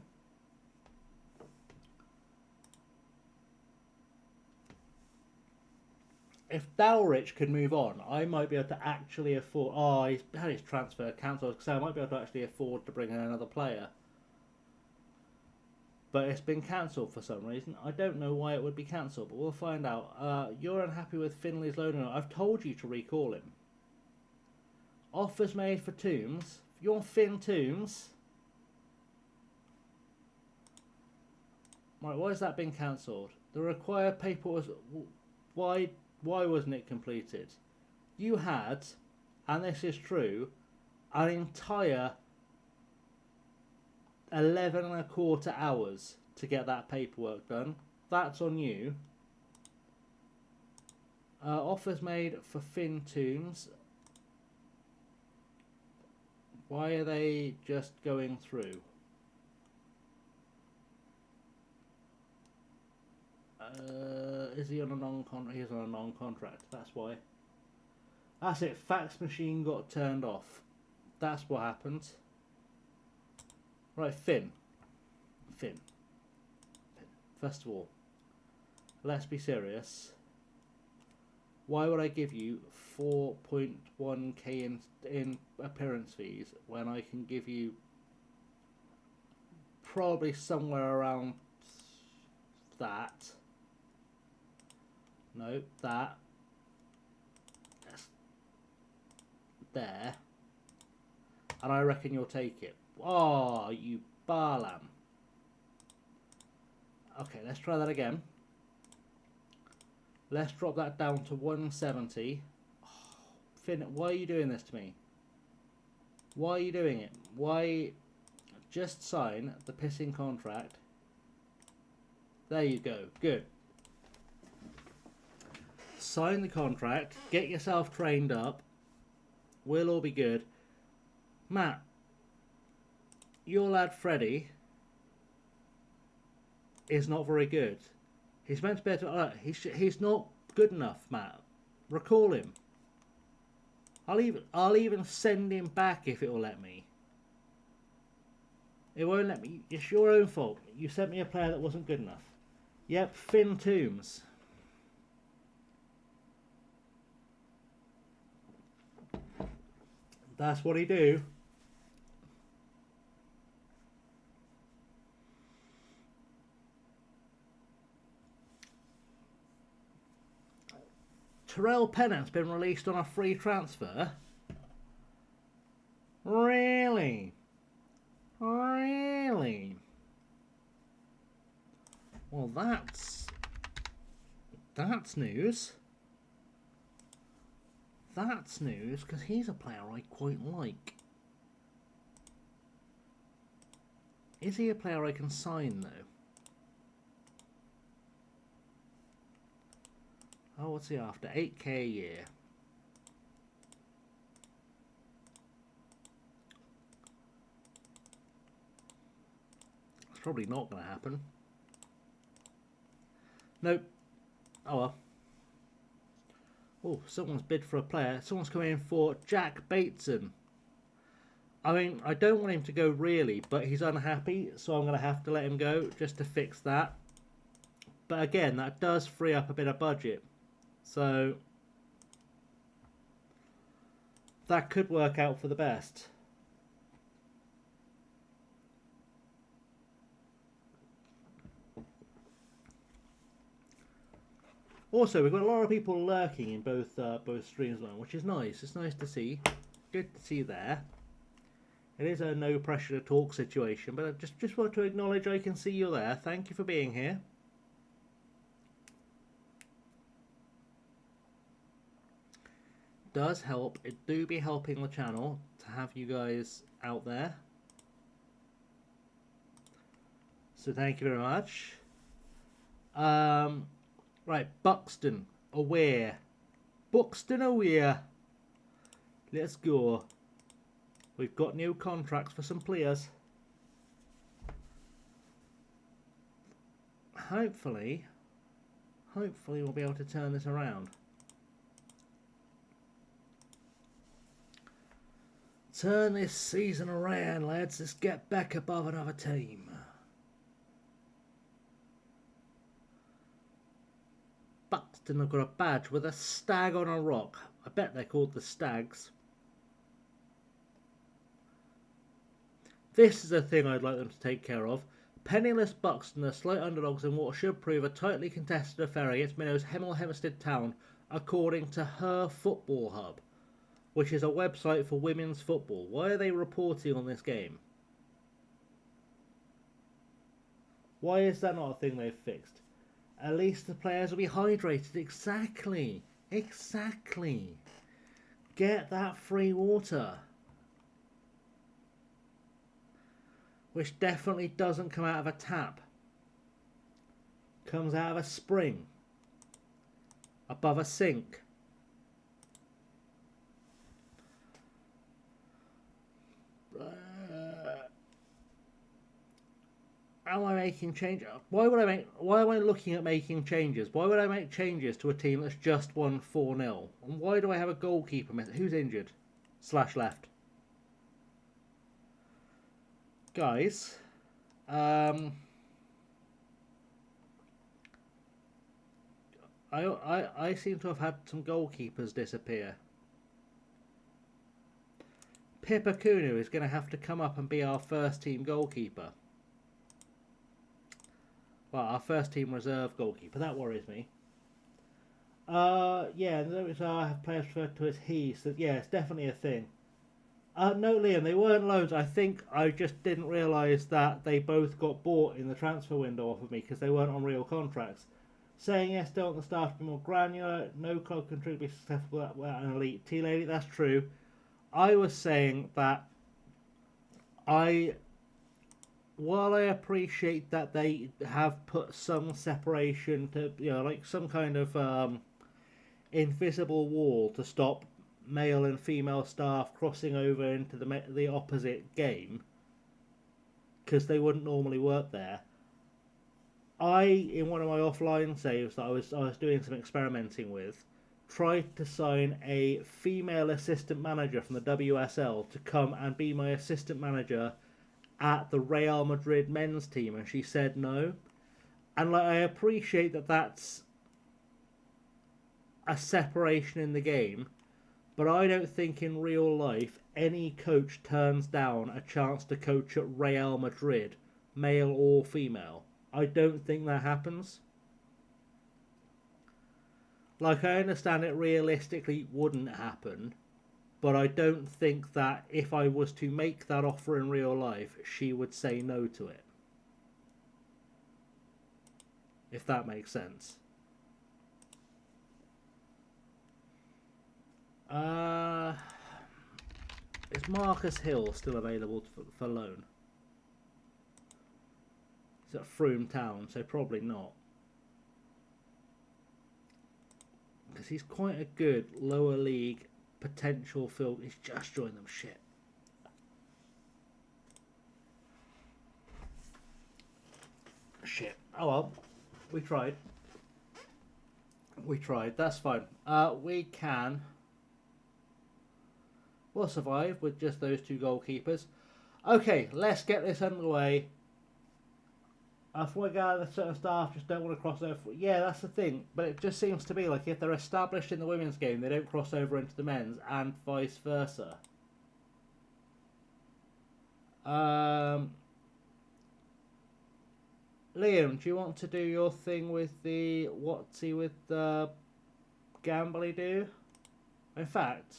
If Dowrich could move on, I might be able to actually afford... Oh, he's had his transfer cancelled, so I might be able to actually afford to bring in another player. But it's been cancelled for some reason. I don't know why it would be cancelled, but we'll find out. You're unhappy with Finley's loan. I've told you to recall him. Offers made for Toombs. You're Finn Toombs. Right, why has that been cancelled? The required paperwork was... Why wasn't it completed? You had, and this is true, an entire 11 and a quarter hours to get that paperwork done. That's on you. Offers made for Finn Toombs. Why are they just going through? Is he on a non-contract? He's on a non-contract. That's why. That's it. Fax machine got turned off. That's what happened. Right, Finn. First of all, let's be serious. Why would I give you 4.1k in appearance fees when I can give you probably somewhere around that? No, that. That's there. And I reckon you'll take it. Oh, you barlam. Okay, let's try that again. Let's drop that down to 170. Oh, Finn, why are you doing this to me? Why are you doing it? Why? Just sign the pissing contract. There you go. Good. Sign the contract. Get yourself trained up. We'll all be good. Matt, your lad Freddie is not very good. He's meant to be able to... he's not good enough, Matt. Recall him. I'll even send him back if it will let me. It won't let me. It's your own fault. You sent me a player that wasn't good enough. Yep, Finn Toombs. That's what he do. Terrell Pennant's been released on a free transfer. Really? Really? Well, that's news. That's news, because he's a player I quite like. Is he a player I can sign, though? Oh, what's he after? 8k a year. It's probably not going to happen. Nope. Oh well. Oh, someone's bid for a player. Someone's coming in for Jack Bateson. I mean, I don't want him to go really, but he's unhappy, so I'm going to have to let him go just to fix that. But again, that does free up a bit of budget. So that could work out for the best. Also, we've got a lot of people lurking in both streams now, which is nice. It's nice to see. Good to see there. It is a no pressure to talk situation, but I just want to acknowledge I can see you there. Thank you for being here. Does help. It do be helping the channel to have you guys out there. So thank you very much. Right, Buxton aware. Buxton aware. Let's go. We've got new contracts for some players. Hopefully we'll be able to turn this around. Turn this season around, lads. Let's get back above another team. Buxton have got a badge with a stag on a rock. I bet they're called the Stags. This is a thing I'd like them to take care of. Penniless Buxton are slight underdogs in what should prove a tightly contested affair against Minnow's Hemel Hempstead town, according to Her Football Hub, which is a website for women's football. Why are they reporting on this game? Why is that not a thing they've fixed? At least the players will be hydrated. Exactly. Exactly. Get that free water. Which definitely doesn't come out of a tap. Comes out of a spring. Above a sink. Am I making changes? Why am I looking at making changes? Why would I make changes to a team that's just won 4-0? And why do I have a goalkeeper miss? Who's injured? / left. Guys, I seem to have had some goalkeepers disappear. Pippa Kunu is going to have to come up and be our first team goalkeeper. Well, our first team reserve goalkeeper. That worries me. Yeah, I have players referred to as he. So yeah, it's definitely a thing. No, Liam, they weren't loans. I think I just didn't realise that they both got bought in the transfer window off of me because they weren't on real contracts. Saying yes, don't want the staff to be more granular. No club can truly be successful without an elite T-lady. That's true. I was saying that while I appreciate that they have put some separation to, like some kind of invisible wall to stop male and female staff crossing over into the opposite game because they wouldn't normally work there. In one of my offline saves that I was doing some experimenting with, tried to sign a female assistant manager from the WSL to come and be my assistant manager at the Real Madrid men's team, and she said no. And I appreciate that that's a separation in the game, but I don't think in real life any coach turns down a chance to coach at Real Madrid, male or female. I don't think that happens. I understand it realistically wouldn't happen, but I don't think that if I was to make that offer in real life, she would say no to it. If that makes sense. Is Marcus Hill still available for loan? He's at Frome Town, so probably not. Because he's quite a good lower league potential field. He's just joined them. Shit. Oh well. We tried. That's fine. We'll survive with just those two goalkeepers. Okay, let's get this underway. For a guy that certain staff just don't want to cross over. Yeah, that's the thing. But it just seems to be like if they're established in the women's game, they don't cross over into the men's, and vice versa. Liam, do you want to do your thing with the whatsy with the Gambly do? In fact,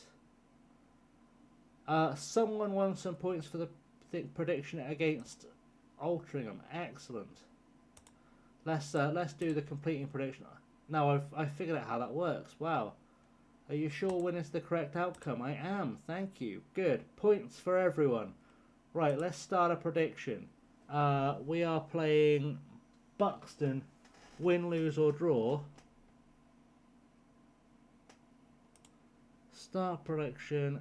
Someone won some points for the prediction against Altrincham. Excellent. Let's do the completing prediction. Now I've figured out how that works. Wow. Are you sure win is the correct outcome? I am. Thank you. Good. Points for everyone. Right, let's start a prediction. We are playing Buxton. Win, lose or draw. Start prediction.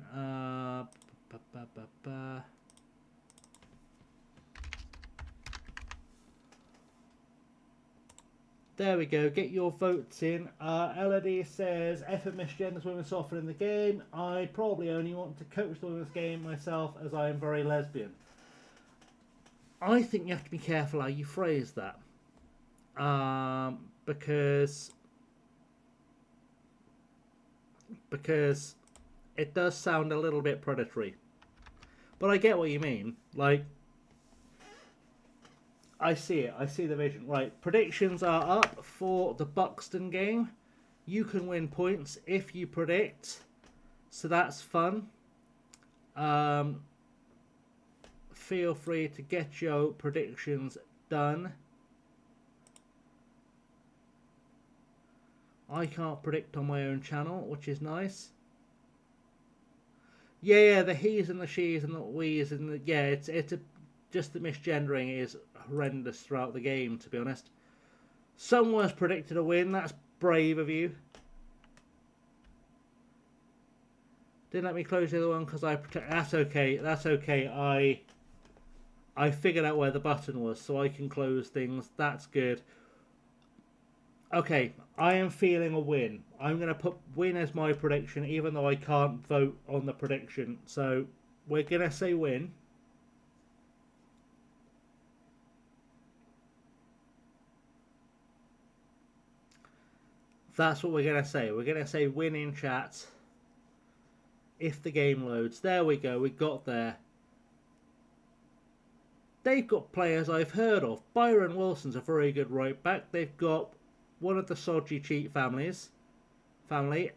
There we go. Get your votes in. Elodie says FM misgenders women soften in the game. I probably only want to coach the women's game myself as I am very lesbian. I think you have to be careful how you phrase that. Because it does sound a little bit predatory. But I get what you mean. Like, I see it. I see the vision. Right, predictions are up for the Buxton game. You can win points if you predict. So that's fun. Feel free to get your predictions done. I can't predict on my own channel, which is nice. Yeah, the he's and the she's and the we's and the just the misgendering is horrendous throughout the game, to be honest. Someone's predicted a win. That's brave of you. Didn't let me close the other one because I protect. That's okay. That's okay. I figured out where the button was, so I can close things. That's good. Okay, I am feeling a win. I'm going to put win as my prediction, even though I can't vote on the prediction. So we're going to say win. That's what we're going to say. We're going to say win in chat. If the game loads. There we go. We got there. They've got players I've heard of. Byron Wilson's a very good right back. They've got one of the Sodgy Cheat family,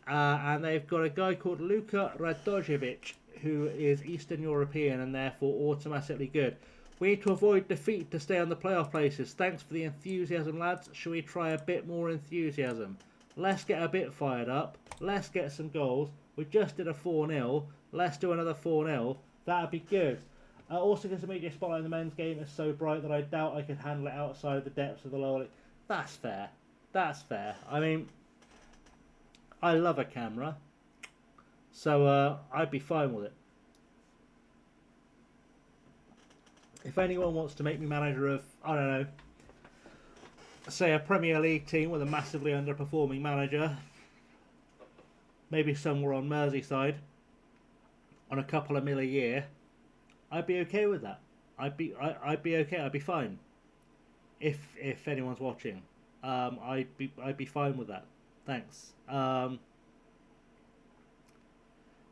and they've got a guy called Luka Radojevic, who is Eastern European and therefore automatically good. We need to avoid defeat to stay on the playoff places. Thanks for the enthusiasm, lads. Shall we try a bit more enthusiasm? Let's get a bit fired up. Let's get some goals. We just did a 4-0. Let's do another 4-0. That'd be good. Also, because the media spotlight in the men's game is so bright that I doubt I could handle it outside the depths of the lower league. That's fair. That's fair. I mean, I love a camera, so I'd be fine with it. If anyone wants to make me manager of, I don't know, say a Premier League team with a massively underperforming manager, maybe somewhere on Merseyside, on a couple of mil a year, I'd be okay with that. I'd be okay. I'd be fine. If anyone's watching. I'd be fine with that. Thanks. I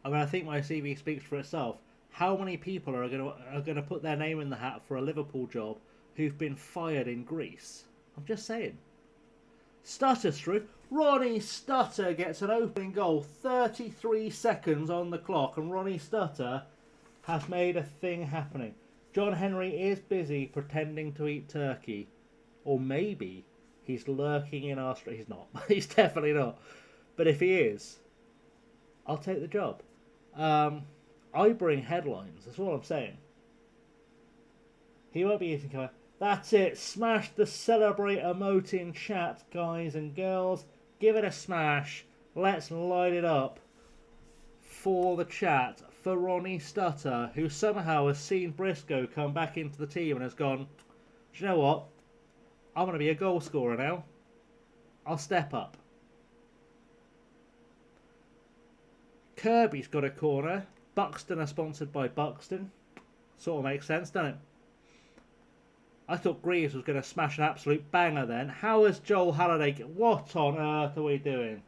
mean, I think my CV speaks for itself. How many people are gonna put their name in the hat for a Liverpool job who've been fired in Greece? I'm just saying. Stutter's through. Ronnie Stutter gets an opening goal. 33 seconds on the clock, and Ronnie Stutter has made a thing happening. John Henry is busy pretending to eat turkey, or maybe he's lurking in our street. He's not. He's definitely not. But if he is, I'll take the job. I bring headlines. That's all I'm saying. He won't be eating cover. That's it. Smash the celebrate emote in chat, guys and girls. Give it a smash. Let's light it up for the chat for Ronnie Stutter, who somehow has seen Briscoe come back into the team and has gone, do you know what? I'm going to be a goal scorer now. I'll step up. Kirby's got a corner. Buxton are sponsored by Buxton. Sort of makes sense, doesn't it? I thought Greaves was going to smash an absolute banger then. How is Joel Halliday? What on earth are we doing?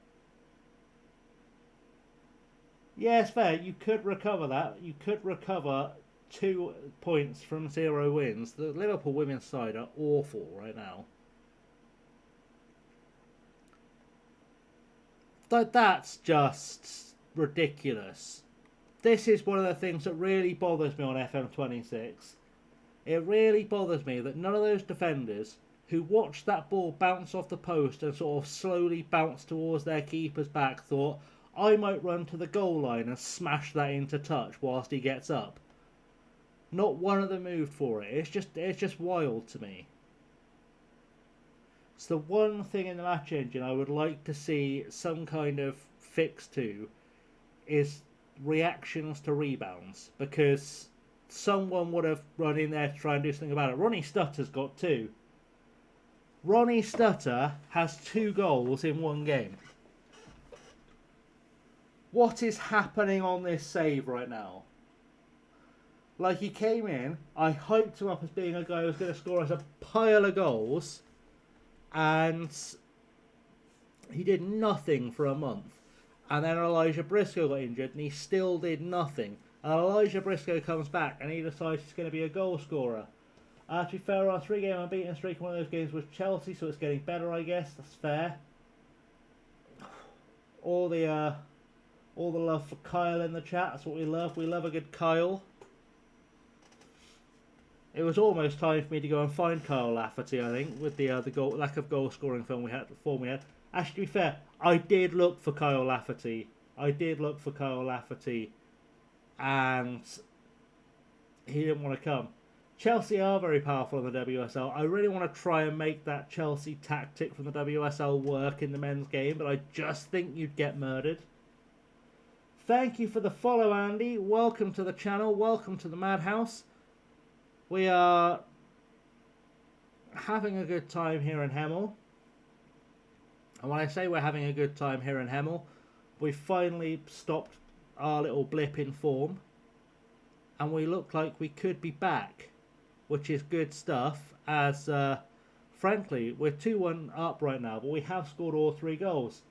Yes, fair. You could recover that. You could recover 2 points from 0 wins. The Liverpool women's side are awful right now. That's just ridiculous. this is one of the things that really bothers me on FM26. It really bothers me that none of those defenders who watched that ball bounce off the post and sort of slowly bounce towards their keeper's back thought, I might run to the goal line and smash that into touch whilst he gets up. Not one of them moved for it. It's just wild to me. It's the one thing in the match engine I would like to see some kind of fix to is reactions to rebounds, because someone would have run in there to try and do something about it. Ronnie Stutter's got 2. Ronnie Stutter has 2 goals in one game. What is happening on this save right now? Like, he came in, I hyped him up as being a guy who was going to score us a pile of goals, and he did nothing for a month. And then Elijah Briscoe got injured, and he still did nothing. And Elijah Briscoe comes back, and he decides he's going to be a goal scorer. To be fair, our 3-game unbeaten streak, one of those games was Chelsea, so it's getting better, I guess. That's fair. All the love for Kyle in the chat. That's what we love. We love a good Kyle. It was almost time for me to go and find Kyle Lafferty, I think, with the lack of goal scoring form we had. Actually, to be fair, I did look for Kyle Lafferty. And he didn't want to come. Chelsea are very powerful in the WSL. I really want to try and make that Chelsea tactic from the WSL work in the men's game, but I just think you'd get murdered. Thank you for the follow, Andy. Welcome to the channel. Welcome to the Madhouse. We are having a good time here in Hemel. And when I say we're having a good time here in Hemel, we've finally stopped our little blip in form. And we look like we could be back, which is good stuff, as frankly, we're 2-1 up right now, but we have scored all 3 goals.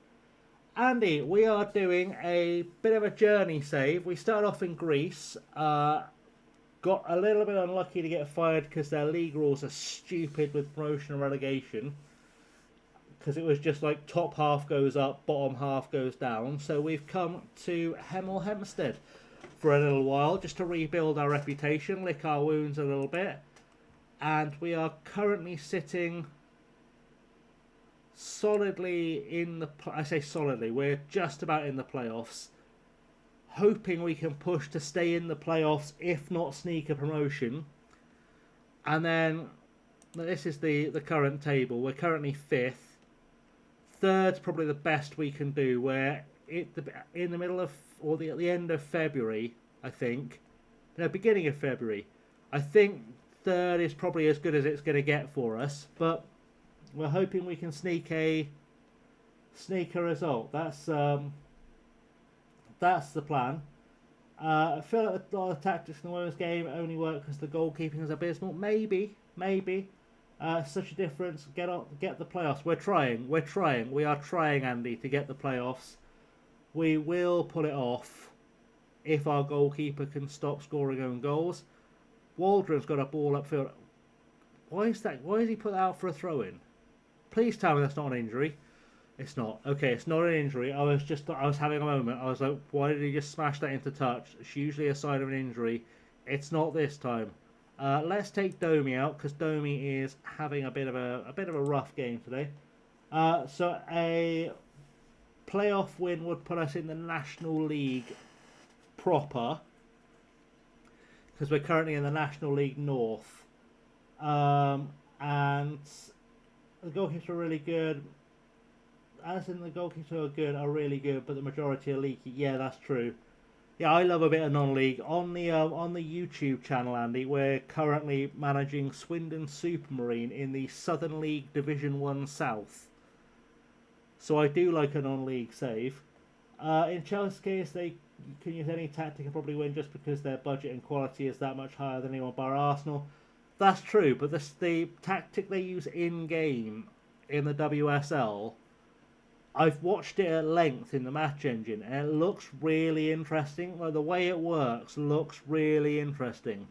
Andy, we are doing a bit of a journey save. We started off in Greece, got a little bit unlucky to get fired because their league rules are stupid with promotion and relegation, because it was just like top half goes up, bottom half goes down. So we've come to Hemel Hempstead for a little while just to rebuild our reputation, lick our wounds a little bit, and we are currently sitting solidly in the... I say solidly, we're just about in the playoffs, hoping we can push to stay in the playoffs, if not sneak a promotion. And then this is the current table. We're currently 5th. 3rd's probably the best we can do. We're in the middle of, or at the end of February, I think. No, beginning of February. I think 3rd is probably as good as it's going to get for us, but we're hoping we can sneak a result. That's the plan. I feel like a lot of tactics in the women's game only work because the goalkeeping is abysmal. Maybe. Such a difference. Get the playoffs. We're trying. We are trying, Andy, to get the playoffs. We will pull it off if our goalkeeper can stop scoring own goals. Waldron's got a ball upfield. Why is that? Why has he put that out for a throw-in? Please tell me that's not an injury. It's not. Okay, it's not an injury. I was having a moment. I was like, why did he just smash that into touch? It's usually a sign of an injury. It's not this time. Let's take Domi out, because Domi is having a bit of a rough game today. So a playoff win would put us in the National League proper, because we're currently in the National League North. And the goalkeepers are really good. As in, the goalkeepers are really good, but the majority are leaky. Yeah, that's true. Yeah, I love a bit of non-league. On the YouTube channel, Andy, we're currently managing Swindon Supermarine in the Southern League Division 1 South. So I do like a non-league save. In Chelsea's case, they can use any tactic and probably win just because their budget and quality is that much higher than anyone bar Arsenal. That's true, but the tactic they use in-game in the WSL, I've watched it at length in the match engine, and it looks really interesting. Like, the way it works looks really interesting.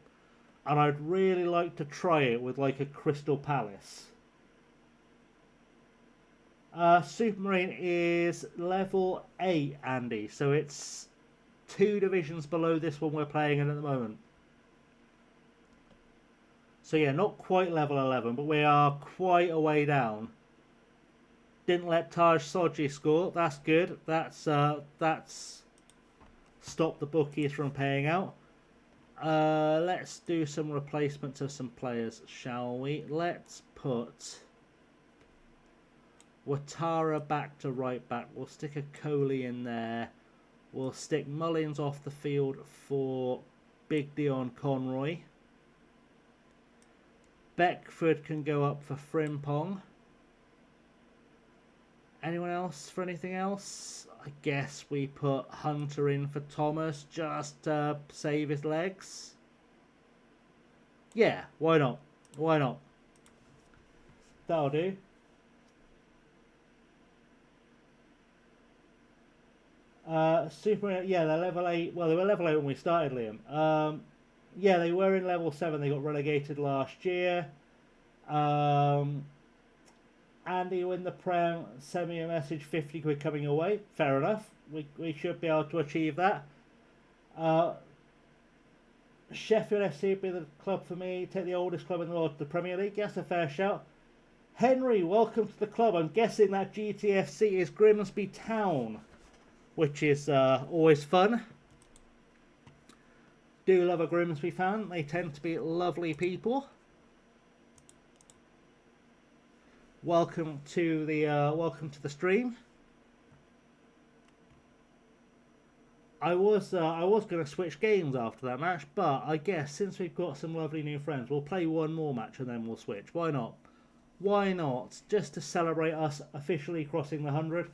And I'd really like to try it with, like, a Crystal Palace. Supermarine is level 8, Andy, so it's 2 divisions below this one we're playing in at the moment. So yeah, not quite level 11, but we are quite a way down. Didn't let Taj Soji score. That's good. That's stopped the bookies from paying out. Let's do some replacements of some players, shall we? Let's put Watara back to right back. We'll stick a Coley in there. We'll stick Mullins off the field for Big Dion Conroy. Beckford can go up for Frimpong. Anyone else for anything else? I guess we put Hunter in for Thomas just to save his legs. Yeah, why not? Why not? That'll do. Super, yeah, they're level 8. Well, they were level 8 when we started, Liam. Yeah, they were in level 7. They got relegated last year. Andy, you win the Prem, send me a message, 50 quid coming away. Fair enough. We should be able to achieve that. Sheffield FC would be the club for me. Take the oldest club in the Premier League. Yes, a fair shout. Henry, welcome to the club. I'm guessing that GTFC is Grimsby Town, which is always fun. Do love a Grimsby fan. They tend to be lovely people. Welcome to the stream. I was going to switch games after that match, but I guess since we've got some lovely new friends, we'll play one more match and then we'll switch. Why not? Why not? Just to celebrate us officially crossing the 100.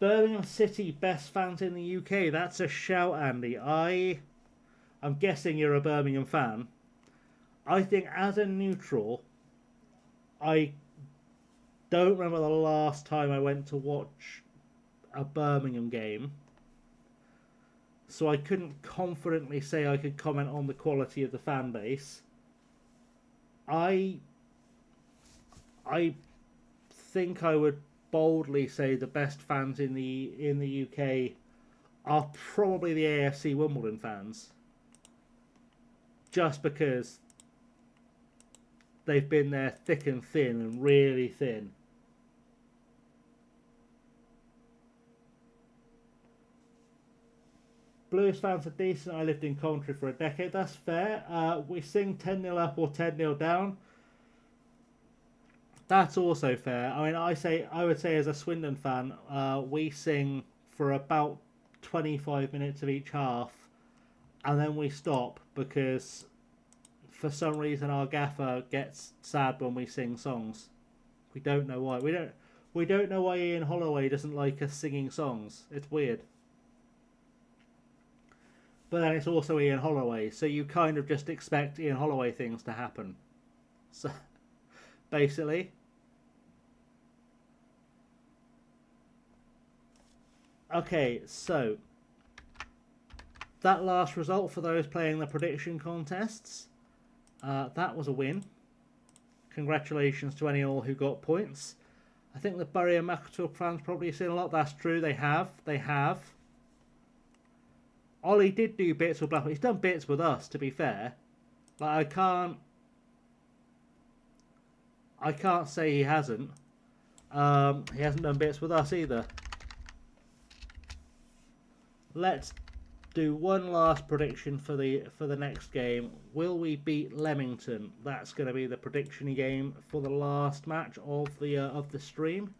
Birmingham City, best fans in the UK. That's a shout, Andy. I'm guessing you're a Birmingham fan. I think as a neutral, I don't remember the last time I went to watch a Birmingham game, so I couldn't confidently say I could comment on the quality of the fan base. I think I would boldly say the best fans in the UK are probably the AFC Wimbledon fans, just because they've been there thick and thin and really thin. Blues fans are decent. I lived in Coventry for a decade. That's fair. We sing 10-0 up or 10-0 down. That's also fair. I mean, I would say as a Swindon fan, we sing for about 25 minutes of each half, and then we stop because for some reason our gaffer gets sad when we sing songs. We don't know why. We don't know why Ian Holloway doesn't like us singing songs. It's weird. But then it's also Ian Holloway, so you kind of just expect Ian Holloway things to happen. So, basically. Okay, so that last result for those playing the prediction contests, that was a win. Congratulations to any and all who got points. I think the Bury and Macclesfield fans probably seen a lot. That's true. They have. Ollie did do bits with Blackpool. He's done bits with us, to be fair. But I can't say he hasn't. He hasn't done bits with us either. Let's do one last prediction for the next game. Will we beat Leamington? That's going to be the prediction game for the last match of the stream.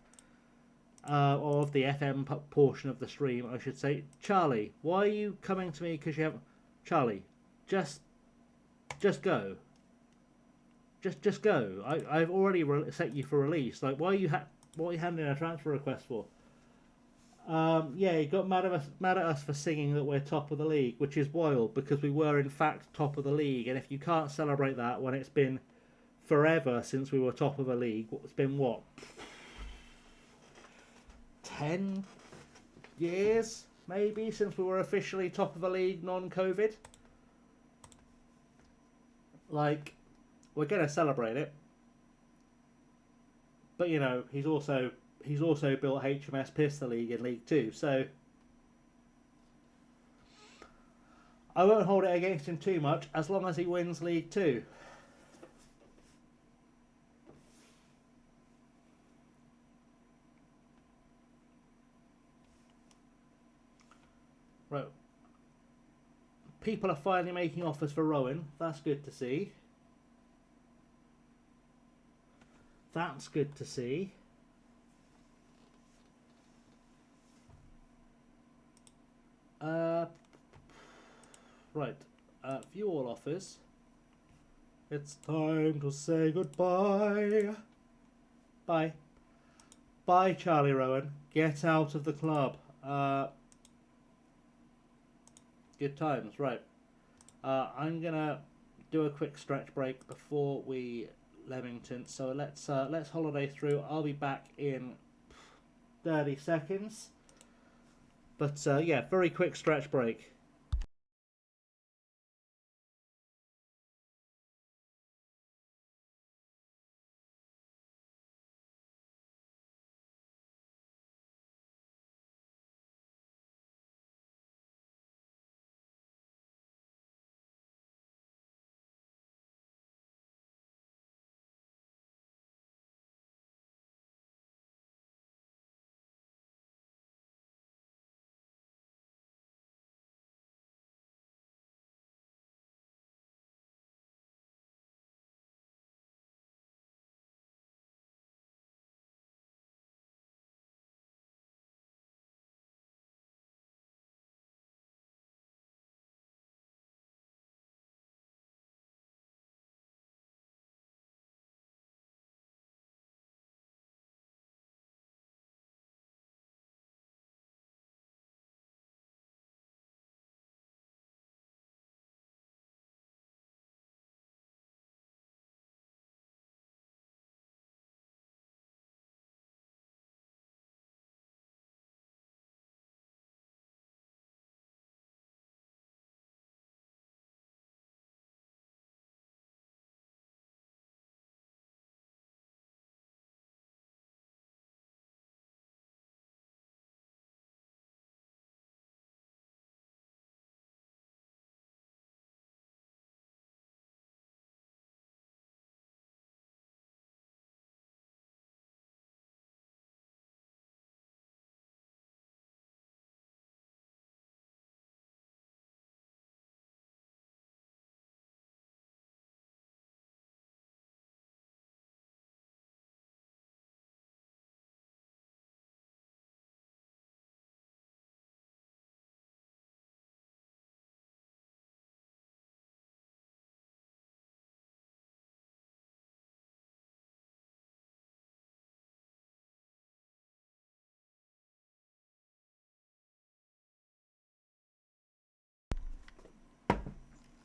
Or of the FM portion of the stream, I should say. Charlie, why are you coming to me because you haven't... Charlie, just go. Just go. I've already set you for release. Like, what are you handing a transfer request for? Yeah, he got mad at us for singing that we're top of the league, which is wild because we were in fact top of the league. And if you can't celebrate that when it's been forever since we were top of the league, it's been what? 10 years, maybe, since we were officially top of the league non-COVID. Like, we're going to celebrate it. But, you know, he's also built HMS Pistol League in League 2, so... I won't hold it against him too much as long as he wins League 2. Right. People are finally making offers for Rowan. That's good to see. That's good to see. Right. View all offers. It's time to say goodbye. Bye. Bye, Charlie Rowan. Get out of the club. Good times. Right. I'm gonna do a quick stretch break before we Leamington. So let's holiday through. I'll be back in 30 seconds. But yeah, very quick stretch break.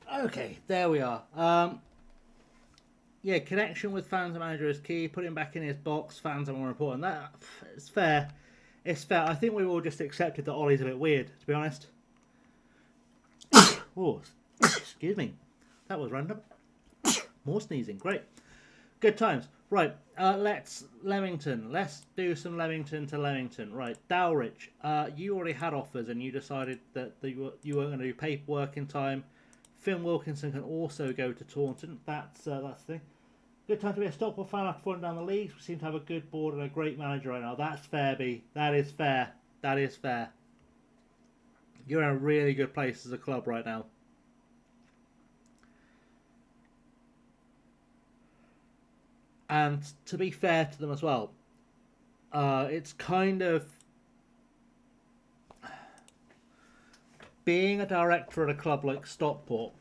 Okay, there we are. Yeah, connection with fans and manager is key. Put him back in his box. Fans are more important. That it's fair. It's fair. I think we've all just accepted that Ollie's a bit weird, to be honest. Oh, excuse me. That was random. More sneezing. Great. Good times. Right. Let's Leamington. Let's do some Leamington to Leamington. Right. Dowrich. You already had offers and you decided that you weren't going to do paperwork in time. Finn Wilkinson can also go to Taunton. That's the thing. Good time to be a Stockport fan after falling down the leagues. We seem to have a good board and a great manager right now. That's fair, B. That is fair. That is fair. You're in a really good place as a club right now. And to be fair to them as well, it's kind of being a director at a club like Stockport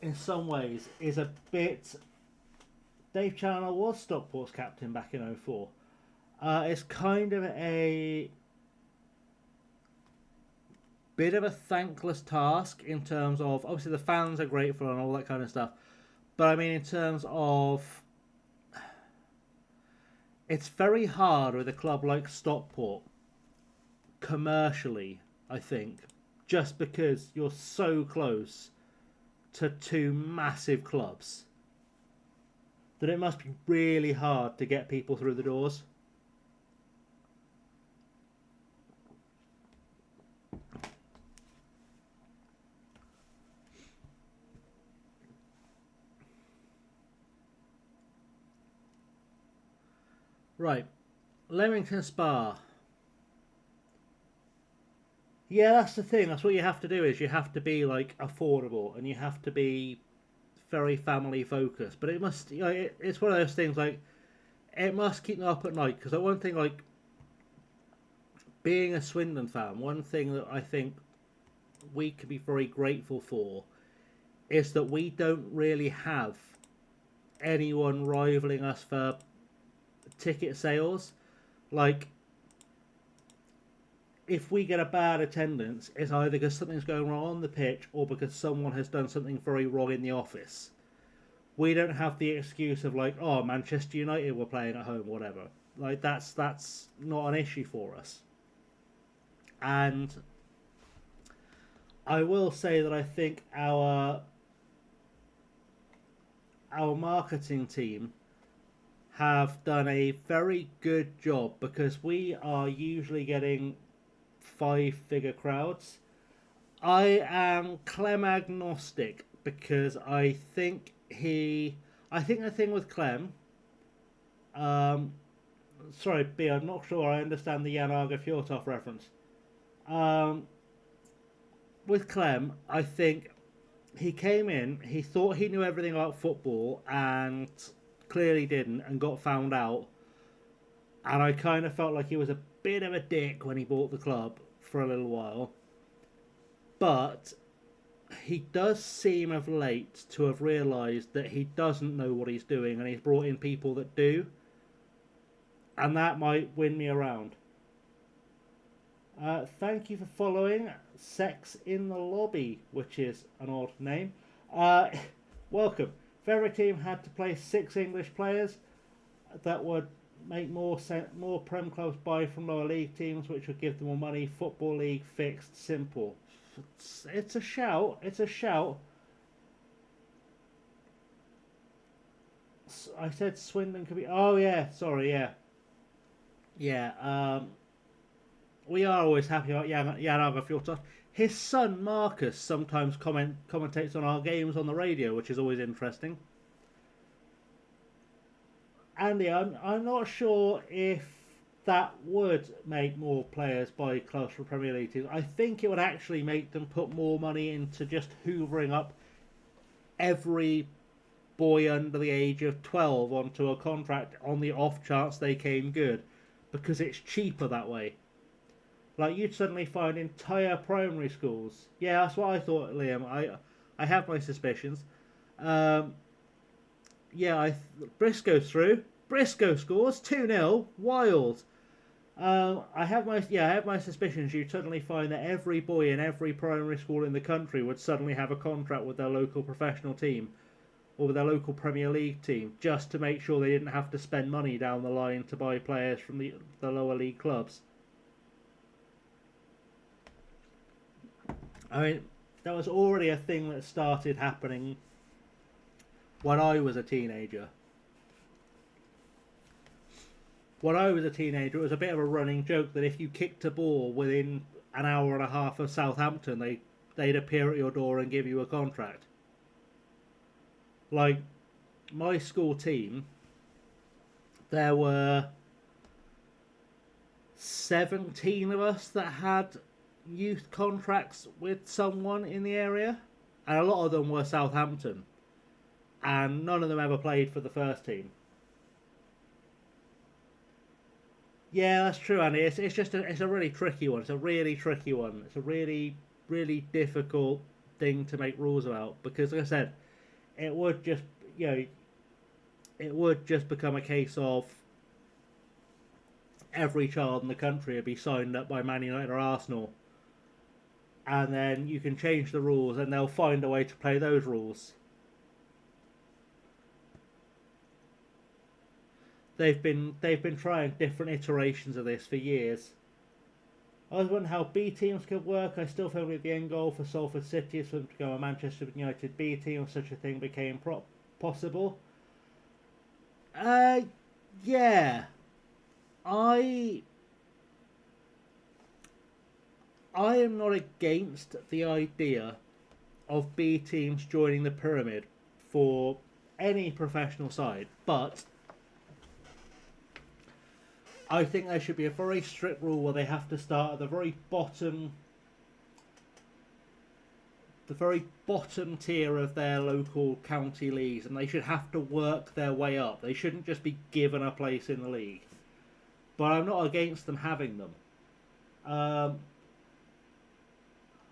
in some ways is a bit. Dave Challoner was Stockport's captain back in 04. It's kind of a bit of a thankless task in terms of, obviously the fans are grateful and all that kind of stuff, but I mean in terms of, it's very hard with a club like Stockport commercially, I think, just because you're so close to two massive clubs that it must be really hard to get people through the doors. Right. Leamington Spa. Yeah, that's the thing. That's what you have to do, is you have to be like affordable and you have to be very family focused. But it must, it's one of those things like it must keep me up at night, because one thing, like being a Swindon fan, one thing that I think we can be very grateful for is that we don't really have anyone rivaling us for ticket sales. Like, if we get a bad attendance, it's either because something's going wrong on the pitch or because someone has done something very wrong in the office. We don't have the excuse of like, oh, Manchester United were playing at home, whatever. Like, that's not an issue for us. And I will say that I think our marketing team have done a very good job, because we are usually getting 5-figure crowds. I am Clem agnostic, because I think the thing with Clem, sorry B, I'm not sure I understand the Jan Arga Fjortov reference. With Clem, I think he came in, he thought he knew everything about football and clearly didn't, and got found out. And I kind of felt like he was a bit of a dick when he bought the club for a little while. But he does seem of late to have realised that he doesn't know what he's doing, and he's brought in people that do. And that might win me around. Thank you for following Sex in the Lobby, which is an odd name. Welcome. If every team had to play 6 English players, that would make more Prem clubs buy from lower league teams, which would give them more money. Football League fixed, simple. It's a shout. It's a shout. I said Swindon could be... Oh, yeah. Sorry, yeah. Yeah, we are always happy about Jan Arga. His son Marcus sometimes commentates on our games on the radio, which is always interesting. Andy, I'm not sure if that would make more players buy clubs for Premier League teams. I think it would actually make them put more money into just hoovering up every boy under the age of 12 onto a contract on the off chance they came good, because it's cheaper that way. Like, you'd suddenly find entire primary schools. Yeah, that's what I thought, Liam. I have my suspicions. Briscoe's through. Briscoe scores 2-0. Wild. I have my suspicions. You'd suddenly find that every boy in every primary school in the country would suddenly have a contract with their local professional team or with their local Premier League team, just to make sure they didn't have to spend money down the line to buy players from the lower league clubs. I mean, that was already a thing that started happening when I was a teenager. When I was a teenager, it was a bit of a running joke that if you kicked a ball within an hour and a half of Southampton, they'd appear at your door and give you a contract. Like, my school team, there were 17 of us that had youth contracts with someone in the area, and a lot of them were Southampton, and none of them ever played for the first team. Yeah, that's true, Andy. It's a really tricky one. It's a really tricky one. It's a really, really difficult thing to make rules about, because, like I said, it would just become a case of every child in the country would be signed up by Man United or Arsenal, and then you can change the rules and they'll find a way to play those rules. They've been trying different iterations of this for years. I was wondering how B teams could work. I still feel like the end goal for Salford City is for them to go a Manchester United B team if such a thing became possible. Yeah. I am not against the idea of B teams joining the pyramid for any professional side, but I think there should be a very strict rule where they have to start at the very bottom tier of their local county leagues, and they should have to work their way up. They shouldn't just be given a place in the league. But I'm not against them having them.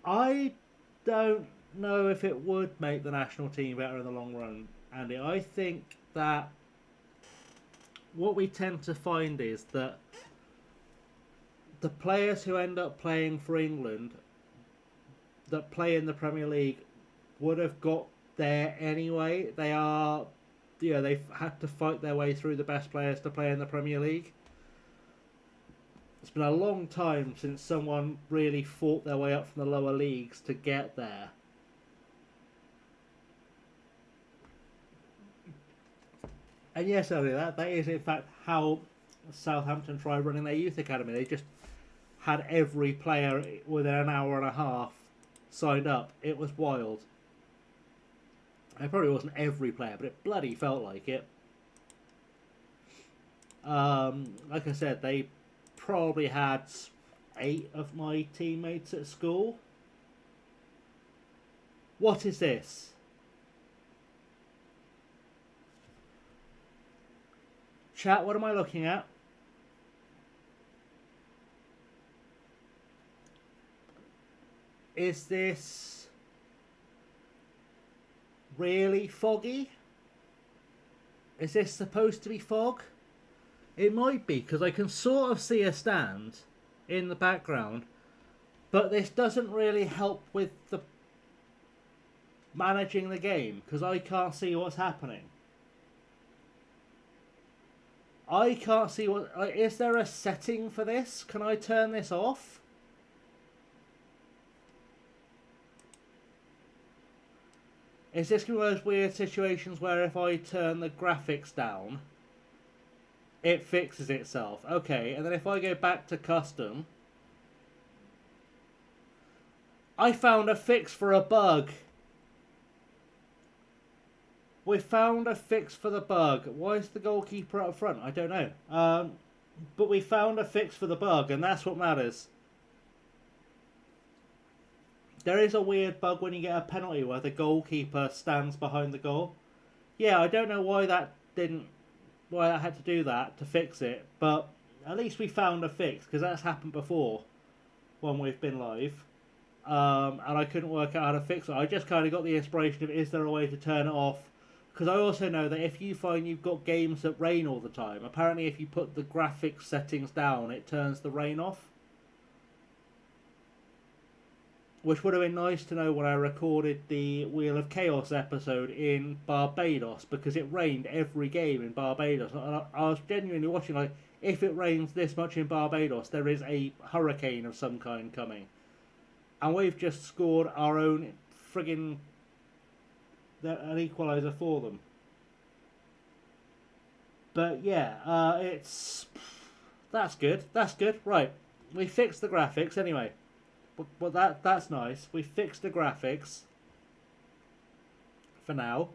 I don't know if it would make the national team better in the long run, Andy. I think that what we tend to find is that the players who end up playing for England that play in the Premier League would have got there anyway. They've had to fight their way through the best players to play in the Premier League. It's been a long time since someone really fought their way up from the lower leagues to get there. And yes, only that is in fact how Southampton tried running their youth academy. They just had every player within an hour and a half signed up. It was wild. It probably wasn't every player, but it bloody felt like it. Like I said, they probably had 8 of my teammates at school. What is this? Chat, what am I looking at? Is this really foggy? Is this supposed to be fog? It might be, because I can sort of see a stand in the background, but this doesn't really help with the managing the game, because I can't see what's happening. I can't see what... is there a setting for this? Can I turn this off? Is this one of those weird situations where if I turn the graphics down, it fixes itself? Okay, and then if I go back to custom, I found a fix for a bug. We found a fix for the bug. Why is the goalkeeper up front? I don't know. But we found a fix for the bug, and that's what matters. There is a weird bug when you get a penalty where the goalkeeper stands behind the goal. Yeah, I don't know why I had to do that to fix it, but at least we found a fix, because that's happened before when we've been live. And I couldn't work out how to fix it. I just kind of got the inspiration of, is there a way to turn it off? Because I also know that if you find you've got games that rain all the time, apparently if you put the graphics settings down, it turns the rain off. Which would have been nice to know when I recorded the Wheel of Chaos episode in Barbados, because it rained every game in Barbados. And I was genuinely watching, like, if it rains this much in Barbados, there is a hurricane of some kind coming. And we've just scored our own friggin' an equaliser for them. But yeah, that's good. That's good. Right, we fixed the graphics anyway. But that's nice. We fixed the graphics for now.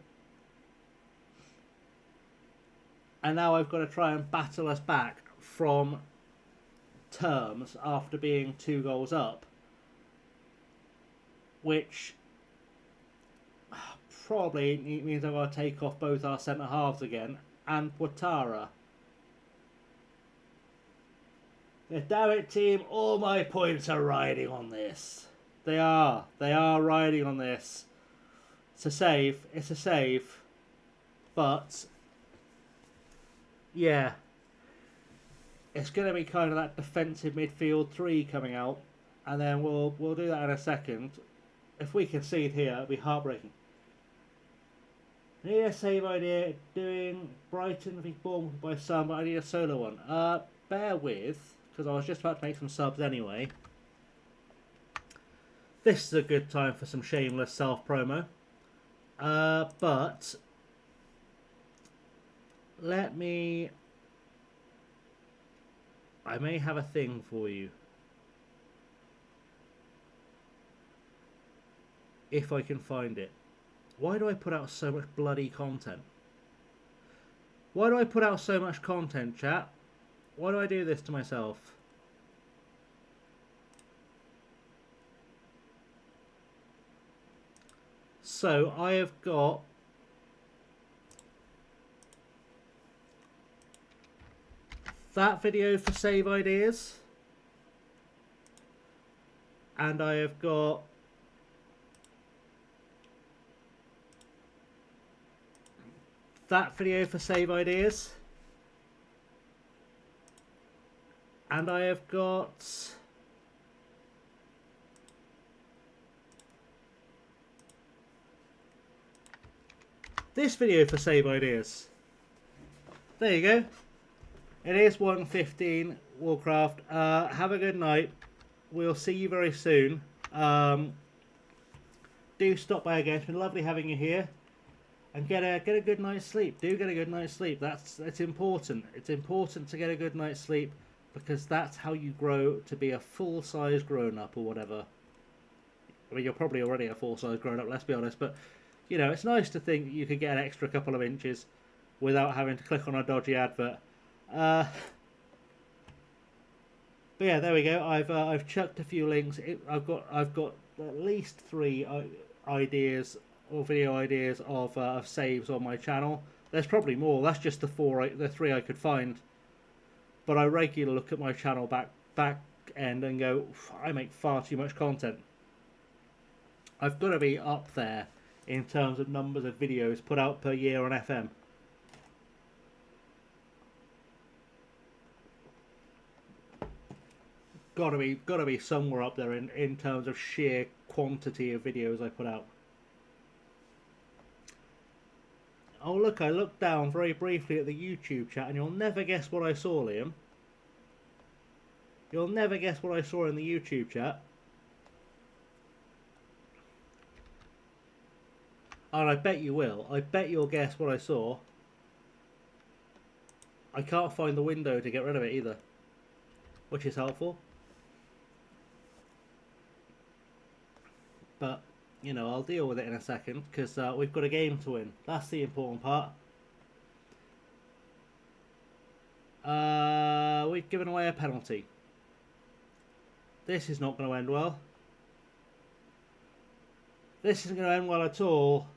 And now I've got to try and battle us back from terms after being 2 goals up. Which probably means I've got to take off both our centre-halves again and Ouattara. Yeah, damn it, team. All my points are riding on this. They are. They are riding on this. It's a save. It's a save. But, yeah. It's going to be kind of that defensive midfield 3 coming out. And then we'll do that in a second. If we concede here, it'll be heartbreaking. I need a save idea. Doing Brighton v Bournemouth by some, but I need a solo one. Bear with, because I was just about to make some subs anyway. This is a good time for some shameless self-promo. But let me... I may have a thing for you. If I can find it. Why do I put out so much bloody content? Why do I put out so much content, chat? Why do I do this to myself? So I have got that video for save ideas, and I have got that video for save ideas, and I have got this video for save ideas. There you go. It is 1:15 Warcraft. Have a good night. We'll see you very soon. Do stop by again. It's been lovely having you here. And get a good night's sleep. Do get a good night's sleep. It's important. It's important to get a good night's sleep, because that's how you grow to be a full-size grown-up or whatever. I mean, you're probably already a full-size grown-up, let's be honest. But, you know, it's nice to think that you could get an extra couple of inches without having to click on a dodgy advert. But yeah, there we go. I've chucked a few links. I've got at least 3 ideas or video ideas of saves on my channel. There's probably more. That's just the 3 I could find. But I regularly look at my channel back end and go, I make far too much content. I've got to be up there in terms of numbers of videos put out per year on FM. Got to be somewhere up there in terms of sheer quantity of videos I put out. Oh look, I looked down very briefly at the YouTube chat, and you'll never guess what I saw, Liam. You'll never guess what I saw in the YouTube chat. And I bet you will. I bet you'll guess what I saw. I can't find the window to get rid of it either, which is helpful. But, you know, I'll deal with it in a second, because we've got a game to win. That's the important part. We've given away a penalty. This is not going to end well. This isn't going to end well at all.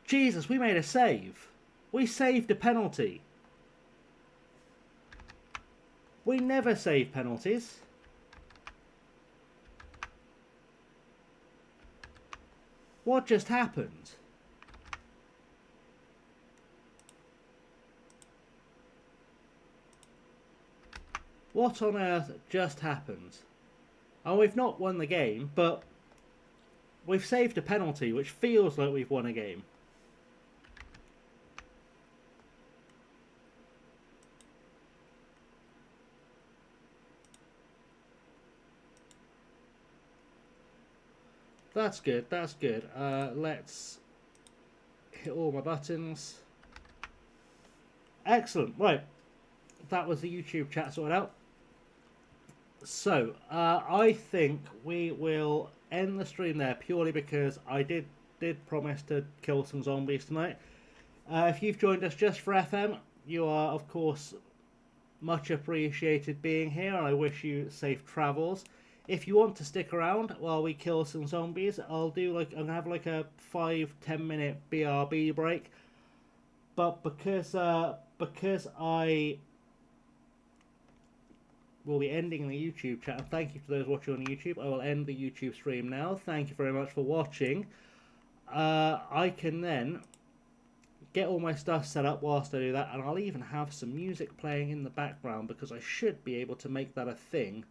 Jesus, we made a save. We saved a penalty. We never save penalties. What just happened? What on earth just happened? Oh, we've not won the game, but we've saved a penalty, which feels like we've won a game. That's good, that's good. Let's hit all my buttons. Excellent, right. That was the YouTube chat sorted out. So, I think we will end the stream there, purely because I did promise to kill some zombies tonight. If you've joined us just for FM, you are, of course, much appreciated being here, and I wish you safe travels. If you want to stick around while we kill some zombies, I'm gonna have like a 5-10 minute BRB break. But because I will be ending the YouTube chat, and thank you to those watching on YouTube, I will end the YouTube stream now. Thank you very much for watching. I can then get all my stuff set up whilst I do that, and I'll even have some music playing in the background, because I should be able to make that a thing